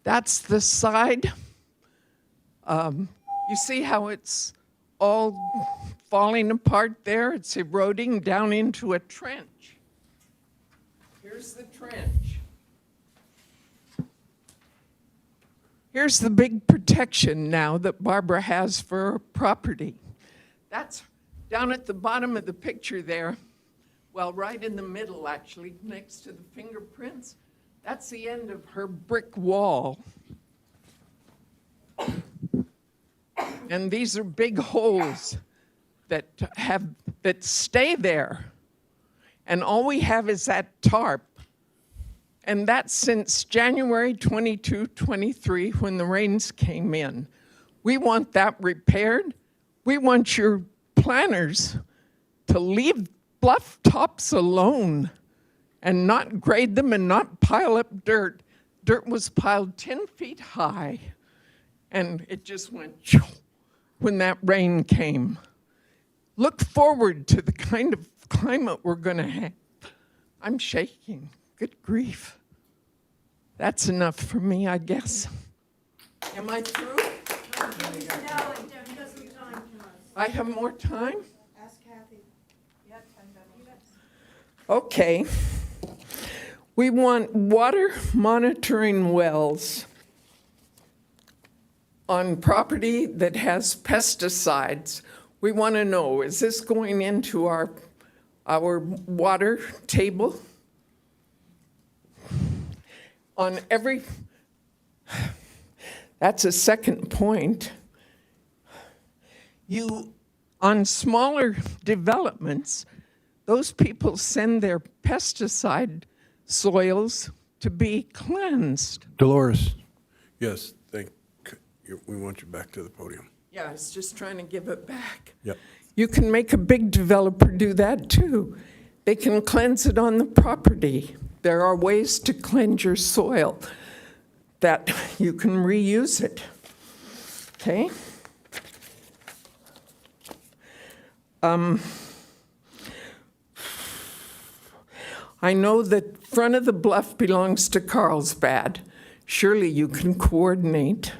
That's the side. You see how it's all falling apart there? It's eroding down into a trench. Here's the trench. Here's the big protection now that Barbara has for her property. That's down at the bottom of the picture there. Well, right in the middle, actually, next to the fingerprints. That's the end of her brick wall. And these are big holes that stay there. And all we have is that tarp. And that's since January 22, 23, when the rains came in. We want that repaired. We want your planners to leave bluff tops alone and not grade them and not pile up dirt. Dirt was piled 10 feet high, and it just went when that rain came. Look forward to the kind of climate we're going to have. I'm shaking. Good grief. That's enough for me, I guess. Am I through? I have more time? Ask Kathy. You have 10 minutes. Okay. We want water monitoring wells on property that has pesticides. We want to know, is this going into our water table? That's a second point. On smaller developments, those people send their pesticide soils to be cleansed. Dolores, yes, we want you back to the podium. Yeah, I was just trying to give it back. Yep. You can make a big developer do that too. They can cleanse it on the property. There are ways to cleanse your soil that you can reuse it. Okay? I know that front of the bluff belongs to Carlsbad. Surely you can coordinate.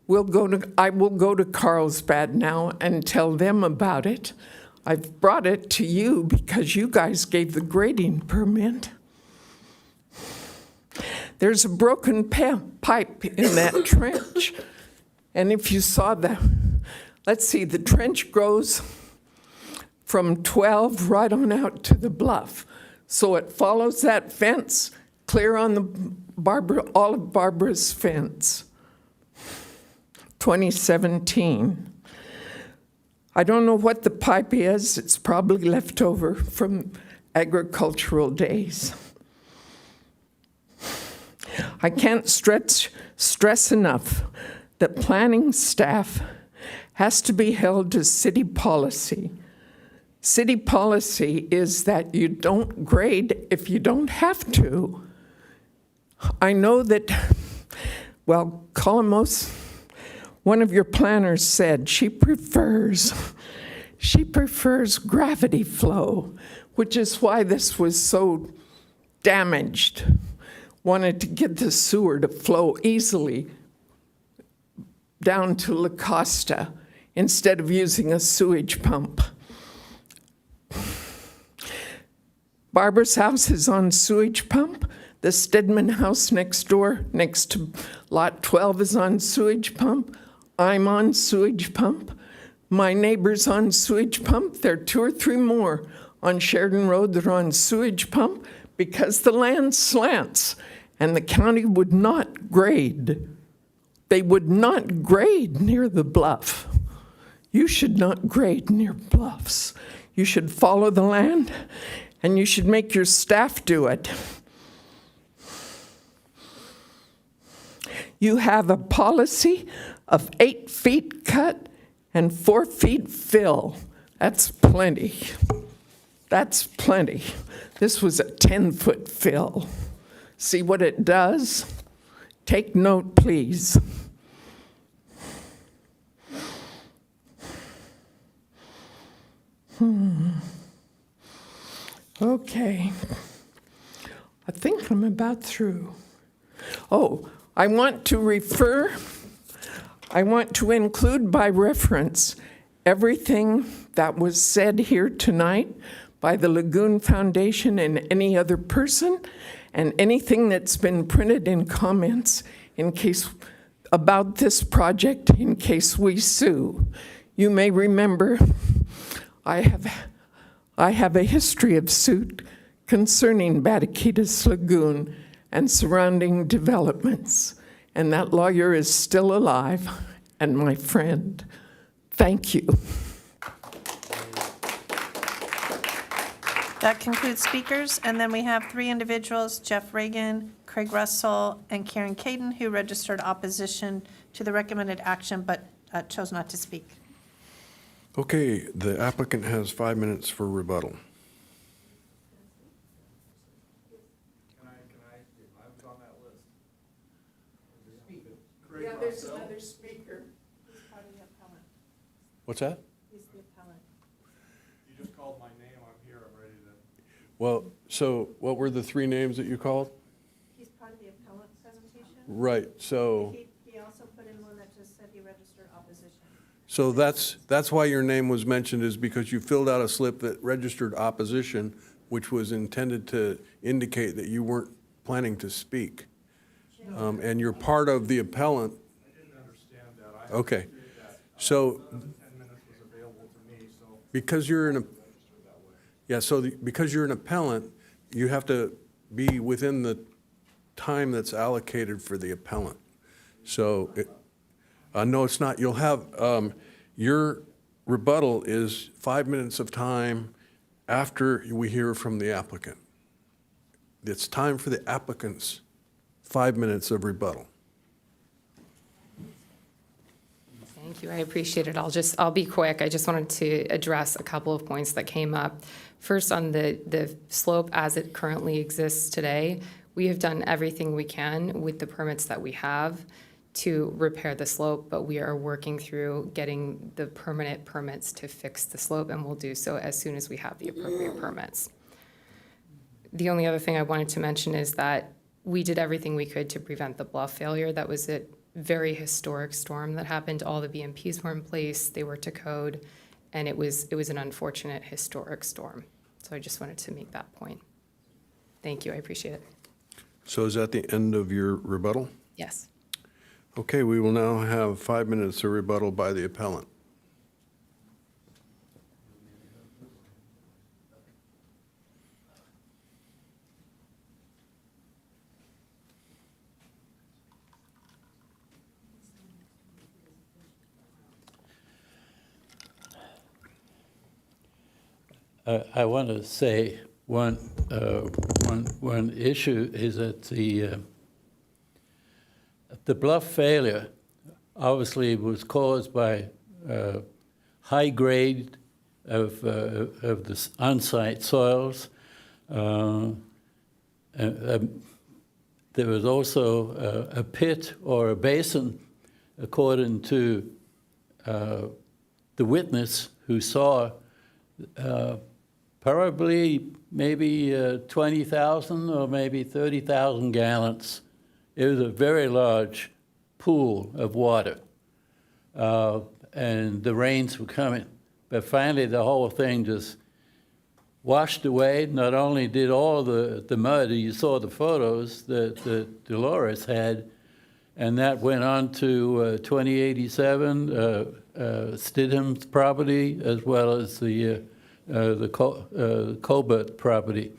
I will go to Carlsbad now and tell them about it. I've brought it to you because you guys gave the grading permit. There's a broken pipe in that trench. And if you saw let's see, the trench goes from 12 right on out to the bluff. So it follows that fence clear on the all of Barbara's fence. 2017. I don't know what the pipe is. It's probably left over from agricultural days. I can't stress enough that planning staff has to be held to city policy. City policy is that you don't grade if you don't have to. I know that, well, Colomos, one of your planners said she prefers gravity flow, which is why this was so damaged. Wanted to get the sewer to flow easily down to La Costa instead of using a sewage pump. Barbara's house is on sewage pump. The Stedman house next door, next to lot 12, is on sewage pump. I'm on sewage pump. My neighbor's on sewage pump. There are 2 or 3 more on Sheridan Road that are on sewage pump because the land slants and the county would not grade. They would not grade near the bluff. You should not grade near bluffs. You should follow the land, and you should make your staff do it. You have a policy of 8 feet cut and 4 feet fill. That's plenty. That's plenty. This was a 10-foot fill. See what it does? Take note, please. Okay. I think I'm about through. Oh, I want to include by reference everything that was said here tonight by the Lagoon Foundation and any other person, and anything that's been printed in comments about this project in case we sue. You may remember I have a history of suit concerning Bataquitas Lagoon and surrounding developments, and that lawyer is still alive and my friend. Thank you. That concludes speakers, and then we have 3 individuals, Jeff Reagan, Craig Russell, and Karen Caden, who registered opposition to the recommended action but chose not to speak. Okay, the applicant has 5 minutes for rebuttal. Yeah, there's another speaker. What's that? He's the appellant. You just called my name. I'm here. I'm ready to. Well, so what were the 3 names that you called? He's part of the appellant presentation. Right, so He also put in one that just said he registered opposition. so that's why your name was mentioned, is because you filled out a slip that registered opposition, which was intended to indicate that you weren't planning to speak. And you're part of the appellant. I didn't understand that. Okay. So 10 minutes was available to me, so. because you're because you're an appellant, you have to be within the time that's allocated for the appellant. So, no, it's not. You'll have, your rebuttal is 5 minutes of time after we hear from the applicant. It's time for the applicant's 5 minutes of rebuttal. Thank you, I appreciate it. I'll be quick. I just wanted to address a couple of points that came up. First, on the slope as it currently exists today, we have done everything we can with the permits that we have to repair the slope, but we are working through getting the permanent permits to fix the slope, and we'll do so as soon as we have the appropriate permits. The only other thing I wanted to mention is that we did everything we could to prevent the bluff failure. That was a very historic storm that happened. All the BMPs were in place, they were to code, and it was an unfortunate historic storm. So I just wanted to make that point. Thank you, I appreciate it. So is that the end of your rebuttal? Yes. Okay, we will now have 5 minutes of rebuttal by the appellant. I want to say one issue is that the bluff failure obviously was caused by high grade of the on-site soils. There was also a pit or a basin, according to the witness who saw probably maybe 20,000 or maybe 30,000 gallons. It was a very large pool of water, and the rains were coming. But finally, the whole thing just washed away. Not only did all the mud, you saw the photos that Dolores had, and that went on to 2087, Stidham's property, as well as the Colbert property.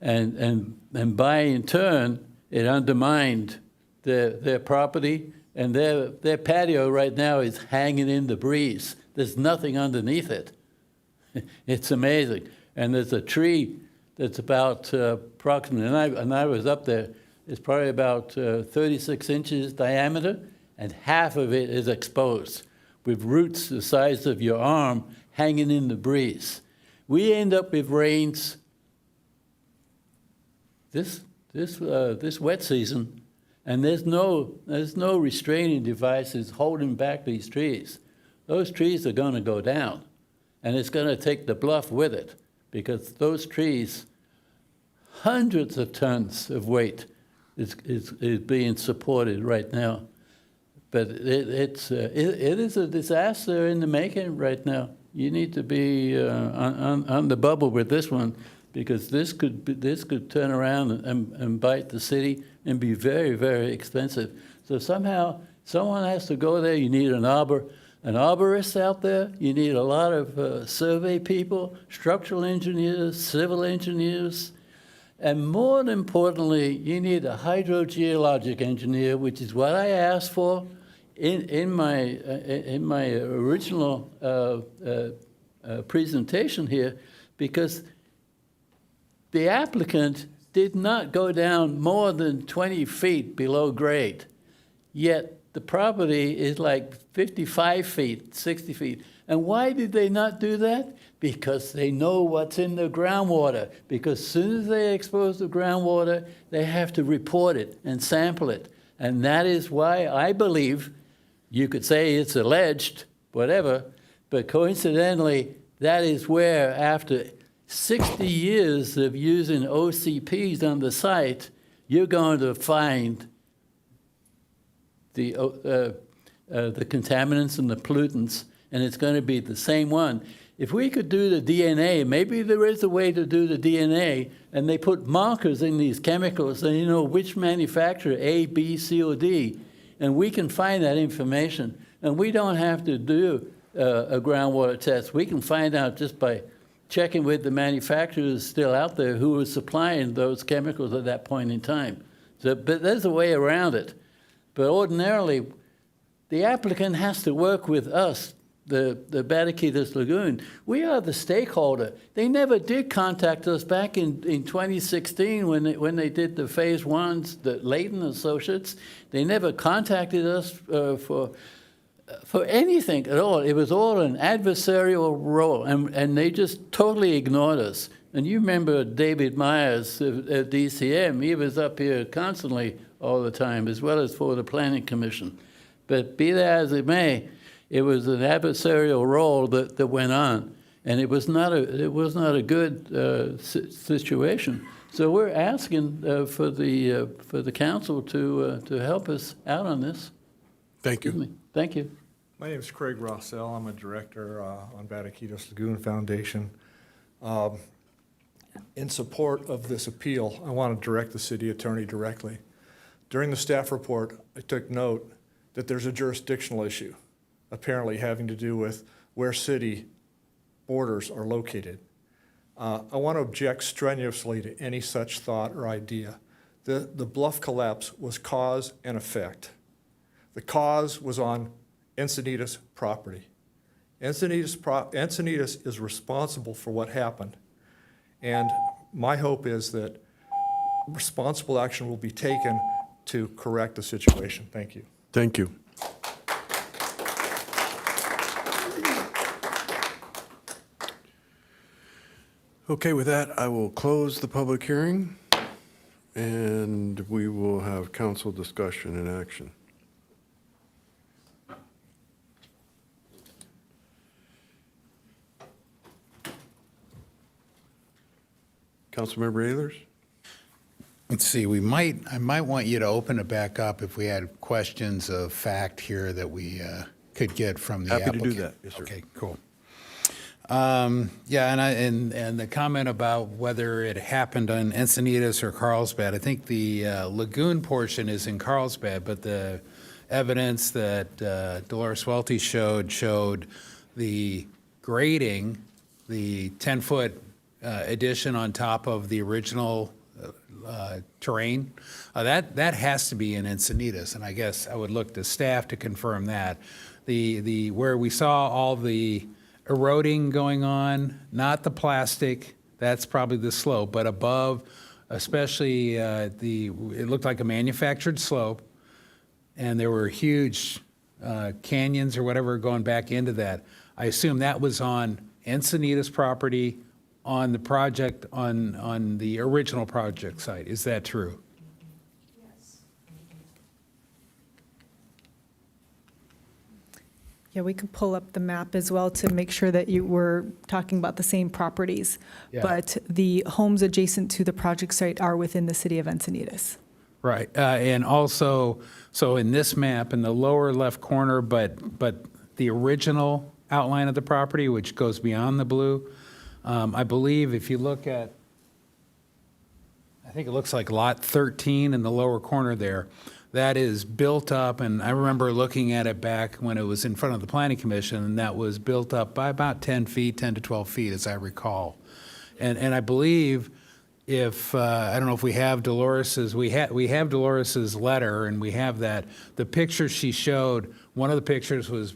And by in turn, it undermined their property, and their patio right now is hanging in the breeze. There's nothing underneath it. It's amazing. And there's a tree that's about approximately, and I was up there, it's probably about 36 inches diameter, and half of it is exposed, with roots the size of your arm hanging in the breeze. We end up with rains this wet season, and there's no restraining devices holding back these trees. Those trees are going to go down, and it's going to take the bluff with it, because those trees, hundreds of tons of weight is being supported right now. But it is a disaster in the making right now. You need to be on the bubble with this one, because this could turn around and bite the city and be very, very expensive. So somehow someone has to go there. You need an arborist out there. You need a lot of survey people, structural engineers, civil engineers, and more importantly, you need a hydrogeologic engineer, which is what I asked for in my original presentation here, because the applicant did not go down more than 20 feet below grade, yet the property is like 55 feet, 60 feet. And why did they not do that? Because they know what's in the groundwater. Because as soon as they expose the groundwater, they have to report it and sample it. And that is why I believe, you could say it's alleged, whatever, but coincidentally, that is where after 60 years of using OCPs on the site, you're going to find the contaminants and the pollutants, and it's going to be the same one. If we could do the DNA, maybe there is a way to do the DNA, and they put markers in these chemicals, and you know which manufacturer, A, B, C, or D, and we can find that information. And we don't have to do a groundwater test. We can find out just by checking with the manufacturers still out there who are supplying those chemicals at that point in time. So, but there's a way around it. But ordinarily, the applicant has to work with us, the Bataquitas Lagoon. We are the stakeholder. They never did contact us back in 2016 when they did the phase ones, the Layton Associates. They never contacted us for anything at all. It was all an adversarial role, and they just totally ignored us. And you remember David Myers of DCM. He was up here constantly all the time, as well as for the Planning Commission. But be that as it may, it was an adversarial role that went on, and it was not a good situation. So we're asking for the council to help us out on this. Thank you. Excuse me. Thank you. My name is Craig Rossell. I'm a director on Bataquitos Lagoon Foundation. In support of this appeal, I want to direct the city attorney directly. During the staff report, I took note that there's a jurisdictional issue, apparently having to do with where city borders are located. I want to object strenuously to any such thought or idea. The bluff collapse was cause and effect. The cause was on Encinitas property. Encinitas is responsible for what happened. And my hope is that responsible action will be taken to correct the situation. Thank you. Thank you. Okay, with that, I will close the public hearing, and we will have council discussion and action. Councilmember Ehlers? Let's see, I might want you to open it back up if we had questions of fact here that we could get from the Happy to applicant. do that, yes, sir. Okay, cool. Yeah, and the comment about whether it happened on Encinitas or Carlsbad, I think the lagoon portion is in Carlsbad, but the evidence that Dolores Welty showed the grading, the 10-foot addition on top of the original terrain, that has to be in Encinitas, and I guess I would look to staff to confirm that. The where we saw all the eroding going on, not the plastic, that's probably the slope, but above, especially it looked like a manufactured slope, and there were huge canyons or whatever going back into that. I assume that was on Encinitas property, on the project, on the original project site. Is that true? Yeah, we can pull up the map as well to make sure that you were talking about the same properties. Yeah. But the homes adjacent to the project site are within the city of Encinitas. Right, and also, so in this map, in the lower left corner, but the original outline of the property, which goes beyond the blue, I believe if you look at, I think it looks like lot 13 in the lower corner there, that is built up, and I remember looking at it back when it was in front of the Planning Commission, and that was built up by about 10 feet, 10 to 12 feet, as I recall. And I believe if, I don't know if we have Dolores's, we have Dolores's letter, and we have that. The picture she showed, one of the pictures was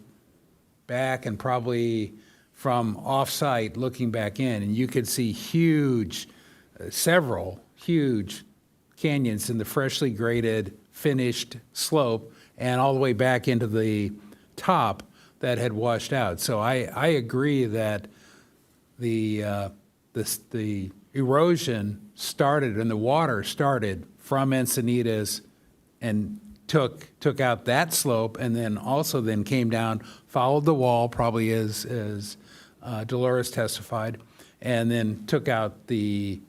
back and probably from off-site looking back in, and you could see huge, several huge canyons in the freshly graded, finished slope and all the way back into the top that had washed out. So I agree that the erosion started and the water started from Encinitas and took out that slope, and then also then came down, followed the wall, probably as Dolores testified, and then took out the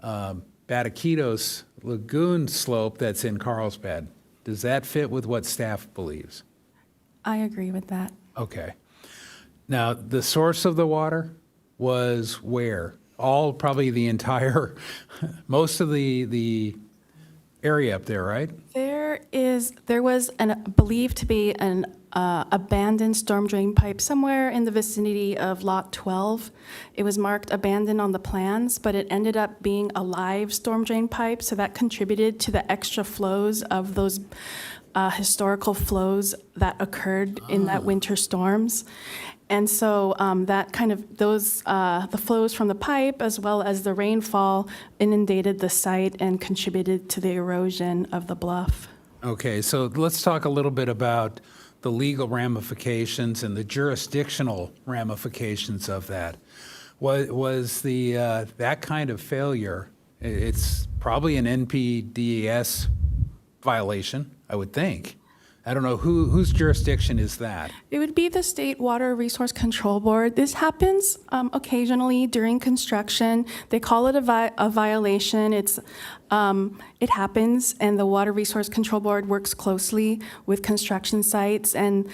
Bataquitos Lagoon slope that's in Carlsbad. Does that fit with what staff believes? I agree with that. Okay. Now, the source of the water was where? All, probably the entire, most of the area up there, right? There was believed to be an abandoned storm drain pipe somewhere in the vicinity of Lot 12. It was marked abandoned on the plans, but it ended up being a live storm drain pipe, so that contributed to the extra flows of those historical flows that occurred in that winter storms. And so that kind of, the flows from the pipe as well as the rainfall inundated the site and contributed to the erosion of the bluff. Okay, so let's talk a little bit about the legal ramifications and the jurisdictional ramifications of that. Was the that kind of failure, it's probably an NPDES violation, I would think. I don't know, whose jurisdiction is that? It would be the State Water Resource Control Board. This happens occasionally during construction. They call it a violation. It happens, and the Water Resource Control Board works closely with construction sites, and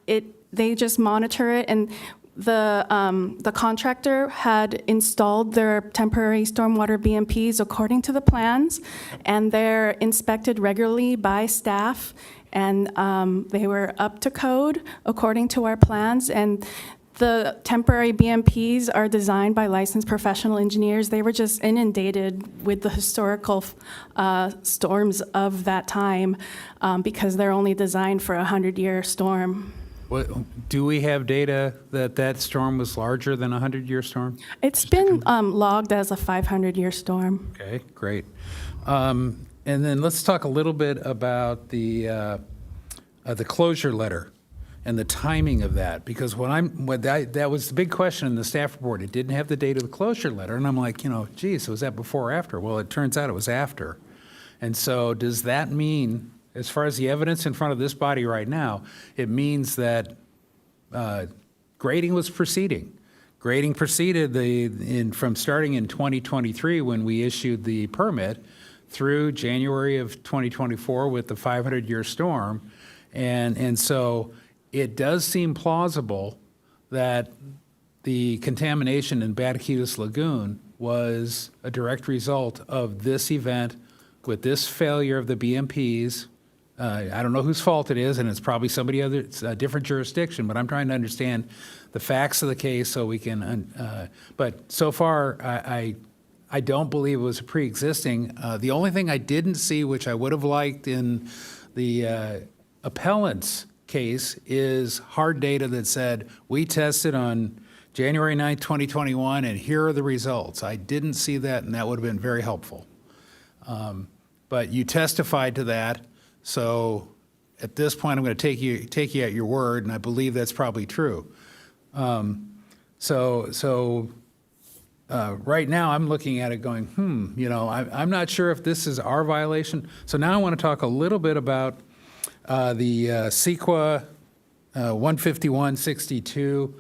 they just monitor it. And the contractor had installed their temporary stormwater BMPs according to the plans, and they're inspected regularly by staff, and they were up to code according to our plans. And the temporary BMPs are designed by licensed professional engineers. They were just inundated with the historical storms of that time because they're only designed for a 100-year storm. Do we have data that that storm was larger than a 100-year storm? It's been logged as a 500-year storm. Okay, great. And then let's talk a little bit about the closure letter and the timing of that, because that was the big question in the staff report. It didn't have the date of the closure letter, and I'm like, geez, was that before or after? Well, it turns out it was after. And so does that mean, as far as the evidence in front of this body right now, it means that grading was proceeding. Grading proceeded from starting in 2023 when we issued the permit through January of 2024 with the 500-year storm. And so it does seem plausible that the contamination in Bataquitas Lagoon was a direct result of this event with this failure of the BMPs. I don't know whose fault it is, and it's probably it's a different jurisdiction, but I'm trying to understand the facts of the case so we can, but so far, I don't believe it was a pre-existing. The only thing I didn't see, which I would have liked in the appellant's case, is hard data that said, we tested on January 9th, 2021, and here are the results. I didn't see that, and that would have been very helpful. But you testified to that, so at this point, I'm going to take you at your word, and I believe that's probably true. Right now, I'm looking at it going, I'm not sure if this is our violation. So now I want to talk a little bit about the CEQA 15162.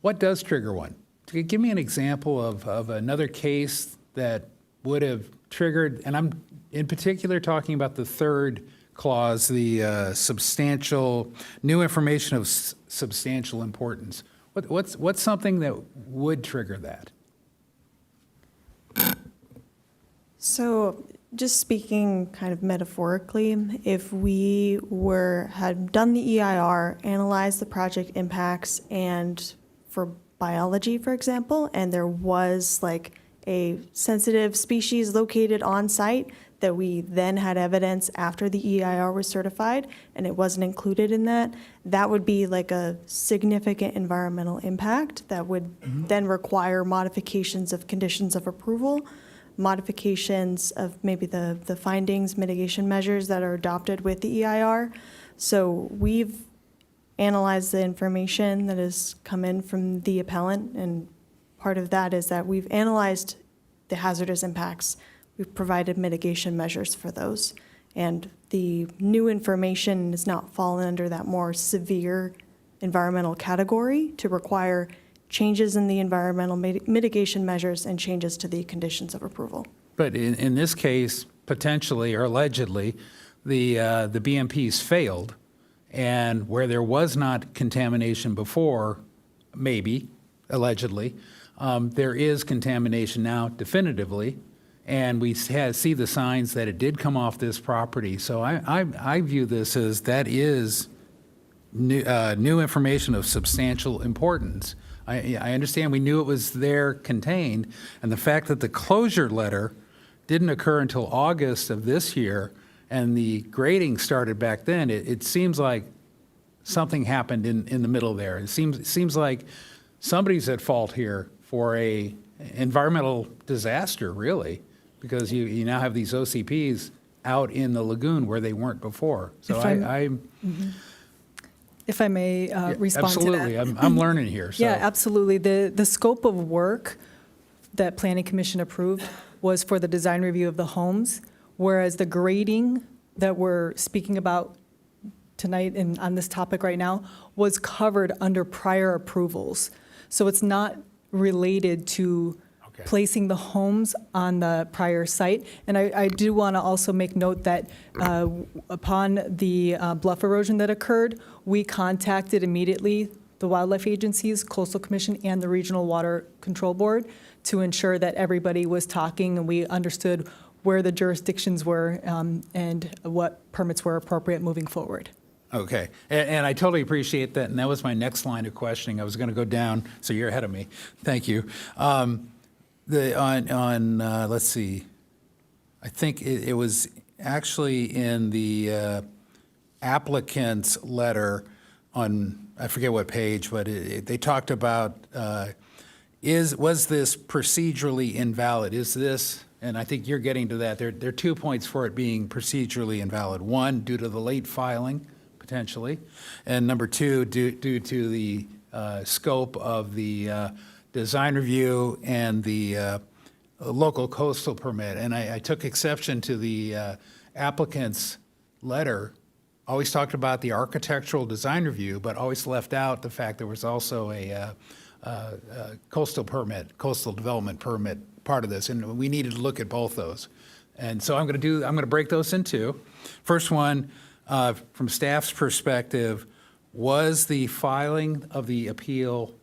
What does trigger one? Give me an example of another case that would have triggered, and I'm in particular talking about the third clause, the substantial, new information of substantial importance. What's something that would trigger that? So just speaking kind of metaphorically, if we had done the EIR, analyzed the project impacts, and for biology, for example, and there was like a sensitive species located on site that we then had evidence after the EIR was certified and it wasn't included in that, that would be like a significant environmental impact that would then require modifications of conditions of approval, modifications of maybe the findings, mitigation measures that are adopted with the EIR. So we've analyzed the information that has come in from the appellant, and part of that is that we've analyzed the hazardous impacts. We've provided mitigation measures for those. And the new information has not fallen under that more severe environmental category to require changes in the environmental mitigation measures and changes to the conditions of approval. But in this case, potentially or allegedly, the BMPs failed, and where there was not contamination before, maybe, allegedly, there is contamination now definitively, and we see the signs that it did come off this property. So I view this as that is new information of substantial importance. I understand we knew it was there contained, and the fact that the closure letter didn't occur until August of this year, and the grading started back then, it seems like something happened in the middle there. It seems like somebody's at fault here for a environmental disaster, really, because you now have these OCPs out in the lagoon where they weren't before. So If I may respond to that. Absolutely, I'm learning here. So. Yeah, absolutely. The scope of work that Planning Commission approved was for the design review of the homes. whereas the grading that we're speaking about tonight and on this topic right now was covered under prior approvals. So it's not related to placing the homes on the prior site. And I do want to also make note that upon the bluff erosion that occurred, we contacted immediately the wildlife agencies, Coastal Commission, and the Regional Water Control Board to ensure that everybody was talking and we understood where the jurisdictions were and what permits were appropriate moving forward. Okay, and I totally appreciate that, and that was my next line of questioning. I was going to go down, so you're ahead of me. Thank you. Let's see, I think it was actually in the applicant's letter on, I forget what page, but they talked about, was this procedurally invalid? Is this, and I think you're getting to that, there are 2 points for it being procedurally invalid. One, due to the late filing, potentially, and number two, due to the scope of the design review and the local coastal permit. And I took exception to the applicant's letter, always talked about the architectural design review, but always left out the fact there was also a coastal permit, coastal development permit part of this, and we needed to look at both those. And so I'm going to break those in two. First one, from staff's perspective, was the filing of the appeal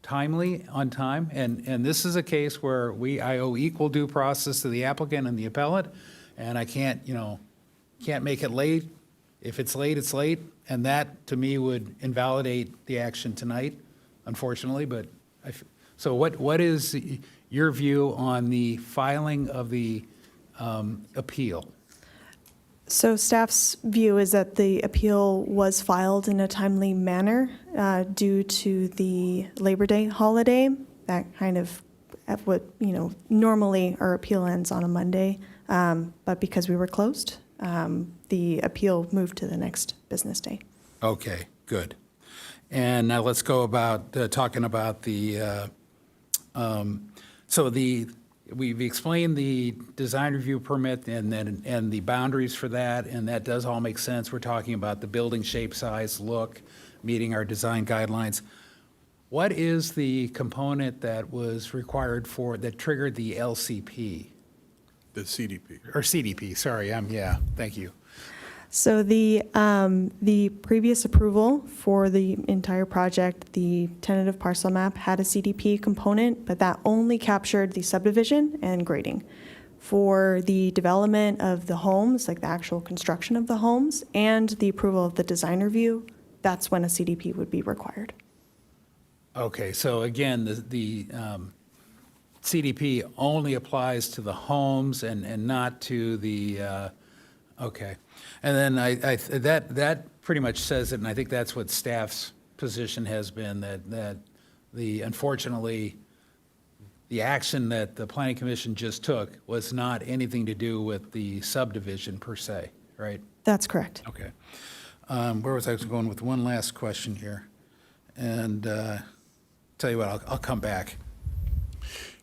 timely, on time? And this is a case where I owe equal due process to the applicant and the appellate, and I can't make it late. If it's late, it's late, and that, to me, would invalidate the action tonight, unfortunately. But so what is your view on the filing of the appeal? So staff's view is that the appeal was filed in a timely manner due to the Labor Day holiday. That kind of what, normally our appeal ends on a Monday, but because we were closed, the appeal moved to the next business day. Okay, good. And now let's go about talking about we've explained the design review permit and the boundaries for that, and that does all make sense. We're talking about the building shape, size, look, meeting our design guidelines. What is the component that was required that triggered the LCP? The CDP. Or CDP, sorry, thank you. So the previous approval for the entire project, the tentative parcel map, had a CDP component, but that only captured the subdivision and grading. For the development of the homes, like the actual construction of the homes, and the approval of the design review, that's when a CDP would be required. Okay, so again, the CDP only applies to the homes and not to the, okay. And then that pretty much says it, and I think that's what staff's position has been, that unfortunately, the action that the Planning Commission just took was not anything to do with the subdivision per se, right? That's correct. Okay. Where was I going with one last question here? And tell you what, I'll come back.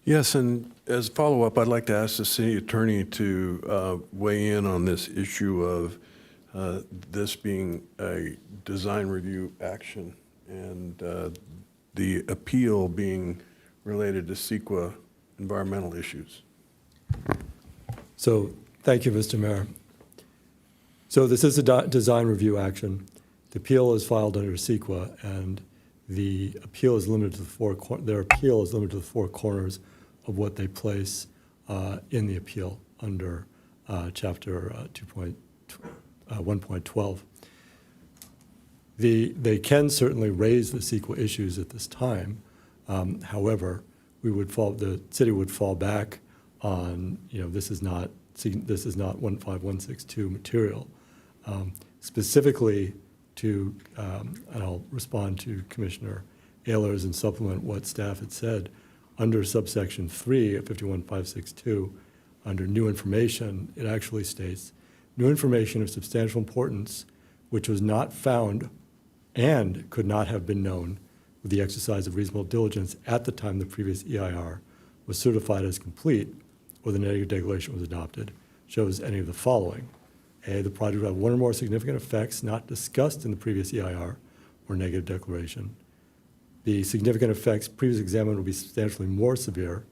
Yes, and as a follow-up, I'd like to ask the city attorney to weigh in on this issue of this being a design review action and the appeal being related to CEQA environmental issues. So, thank you, Mr. Mayor. So this is a design review action. The appeal is filed under CEQA, and the appeal is limited to their appeal is limited to the four corners of what they place in the appeal under Chapter 1.12. They can certainly raise the CEQA issues at this time. However, the city would fall back on, this is not 15162 material. Specifically to, and I'll respond to Commissioner Ehlers and supplement what staff had said, under subsection 3 of 51562, under new information, it actually states, new information of substantial importance which was not found and could not have been known with the exercise of reasonable diligence at the time the previous EIR was certified as complete or the negative declaration was adopted, shows any of the following. A, the project will have one or more significant effects not discussed in the previous EIR or negative declaration. The significant effects previously examined will be substantially more severe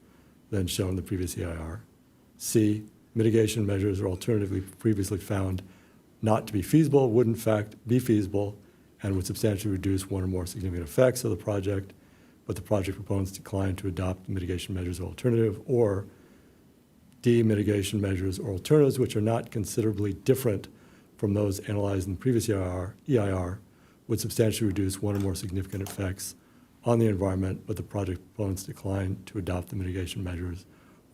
than shown in the previous EIR. C, mitigation measures or alternatively previously found not to be feasible would in fact be feasible and would substantially reduce one or more significant effects of the project, but the project proponents decline to adopt mitigation measures or alternative. Or D, mitigation measures or alternatives which are not considerably different from those analyzed in the previous EIR would substantially reduce one or more significant effects on the environment, but the project proponents decline to adopt the mitigation measures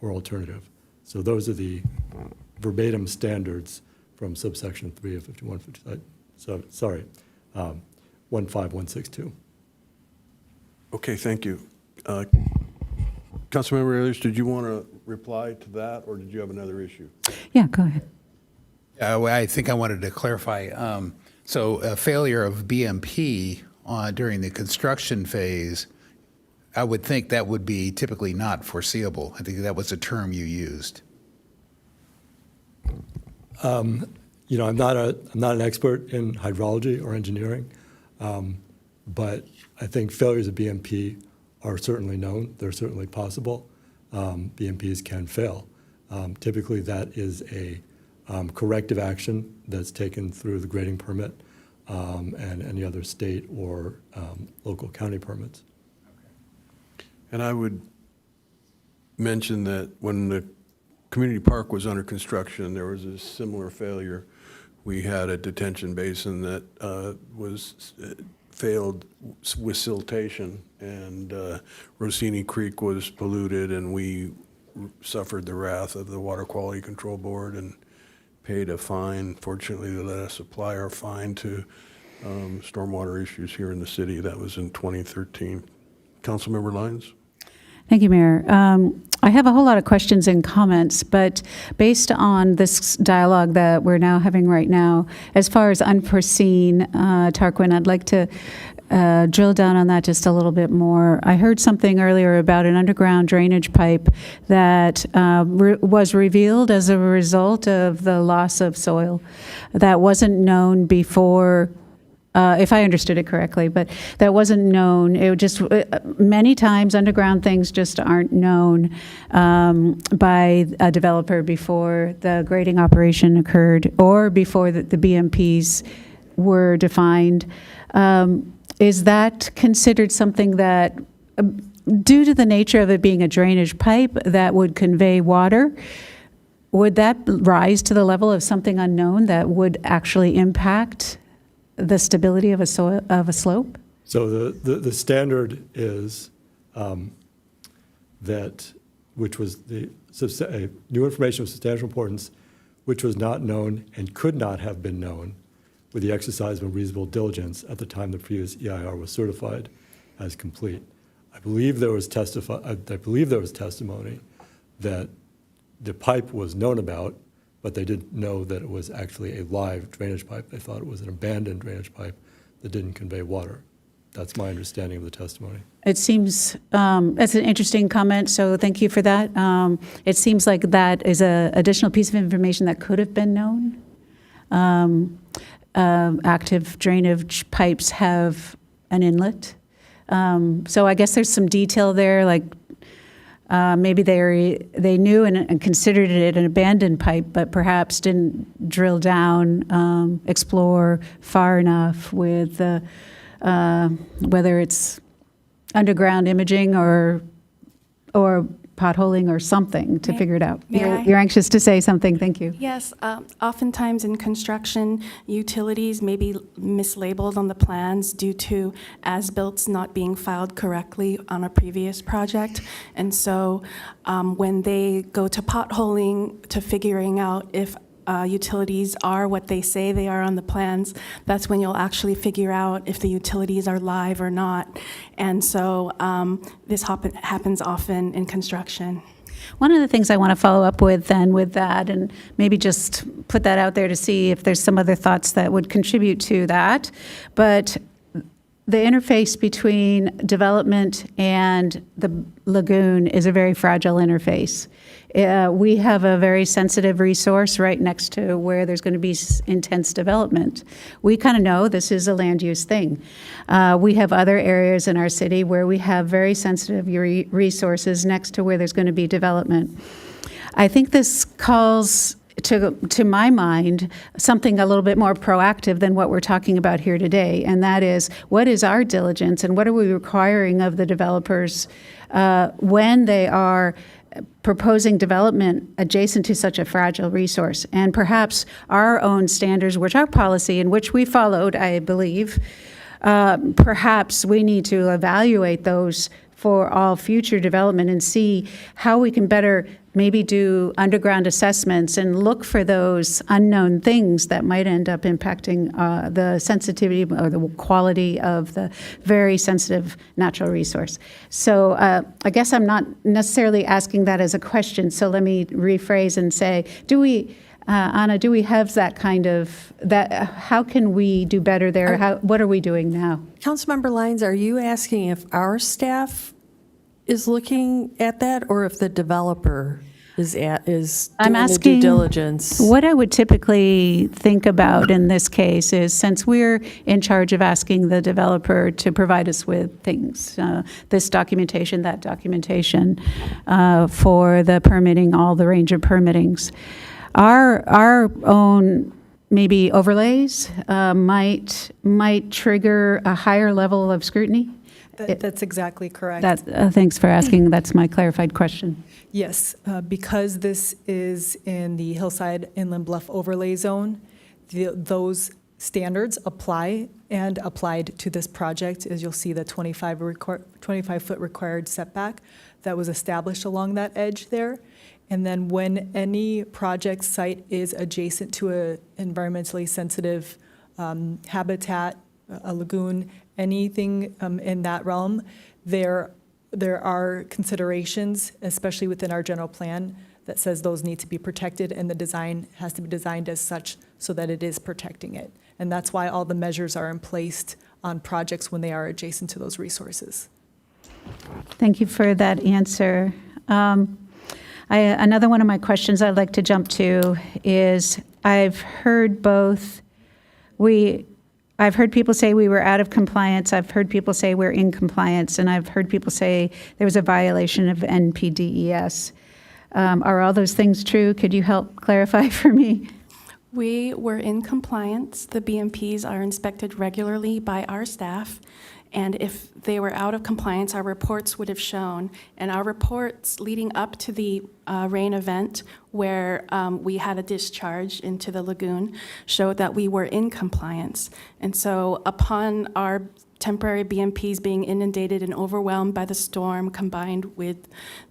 or alternative. So those are the verbatim standards from subsection 3 of 15162. Okay, thank you. Councilmember Ayers, did you want to reply to that, or did you have another issue? Yeah, go ahead. I think I wanted to clarify. So a failure of BMP during the construction phase, I would think that would be typically not foreseeable. I think that was a term you used. I'm not an expert in hydrology or engineering, but I think failures of BMP are certainly known. They're certainly possible. BMPs can fail. Typically, that is a corrective action that's taken through the grading permit and any other state or local county permits. And I would mention that when the community park was under construction, there was a similar failure. We had a detention basin that was failed with siltation, and Rossini Creek was polluted, and we suffered the wrath of the Water Quality Control Board and paid a fine. Fortunately, they let us apply our fine to stormwater issues here in the city. That was in 2013. Councilmember Lyons? Thank you, Mayor. I have a whole lot of questions and comments, but based on this dialogue that we're now having right now, as far as unforeseen, Tarquin, I'd like to drill down on that just a little bit more. I heard something earlier about an underground drainage pipe that was revealed as a result of the loss of soil that wasn't known before. If I understood it correctly, but that wasn't known. It just many times underground things just aren't known by a developer before the grading operation occurred or before the BMPs were defined. Is that considered something that, due to the nature of it being a drainage pipe that would convey water, would that rise to the level of something unknown that would actually impact the stability of a slope? So the standard is that, which was new information of substantial importance, which was not known and could not have been known with the exercise of reasonable diligence at the time the previous EIR was certified as complete. I believe there was testimony that the pipe was known about, but they didn't know that it was actually a live drainage pipe. They thought it was an abandoned drainage pipe that didn't convey water. That's my understanding of the testimony. It seems, that's an interesting comment, so thank you for that. It seems like that is an additional piece of information that could have been known. Active drainage pipes have an inlet. So I guess there's some detail there, like maybe they knew and considered it an abandoned pipe, but perhaps didn't drill down, explore far enough with whether it's underground imaging or potholing or something to figure it out. You're anxious to say something. Thank you. Yes, oftentimes in construction, utilities may be mislabeled on the plans due to as-built not being filed correctly on a previous project. And so when they go to potholing, to figuring out if utilities are what they say they are on the plans, that's when you'll actually figure out if the utilities are live or not. And so this happens often in construction. One of the things I want to follow up with then with that, and maybe just put that out there to see if there's some other thoughts that would contribute to that, but the interface between development and the lagoon is a very fragile interface. We have a very sensitive resource right next to where there's going to be intense development. We kind of know this is a land use thing. We have other areas in our city where we have very sensitive resources next to where there's going to be development. I think this calls to my mind, something a little bit more proactive than what we're talking about here today, and that is, what is our diligence and what are we requiring of the developers when they are proposing development adjacent to such a fragile resource? And perhaps our own standards, which our policy, in which we followed, I believe, perhaps we need to evaluate those for all future development and see how we can better maybe do underground assessments and look for those unknown things that might end up impacting the sensitivity or the quality of the very sensitive natural resource. So I guess I'm not necessarily asking that as a question, so let me rephrase and say, do we, Anna, do we have that kind of, how can we do better there? What are we doing now? Councilmember Lyons, are you asking if our staff is looking at that, or if the developer is I'm doing asking, the due diligence? what I would typically think about in this case is, since we're in charge of asking the developer to provide us with things, this documentation, that documentation, for the permitting, all the range of permittings, our own maybe overlays might trigger a higher level of scrutiny. That's exactly correct. Thanks for asking. That's my clarified question. Yes, because this is in the Hillside Inland Bluff Overlay Zone, those standards apply and applied to this project, as you'll see the 25-foot required setback that was established along that edge there. And then when any project site is adjacent to an environmentally sensitive habitat, a lagoon, anything in that realm, there are considerations, especially within our general plan, that says those need to be protected, and the design has to be designed as such so that it is protecting it. And that's why all the measures are in place on projects when they are adjacent to those resources. Thank you for that answer. Another one of my questions I'd like to jump to is, I've heard people say we were out of compliance, I've heard people say we're in compliance, and I've heard people say there was a violation of NPDES. Are all those things true? Could you help clarify for me? We were in compliance. The BMPs are inspected regularly by our staff, and if they were out of compliance, our reports would have shown. And our reports leading up to the rain event, where we had a discharge into the lagoon, showed that we were in compliance. And so upon our temporary BMPs being inundated and overwhelmed by the storm, combined with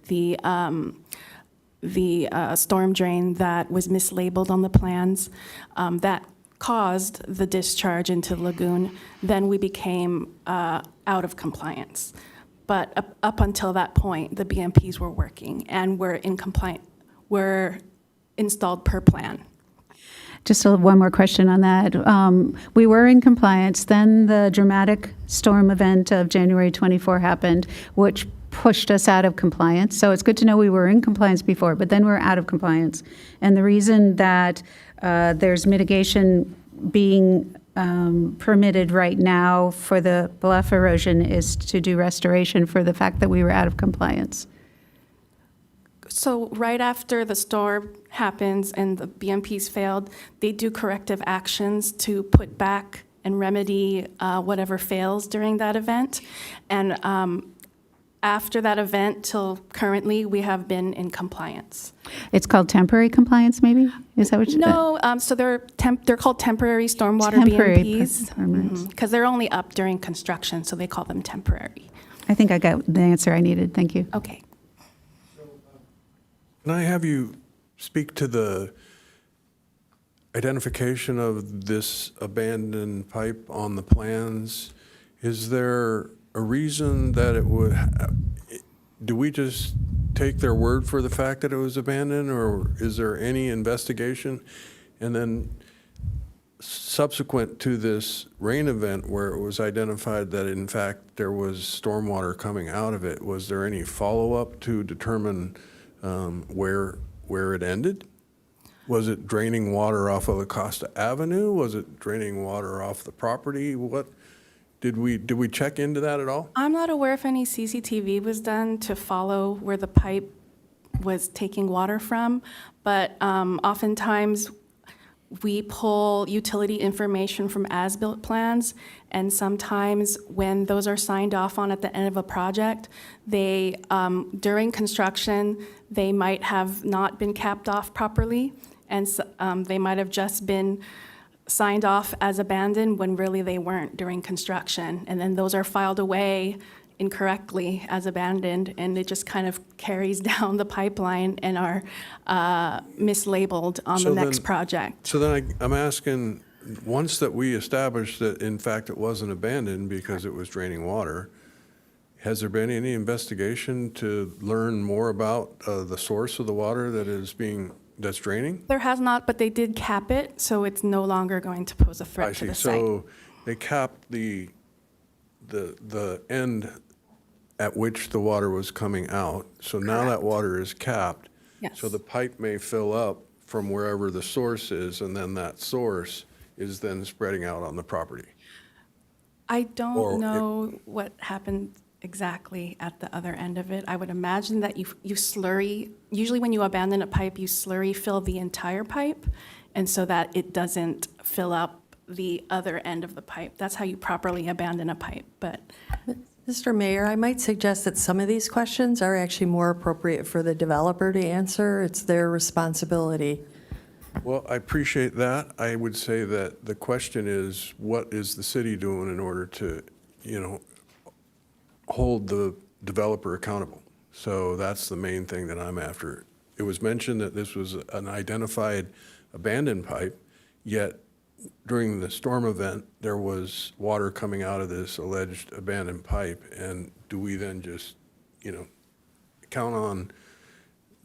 the storm drain that was mislabeled on the plans, that caused the discharge into the lagoon, then we became out of compliance. But up until that point, the BMPs were working and were were installed per plan. Just one more question on that. We were in compliance, then the dramatic storm event of January 24 happened, which pushed us out of compliance. So it's good to know we were in compliance before, but then we're out of compliance. And the reason that there's mitigation being permitted right now for the bluff erosion is to do restoration for the fact that we were out of compliance. So right after the storm happens and the BMPs failed, they do corrective actions to put back and remedy whatever fails during that event. And after that event till currently, we have been in compliance. It's called temporary compliance, maybe? Is that what you... No, so they're called temporary stormwater BMPs, because they're only up during construction, so they call them temporary. I think I got the answer I needed. Thank you. Okay. Can I have you speak to the identification of this abandoned pipe on the plans? Is there a reason that it would, do we just take their word for the fact that it was abandoned, or is there any investigation? And then subsequent to this rain event where it was identified that in fact there was stormwater coming out of it, was there any follow-up to determine where it ended? Was it draining water off of Acosta Avenue? Was it draining water off the property? What, did we check into that at all? I'm not aware if any CCTV was done to follow where the pipe was taking water from, but oftentimes we pull utility information from as-built plans, and sometimes when those are signed off on at the end of a project, they, during construction, they might have not been capped off properly, and they might have just been signed off as abandoned when really they weren't during construction. And then those are filed away incorrectly as abandoned, and it just kind of carries down the pipeline and are mislabeled on So the next then- project. So then I'm asking, once that we established that in fact it wasn't abandoned because it was draining water, has there been any investigation to learn more about the source of the water that's draining? There has not, but they did cap it, so it's no longer going to pose a I threat to see. the site. So they capped the end at which the water was coming out. So now that water is capped. Yes. So the pipe may fill up from wherever the source is, and then that source is then spreading out on the property. I Or don't it- know what happened exactly at the other end of it. I would imagine that you slurry, usually when you abandon a pipe, you slurry fill the entire pipe, and so that it doesn't fill up the other end of the pipe. That's how you properly abandon a pipe, but Mr. Mayor, I might suggest that some of these questions are actually more appropriate for the developer to answer. It's their responsibility. Well, I appreciate that. I would say that the question is, what is the city doing in order to, hold the developer accountable? So that's the main thing that I'm after. It was mentioned that this was an identified abandoned pipe, yet during the storm event, there was water coming out of this alleged abandoned pipe. And do we then just, count on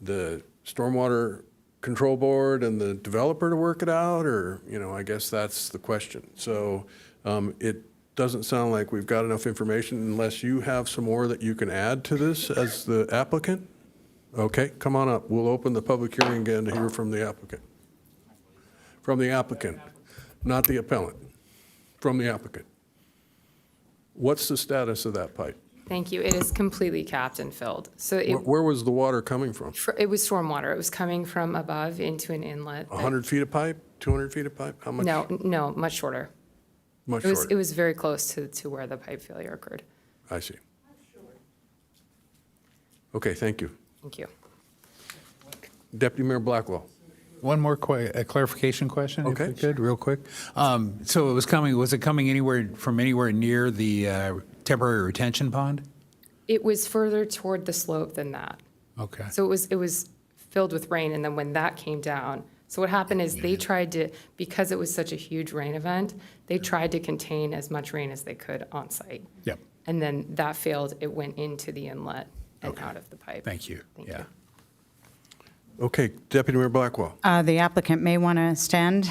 the stormwater control board and the developer to work it out? Or, I guess that's the question. So it doesn't sound like we've got enough information unless you have some more that you can add to this as the applicant. Okay, come on up. We'll open the public hearing again to hear from the applicant. From the applicant. Not the appellant, from the applicant. What's the status of that pipe? Thank you. It is completely capped and filled. So Where was the water coming from? it was stormwater. It was coming from above into an inlet. 100 feet of pipe, 200 feet of pipe? How much? No, much shorter. Much It shorter. was very close to where the pipe failure occurred. I see. Okay, thank you. Thank you. Deputy Mayor Blackwell. One more clarification question, if Okay. we could, real quick. So was it coming anywhere near the temporary retention pond? It was further toward the slope than that. Okay. So it was filled with rain, and then when that came down, so what happened is they tried to, because it was such a huge rain event, they tried to contain as much rain as they could on site. Yep. And then that failed, it went into the inlet and out of the pipe. Thank you. Yeah. Okay, Deputy Mayor Blackwell. The applicant may want to stand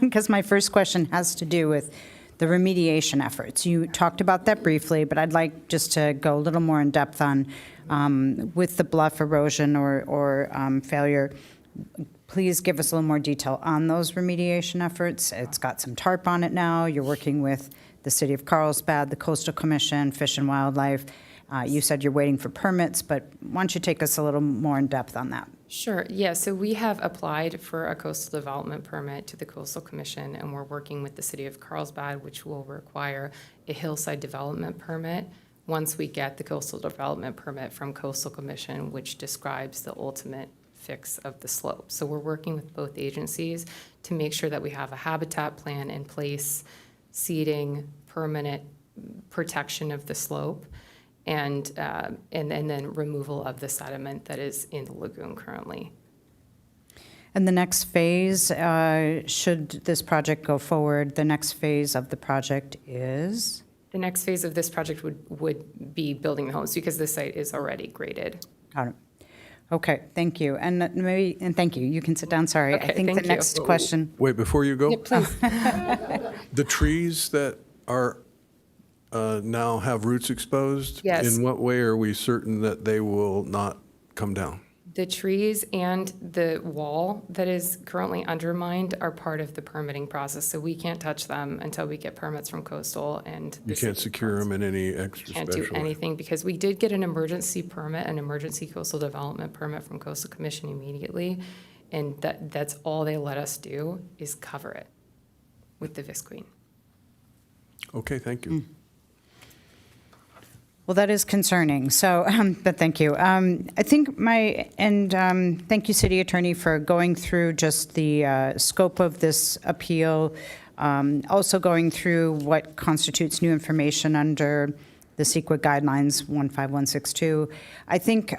because my first question has to do with the remediation efforts. You talked about that briefly, but I'd like just to go a little more in depth on with the bluff erosion or failure. Please give us a little more detail on those remediation efforts. It's got some tarp on it now. You're working with the City of Carlsbad, the Coastal Commission, Fish and Wildlife. You said you're waiting for permits, but why don't you take us a little more in depth on that? Sure, yeah, so we have applied for a coastal development permit to the Coastal Commission, and we're working with the City of Carlsbad, which will require a hillside development permit once we get the coastal development permit from Coastal Commission, which describes the ultimate fix of the slope. So we're working with both agencies to make sure that we have a habitat plan in place, seeding, permanent protection of the slope, and then removal of the sediment that is in the lagoon currently. And the next phase, should this project go forward, the next phase of the project is? The next phase of this project would be building the homes because the site is already graded. Got it. Okay, thank you. And thank you. You can sit down, sorry. Okay, I think the thank you. next question. Wait, before you go, Yeah, please. the trees that are now have roots exposed? Yes. In what way are we certain that they will not come down. The trees and the wall that is currently undermined are part of the permitting process, so we can't touch them until we get permits from coastal and. You can't secure them in any extra Can't special do way. anything, because we did get an emergency permit, an emergency coastal development permit from Coastal Commission immediately, and that's all they let us do is cover it with the visqueen. Okay, thank you. Well, that is concerning, so, but thank you. I think thank you, City Attorney, for going through just the scope of this appeal, also going through what constitutes new information under the CEQA guidelines 15162. I think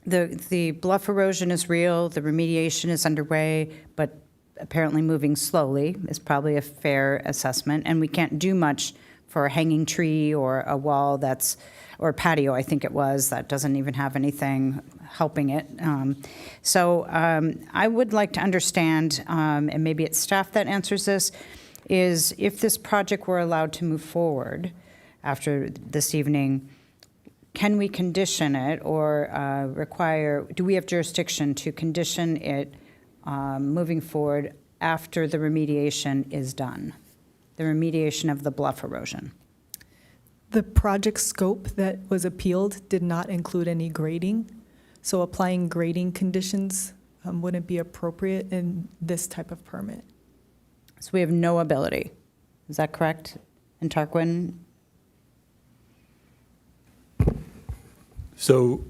the bluff erosion is real, the remediation is underway, but apparently moving slowly is probably a fair assessment, and we can't do much for a hanging tree or a wall or patio, I think it was, that doesn't even have anything helping it. So I would like to understand, and maybe it's staff that answers this, is if this project were allowed to move forward after this evening, can we condition it or do we have jurisdiction to condition it moving forward after the remediation is done? The remediation of the bluff erosion. The project scope that was appealed did not include any grading, so applying grading conditions wouldn't be appropriate in this type of permit. So we have no ability. Is that correct? In Tarquin? So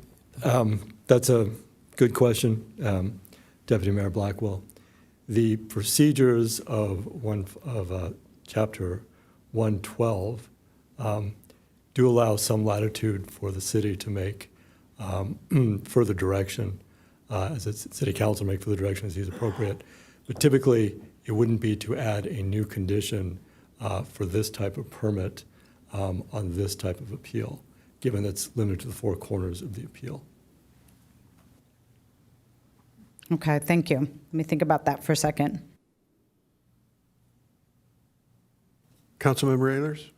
that's a good question, Deputy Mayor Blackwell. The procedures of Chapter 112 do allow some latitude for the city to make further direction, as its city council make further direction as is appropriate. But typically, it wouldn't be to add a new condition for this type of permit on this type of appeal, given that's limited to the four corners of the appeal. Okay, thank you. Let me think about that for a second. Councilmember Ehlers?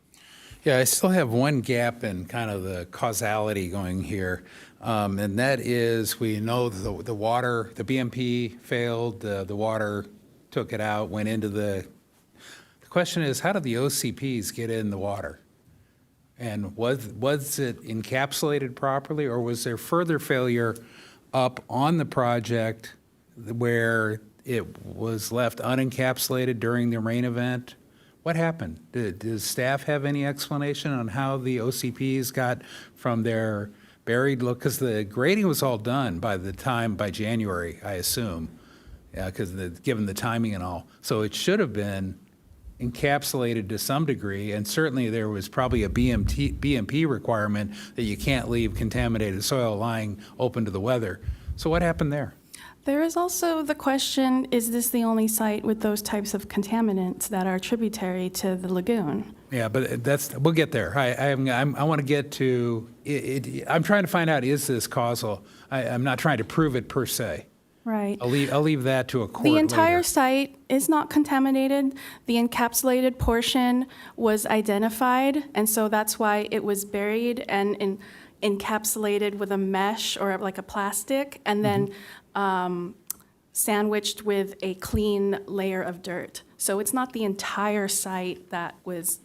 Yeah, I still have one gap in kind of the causality going here, and that is we know the water, the BMP failed, the water took it out, went into the question is, how did the OCPs get in the water? And was it encapsulated properly, or was there further failure up on the project where it was left unencapsulated during the rain event? What happened? Does staff have any explanation on how the OCPs got from their buried look? Because the grading was all done by January, I assume, because given the timing and all. So it should have been encapsulated to some degree, and certainly there was probably a BMP requirement that you can't leave contaminated soil lying open to the weather. So what happened there? There is also the question, is this the only site with those types of contaminants that are tributary to the lagoon? Yeah, but we'll get there. I want to get to it. I'm trying to find out, is this causal? I'm not trying to prove it per se. Right. I'll leave that to a court The entire later. site is not contaminated. The encapsulated portion was identified, and so that's why it was buried and encapsulated with a mesh or like a plastic, and then sandwiched with a clean layer of dirt. So it's not the entire site that was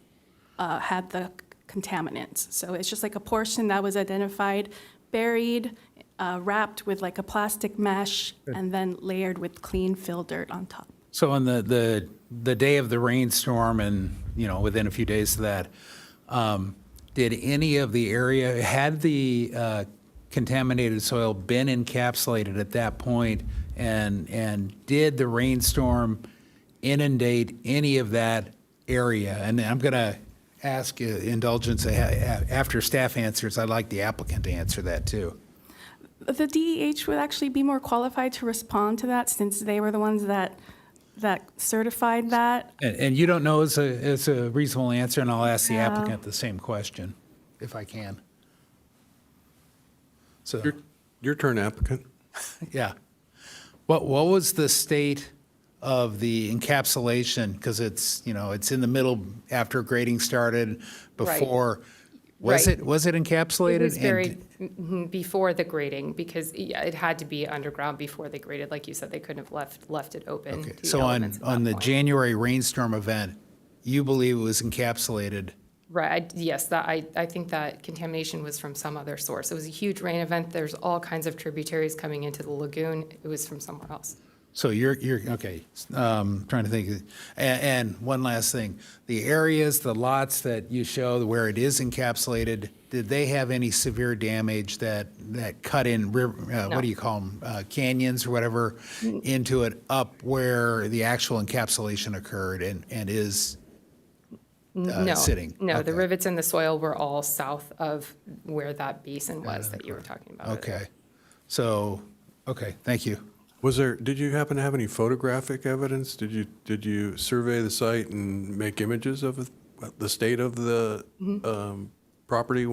had the contaminants. So it's just like a portion that was identified, buried, wrapped with like a plastic mesh, and then layered with clean fill dirt on top. So on the day of the rainstorm, and within a few days of that, did any of the area, had the contaminated soil been encapsulated at that point, and did the rainstorm inundate any of that area? And I'm going to ask indulgence after staff answers. I'd like the applicant to answer that too. The DEH would actually be more qualified to respond to that, since they were the ones that certified that. And you don't know is a reasonable answer, and I'll ask the applicant the same question, if I can. So your turn, applicant. Yeah. What was the state of the encapsulation? Because it's in the middle after grading started, before. Was Right. it encapsulated? It was And- buried before the grading, because yeah, it had to be underground before they graded. Like you said, they couldn't have left it open Okay, to so elements at on that the point. January rainstorm event, you believe it was encapsulated? Right, yes, I think that contamination was from some other source. It was a huge rain event. There's all kinds of tributaries coming into the lagoon. It was from somewhere else. So you're okay, trying to think. And one last thing, the areas, the lots that you show where it is encapsulated, did they have any severe damage that cut in, what do you call them, canyons or whatever, into it up where the actual encapsulation occurred and is No, sitting? no, the Okay. rivets in the soil were all south of where that basin was that you were talking about. Okay, so, okay, thank you. Did you happen to have any photographic evidence? Did you survey the site and make images of the state of the property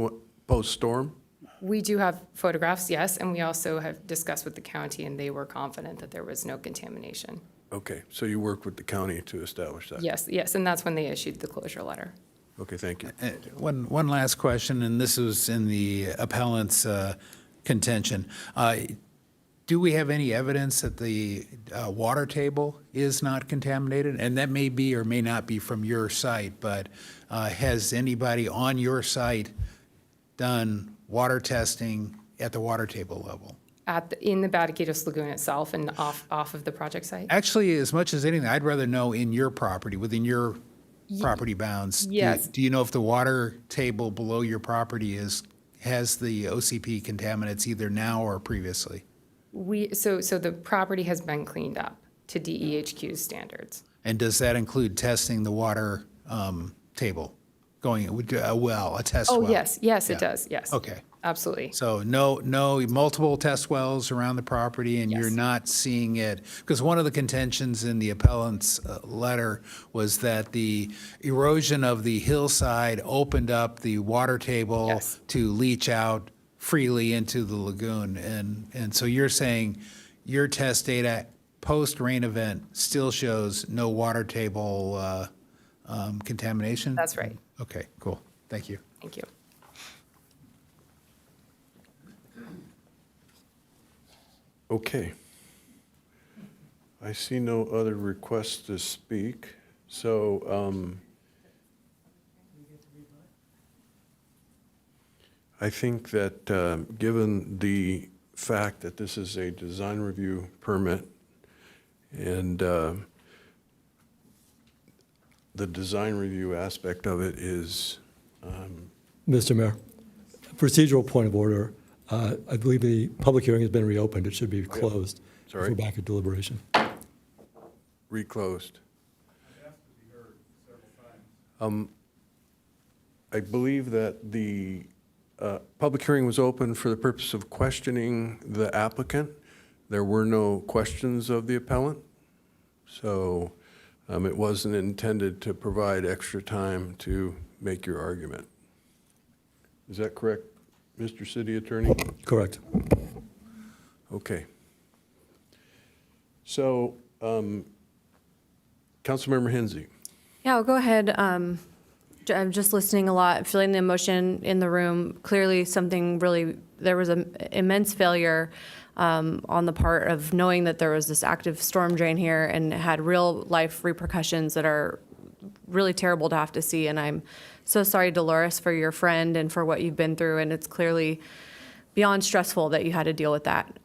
post-storm? We do have photographs, yes, and we also have discussed with the county, and they were confident that there was no contamination. Okay, so you worked with the county to establish that? Yes, and that's when they issued the closure letter. Okay, thank you. One last question, and this was in the appellant's contention. Do we have any evidence that the water table is not contaminated? And that may be or may not be from your site, but has anybody on your site done water testing at the water table level? In the Bataquitos Lagoon itself and off of the project site? Actually, as much as anything, I'd rather know in your property, within your property bounds. Yes. Do you know if the water table below your property has the OCP contaminants either now or previously? So the property has been cleaned up to DEHQ's standards. And does that include testing the water table? Going, a test well? Oh, yes, it Yeah. does, yes. Okay. Absolutely. So no multiple test wells around the property, and you're not seeing it? Because one of the contentions in the appellant's letter was that the erosion of the hillside opened up the water table to leach out freely into the lagoon. And so you're saying your test data post-rain event still shows no water table contamination? That's right. Okay, cool. Thank you. Thank you. Okay. I see no other requests to speak, so I think that given the fact that this is a design review permit and the design review aspect of it is Mr. Mayor, procedural point of order. I believe the public hearing has been reopened. It should be closed. Sorry? If we're back at deliberation. reclosed. I believe that the public hearing was open for the purpose of questioning the applicant. There were no questions of the appellant, so it wasn't intended to provide extra time to make your argument. Is that correct, Mr. City Attorney? Correct. Okay. So, Councilmember Hensy. Yeah, I'll go ahead. I'm just listening a lot, feeling the emotion in the room. Clearly, there was an immense failure on the part of knowing that there was this active storm drain here and it had real life repercussions that are really terrible to have to see. And I'm so sorry, Dolores, for your friend and for what you've been through. And it's clearly beyond stressful that you had to deal with that.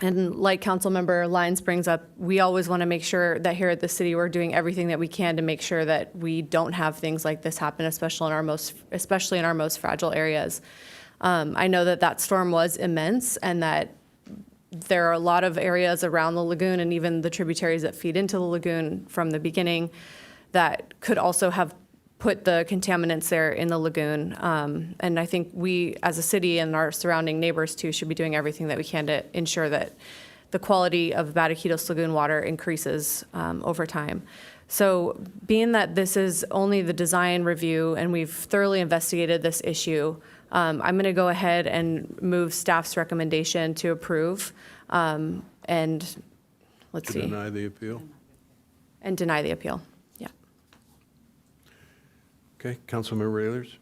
And like Councilmember Lyons brings up, we always want to make sure that here at the city, we're doing everything that we can to make sure that we don't have things like this happen, especially in our most fragile areas. I know that storm was immense and that there are a lot of areas around the lagoon and even the tributaries that feed into the lagoon from the beginning that could also have put the contaminants there in the lagoon. And I think we, as a city and our surrounding neighbors too, should be doing everything that we can to ensure that the quality of Bataquitos Lagoon water increases over time. So being that this is only the design review and we've thoroughly investigated this issue, I'm going to go ahead and move staff's recommendation to approve. And let's see. Deny the appeal? And deny the appeal. Okay, Councilmember Ehlers?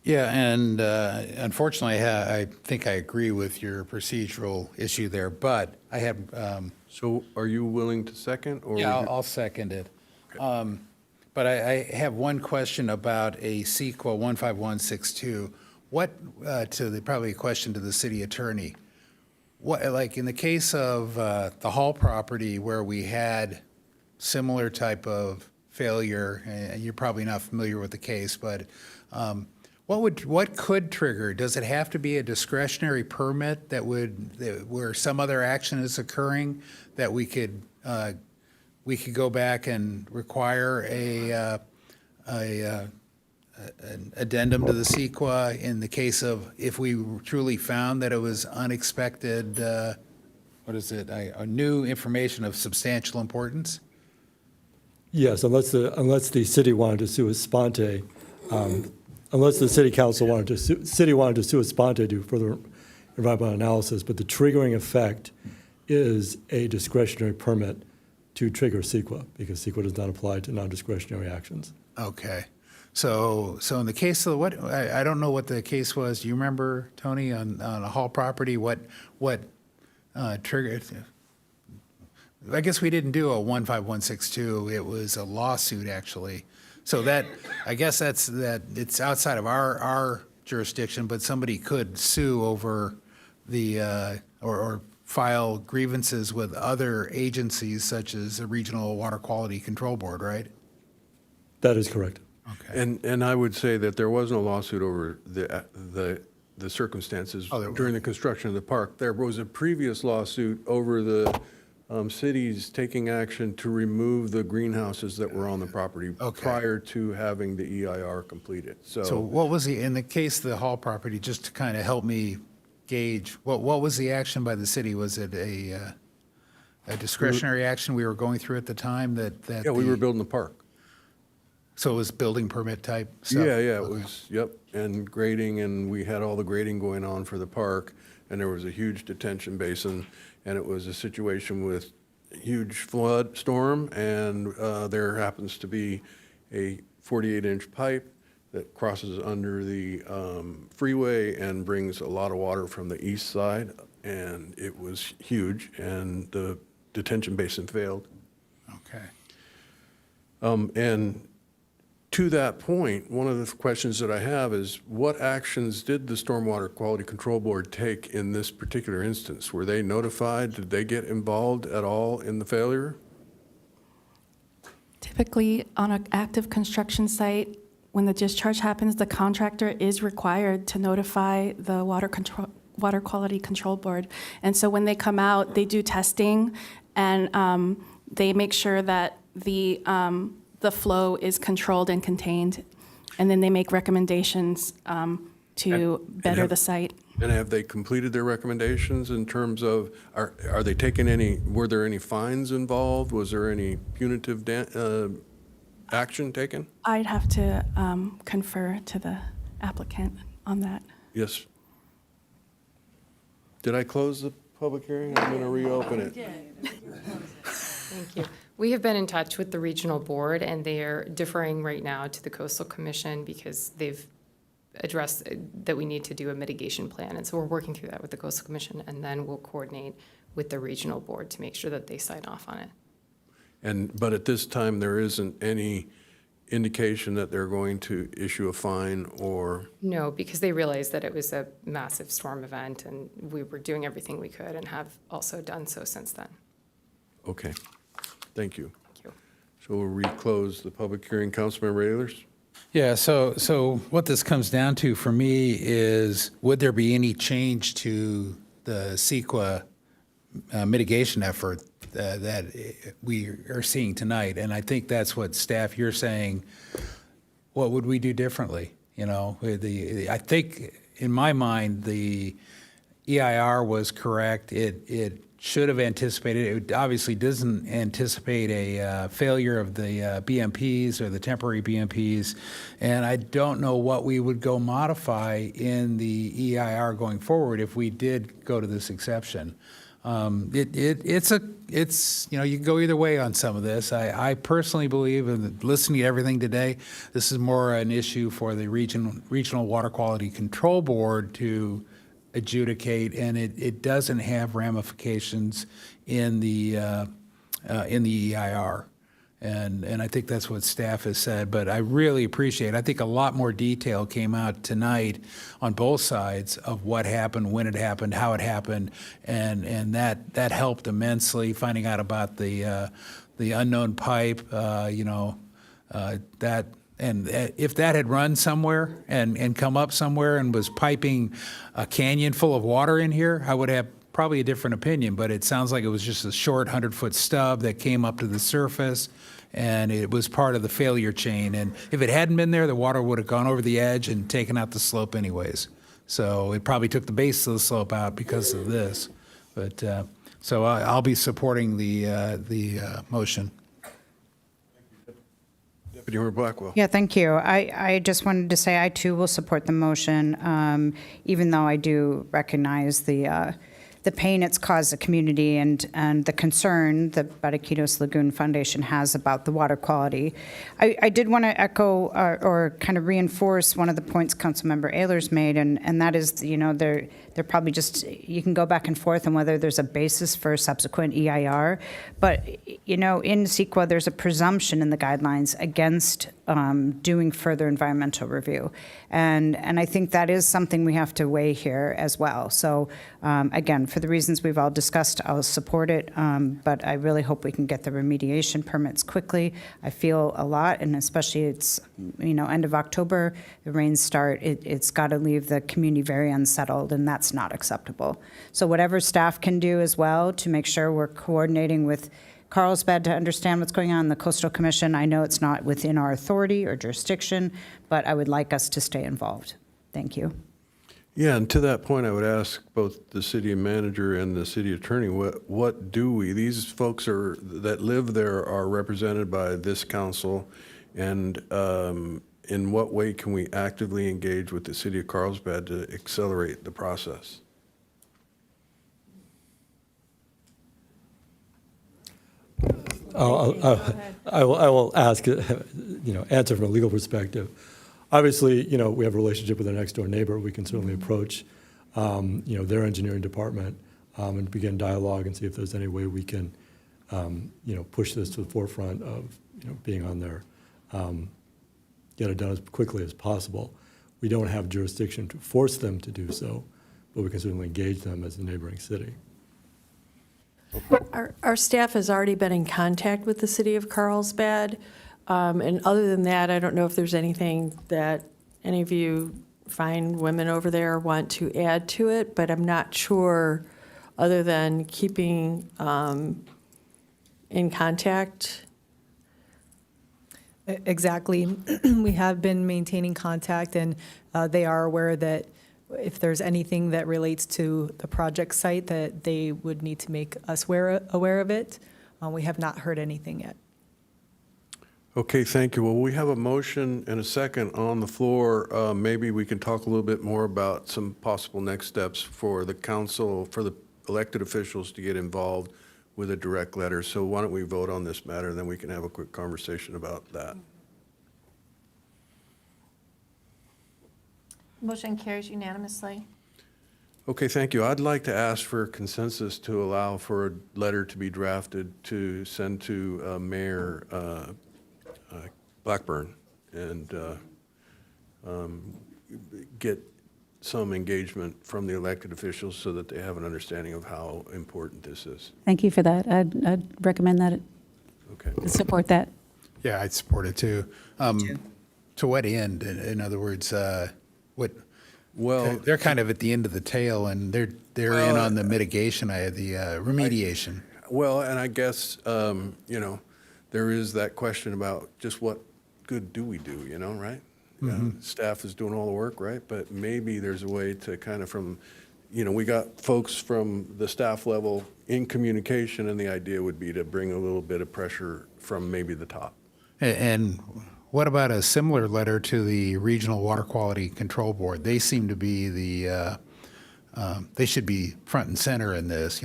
Yeah, and unfortunately, I think I agree with your procedural issue there, but I have, So are you willing to second? Or yeah, would you- I'll second it. But I have one question about a CEQA 15162. What, probably a question to the city attorney. What, like in the case of the Hall property where we had similar type of failure, and you're probably not familiar with the case, but what could trigger? Does it have to be a discretionary permit where some other action is occurring that we could go back and require an addendum to the CEQA in the case of if we truly found that it was unexpected, a new information of substantial importance? Yes, unless the city wanted to sua sponte, unless the city council wanted to, city wanted to sua sponte do further environmental analysis, but the triggering effect is a discretionary permit to trigger CEQA, because CEQA does not apply to non-discretionary actions. Okay. So in the case of I don't know what the case was. Do you remember, Tony, on a Hall property, what triggered? I guess we didn't do a 15162. It was a lawsuit, actually. So I guess it's outside of our jurisdiction, but somebody could sue over or file grievances with other agencies such as the Regional Water Quality Control Board, right? That is correct. Okay. And I would say that there wasn't a lawsuit over the circumstances during the construction of the park. There was a previous lawsuit over the cities taking action to remove the greenhouses that were on the property prior to having the EIR completed. So what was in the case of the Hall property, just to kind of help me gauge, what was the action by the city? Was it a discretionary action we were going through at the time Yeah, we were building the park. So it was building permit type stuff? Yeah, it was, yep, and grading, and we had all the grading going on for the park, and there was a huge detention basin, and it was a situation with huge flood storm, and there happens to be a 48-inch pipe that crosses under the freeway and brings a lot of water from the east side, and it was huge, and the detention basin failed. Okay. And to that point, one of the questions that I have is, what actions did the Stormwater Quality Control Board take in this particular instance? Were they notified? Did they get involved at all in the failure? Typically, on an active construction site, when the discharge happens, the contractor is required to notify the Water Quality Control Board. And so when they come out, they do testing, and they make sure that the flow is controlled and contained, and then they make recommendations to better the site. And have they completed their recommendations in terms of, are they taking were there any fines involved? Was there any punitive action taken? I'd have to confer to the applicant on that. Yes. Did I close the public hearing? I'm going to reopen it. Thank you. We have been in touch with the regional board, and they are deferring right now to the Coastal Commission because they've addressed that we need to do a mitigation plan. And so we're working through that with the Coastal Commission, and then we'll coordinate with the regional board to make sure that they sign off on it. But at this time, there isn't any indication that they're going to issue a fine or? No, because they realized that it was a massive storm event, and we were doing everything we could and have also done so since then. Okay. Thank you. Thank you. So we'll reclose the public hearing. Councilmember Ayers? Yeah, so what this comes down to for me is, would there be any change to the CEQA mitigation effort that we are seeing tonight? And I think that's what staff, you're saying, what would we do differently? You know, I think in my mind, the EIR was correct. It should have anticipated, it obviously doesn't anticipate a failure of the BMPs or the temporary BMPs, and I don't know what we would go modify in the EIR going forward if we did go to this exception. It's you can go either way on some of this. I personally believe, and listening to everything today, this is more an issue for the Regional Water Quality Control Board to adjudicate, and it doesn't have ramifications in the EIR. And I think that's what staff has said, but I really appreciate it. I think a lot more detail came out tonight on both sides of what happened, when it happened, how it happened, and that helped immensely, finding out about the unknown pipe, that, and if that had run somewhere and come up somewhere and was piping a canyon full of water in here, I would have probably a different opinion, but it sounds like it was just a short 100-foot stub that came up to the surface, and it was part of the failure chain. And if it hadn't been there, the water would have gone over the edge and taken out the slope anyways. So it probably took the base of the slope out because of this. But so I'll be supporting the motion. Deputy Mayor Blackwell. Yeah, thank you. I just wanted to say I too will support the motion, even though I do recognize the pain it's caused the community and the concern the Barranquitos Lagoon Foundation has about the water quality. I did want to echo or kind of reinforce one of the points Councilmember Ehlers made, and that is, they're probably just, you can go back and forth on whether there's a basis for a subsequent EIR, but, in CEQA, there's a presumption in the guidelines against doing further environmental review. And I think that is something we have to weigh here as well. So again, for the reasons we've all discussed, I'll support it, but I really hope we can get the remediation permits quickly. I feel a lot, and especially it's, end of October, the rains start, it's got to leave the community very unsettled, and that's not acceptable. So whatever staff can do as well to make sure we're coordinating with Carlsbad to understand what's going on in the Coastal Commission. I know it's not within our authority or jurisdiction, but I would like us to stay involved. Thank you. Yeah, and to that point, I would ask both the city manager and the city attorney, what do we, these folks that live there are represented by this council, and in what way can we actively engage with the city of Carlsbad to accelerate the process? I will ask, answer from a legal perspective. Obviously, we have a relationship with our next door neighbor. We can certainly approach, their engineering department and begin dialogue and see if there's any way we can, push this to the forefront of, being on there, get it done as quickly as possible. We don't have jurisdiction to force them to do so, but we can certainly engage them as a neighboring city. Our staff has already been in contact with the city of Carlsbad. And other than that, I don't know if there's anything that any of you fine women over there want to add to it, but I'm not sure, other than keeping in contact. Exactly. We have been maintaining contact, and they are aware that if there's anything that relates to the project site, that they would need to make us aware of it. We have not heard anything yet. Okay, thank you. Well, we have a motion and a second on the floor. Maybe we can talk a little bit more about some possible next steps for the council, for the elected officials to get involved with a direct letter. So why don't we vote on this matter, and then we can have a quick conversation about that. Motion carries unanimously. Okay, thank you. I'd like to ask for consensus to allow for a letter to be drafted to send to Mayor Blackburn and get some engagement from the elected officials so that they have an understanding of how important this is. Thank you for that. I'd recommend that. Okay. Support that. Yeah, I'd support it too. To what end? In other words, Well, they're kind of at the end of the tail, and they're in on the mitigation, the remediation. Well, and I guess, there is that question about just what good do we do, right? Mm-hmm. Staff is doing all the work, right? But maybe there's a way to kind of we got folks from the staff level in communication, and the idea would be to bring a little bit of pressure from maybe the top. And what about a similar letter to the Regional Water Quality Control Board? They seem to be they should be front and center in this,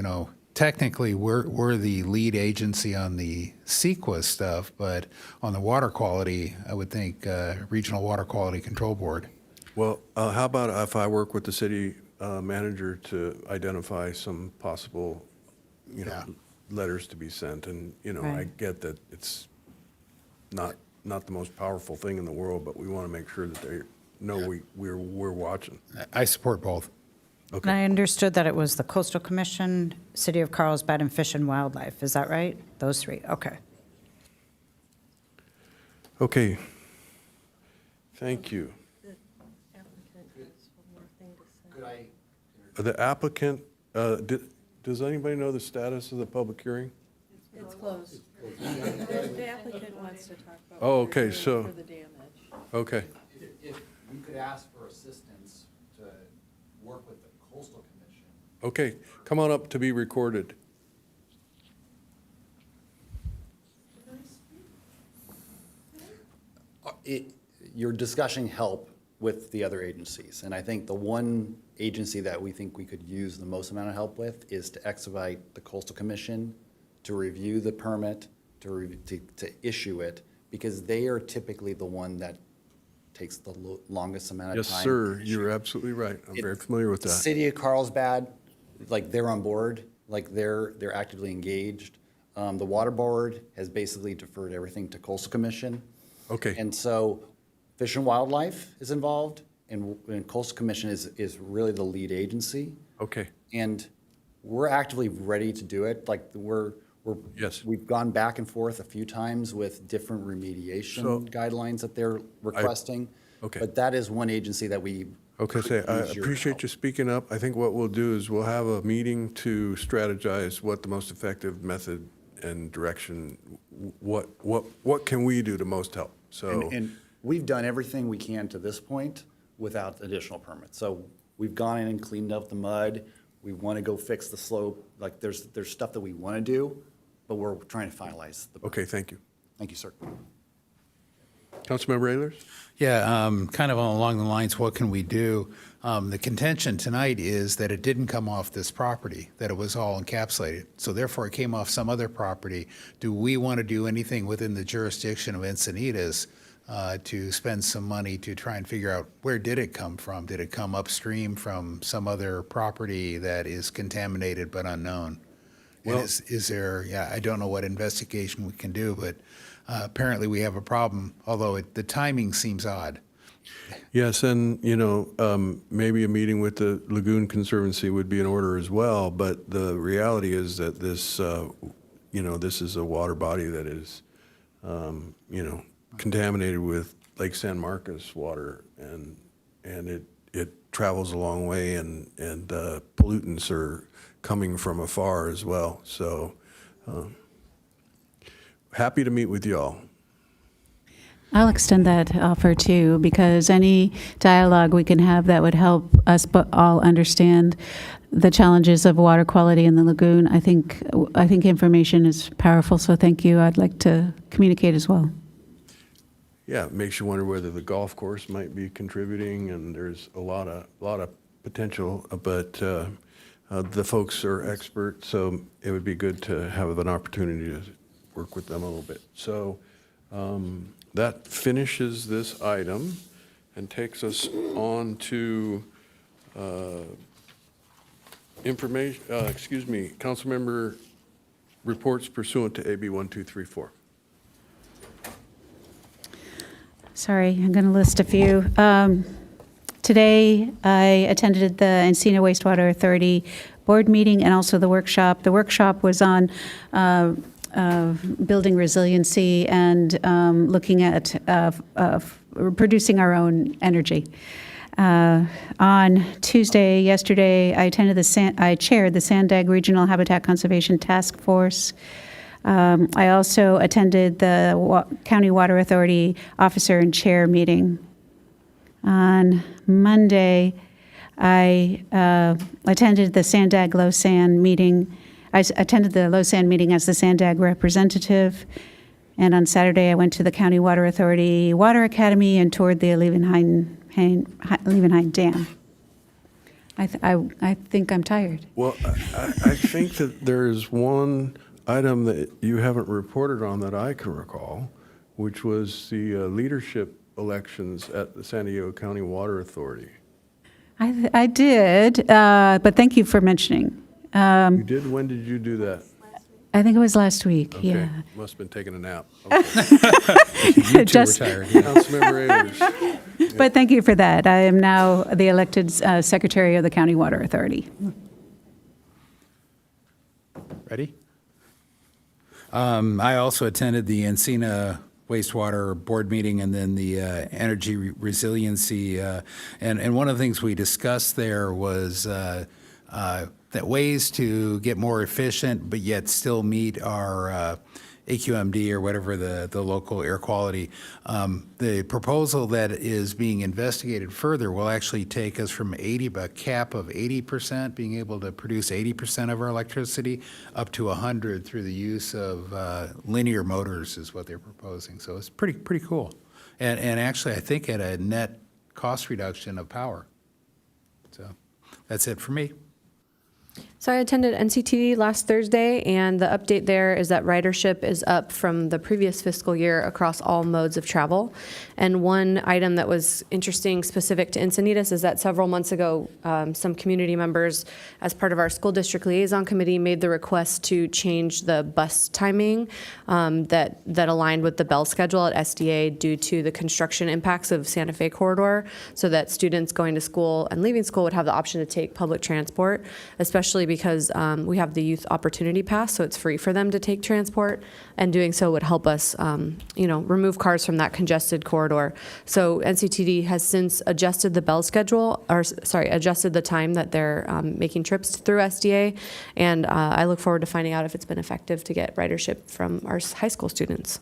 technically, we're the lead agency on the CEQA stuff, but on the water quality, I would think Regional Water Quality Control Board. Well, how about if I work with the city manager to identify some possible, letters to be sent? And, I Right. get that it's not the most powerful thing in the world, but we want to make sure that they know we're watching. I support both. And I understood that it was the Coastal Commission, City of Carlsbad, and Fish and Wildlife. Is that right? Those three, okay. Okay. Thank you. The applicant, does anybody know the status of the public hearing? It's closed. The applicant wants to talk about. Oh, okay, so, For the damage. okay. If we could ask for assistance to work with the Coastal Commission. Okay, come on up to be recorded. You're discussing help with the other agencies, and I think the one agency that we think we could use the most amount of help with is to expedite the Coastal Commission to review the permit, to issue it, because they are typically the one that takes the longest amount of time. Yes, sir, you're absolutely right. I'm very familiar with The that. City of Carlsbad, like, they're on board, like, they're actively engaged. The Water Board has basically deferred everything to Coastal Commission. Okay. And so Fish and Wildlife is involved, and Coastal Commission is really the lead agency. Okay. And we're actively ready to do it. Like, Yes. we've gone back and forth a few times with different remediation So, guidelines that they're requesting. okay. But that is one agency that we. Okay, say, I use your appreciate help. you speaking up. I think what we'll do is we'll have a meeting to strategize what the most effective method and direction, what can we do to most help? So, And we've done everything we can to this point without additional permits. So we've gone in and cleaned up the mud. We want to go fix the slope. Like, there's stuff that we want to do, but we're trying to finalize the. okay, thank you. Thank you, sir. Councilmember Ehlers? Yeah, kind of along the lines, what can we do? The contention tonight is that it didn't come off this property, that it was all encapsulated. So therefore, it came off some other property. Do we want to do anything within the jurisdiction of Encinitas to spend some money to try and figure out where did it come from? Did it come upstream from some other property that is contaminated but unknown? Well- And is there, I don't know what investigation we can do, but apparently we have a problem, although the timing seems odd. Yes, and, maybe a meeting with the Lagoon Conservancy would be in order as well, but the reality is that this, this is a water body that is, contaminated with Lake San Marcos water, and it travels a long way, and pollutants are coming from afar as well. So, happy to meet with y'all. I'll extend that offer too, because any dialogue we can have that would help us all understand the challenges of water quality in the lagoon, I think information is powerful, so thank you. I'd like to communicate as well. Yeah, it makes you wonder whether the golf course might be contributing, and there's a lot of potential, but the folks are experts, so it would be good to have an opportunity to work with them a little bit. So that finishes this item and takes us on to council member reports pursuant to AB 1234. Sorry, I'm going to list a few. Today, I attended the Encina Wastewater Authority board meeting and also the workshop. The workshop was on building resiliency and looking at producing our own energy. On Tuesday, yesterday, I chaired the Sandag Regional Habitat Conservation Task Force. I also attended the County Water Authority Officer and Chair meeting. On Monday, I attended the Sandag Low Sand meeting. I attended the Low Sand meeting as the Sandag representative. And on Saturday, I went to the County Water Authority Water Academy and toured the Levenheim Dam. I think I'm tired. Well, I think that there's one item that you haven't reported on that I can recall, which was the leadership elections at the San Diego County Water Authority. I did, but thank you for mentioning. You did? When did you do that? I think it was last week, Okay. yeah. Must have been taking a nap. Okay. You two Just- retired. Yeah. Councilmember Ayers. But thank you for that. I am now the elected Secretary of the County Water Authority. Ready? I also attended the Encina wastewater board meeting and then the energy resiliency. And one of the things we discussed there was that ways to get more efficient, but yet still meet our AQMD or whatever the local air quality. The proposal that is being investigated further will actually take us from a cap of 80%, being able to produce 80% of our electricity, up to 100 through the use of linear motors is what they're proposing. So it's pretty cool. And actually, I think at a net cost reduction of power. So that's it for me. So I attended NCTD last Thursday, and the update there is that ridership is up from the previous fiscal year across all modes of travel. And one item that was interesting specific to Encinitas is that several months ago, some community members, as part of our school district liaison committee, made the request to change the bus timing that aligned with the bell schedule at SDA due to the construction impacts of Santa Fe corridor, so that students going to school and leaving school would have the option to take public transport, especially because we have the Youth Opportunity Pass, so it's free for them to take transport, and doing so would help us, remove cars from that congested corridor. So NCTD has since adjusted the bell schedule, adjusted the time that they're making trips through SDA, and I look forward to finding out if it's been effective to get ridership from our high school students.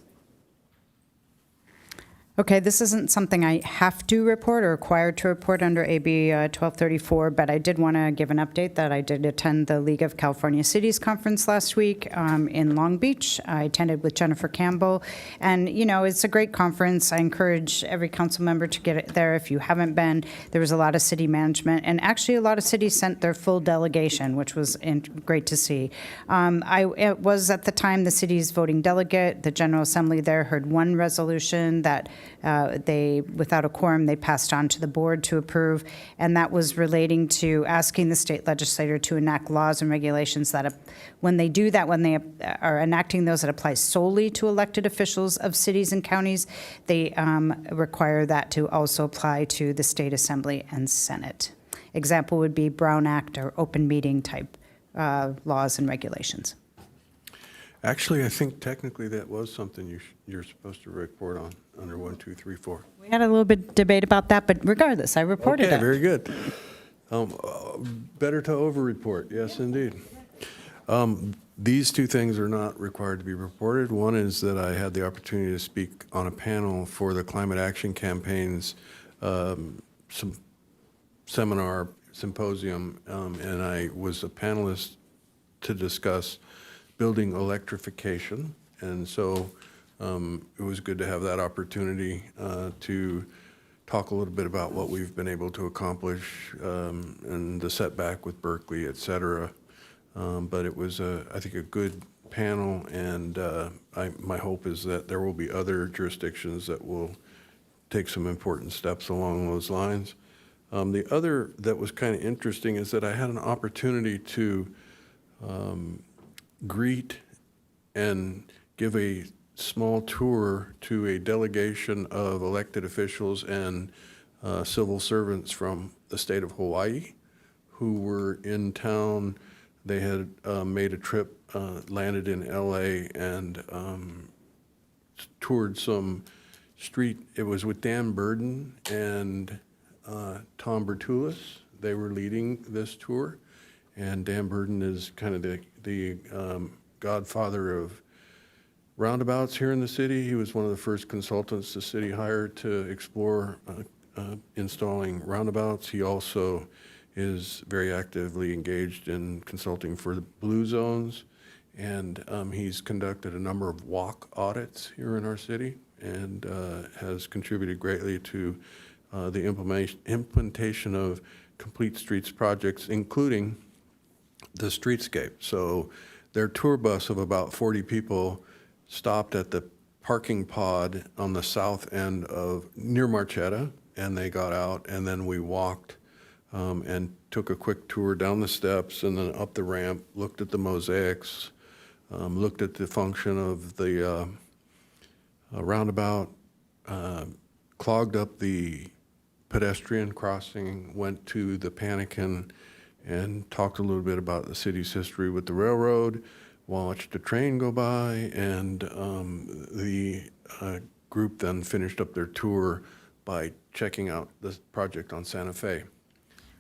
Okay, this isn't something I have to report or required to report under AB 1234, but I did want to give an update that I did attend the League of California Cities conference last week in Long Beach. I attended with Jennifer Campbell, and it's a great conference. I encourage every council member to get there if you haven't been. There was a lot of city management, and actually a lot of cities sent their full delegation, which was great to see. It was at the time the city's voting delegate. The General Assembly there heard one resolution that without a quorum, they passed on to the board to approve, and that was relating to asking the state legislature to enact laws and regulations that, when they do that, when they are enacting those that apply solely to elected officials of cities and counties, they require that to also apply to the state assembly and Senate. Example would be Brown Act or open meeting type laws and regulations. Actually, I think technically that was something you're supposed to report on under 1, 2, 3, 4. We had a little bit debate about that, but regardless, I reported Okay, it. very good. Better to over-report, yes, indeed. These two things are not required to be reported. One is that I had the opportunity to speak on a panel for the Climate Action Campaign's symposium, and I was a panelist to discuss building electrification, and so it was good to have that opportunity to talk a little bit about what we've been able to accomplish and the setback with Berkeley, et cetera. But it was, I think, a good panel, and my hope is that there will be other jurisdictions that will take some important steps along those lines. The other that was kind of interesting is that I had an opportunity to greet and give a small tour to a delegation of elected officials and civil servants from the state of Hawaii who were in town. They had made a trip, landed in LA, and toured some street. It was with Dan Burden and Tom Bertulis. They were leading this tour. And Dan Burden is kind of the godfather of roundabouts here in the city. He was one of the first consultants the city hired to explore installing roundabouts. He also is very actively engaged in consulting for the blue zones, and he's conducted a number of walk audits here in our city and has contributed greatly to the implementation of Complete Streets projects, including the streetscape. So their tour bus of about 40 people stopped at the parking pod on the south end of near Marchetta, and they got out, and then we walked and took a quick tour down the steps and then up the ramp, looked at the mosaics, looked at the function of the roundabout, clogged up the pedestrian crossing, went to the Panican and talked a little bit about the city's history with the railroad, watched a train go by, and the group then finished up their tour by checking out the project on Santa Fe.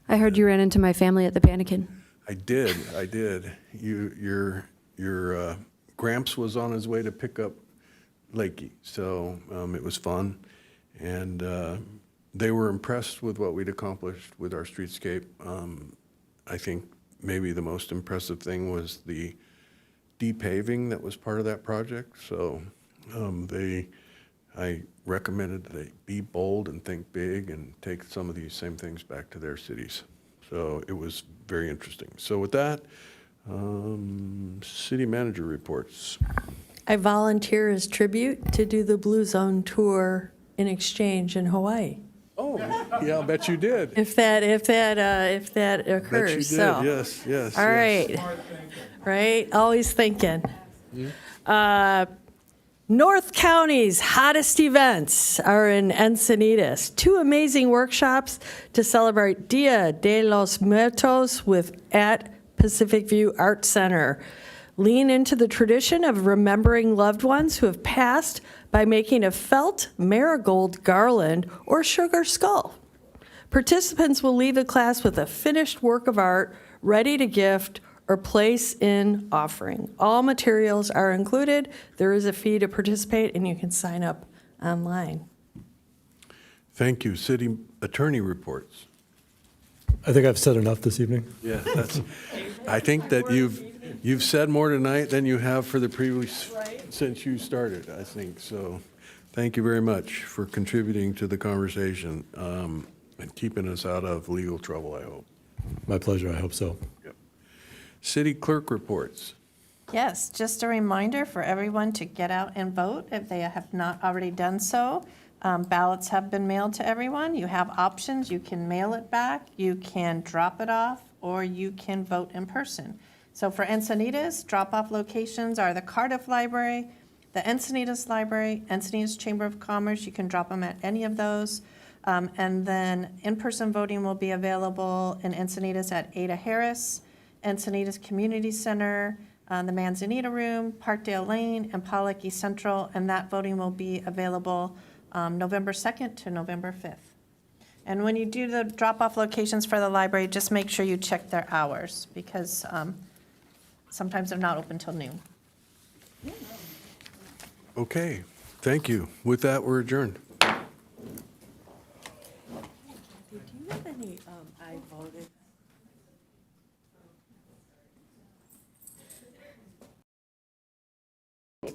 I heard you ran into my family at the Panican. I did. Your Gramps was on his way to pick up Lakey, so it was fun. And they were impressed with what we'd accomplished with our streetscape. I think maybe the most impressive thing was the de-paving that was part of that project. So I recommended that they be bold and think big and take some of these same things back to their cities. So it was very interesting. So with that, city manager reports. I volunteer as tribute to do the Blue Zone tour in exchange in Hawaii. Oh, yeah, I'll bet you did. If that occurs. Bet you did. So. Yes. All right. Right? Always thinking. North County's hottest events are in Encinitas. 2 amazing workshops to celebrate Dia de los Muertos at Pacific View Art Center. Lean into the tradition of remembering loved ones who have passed by making a felt marigold garland or sugar skull. Participants will leave the class with a finished work of art ready to gift or place in offering. All materials are included. There is a fee to participate, and you can sign up online. Thank you. City attorney reports. I think I've said enough this evening. Yeah, I think that you've said more tonight than you have for the previous, since you started, I think. So thank you very much for contributing to the conversation and keeping us out of legal trouble, I hope. My pleasure, I hope so. Yep. City clerk reports. Yes, just a reminder for everyone to get out and vote if they have not already done so. Ballots have been mailed to everyone. You have options. You can mail it back, you can drop it off, or you can vote in person. So for Encinitas, drop-off locations are the Cardiff Library, the Encinitas Library, Encinitas Chamber of Commerce. You can drop them at any of those. And then in-person voting will be available in Encinitas at Ada Harris, Encinitas Community Center, the Manzanita Room, Parkdale Lane, and Pollock East Central, and that voting will be available November 2nd to November 5th. And when you do the drop-off locations for the library, just make sure you check their hours, because sometimes they're not open till noon. Okay, thank you. With that, we're adjourned. Did you have any I voted?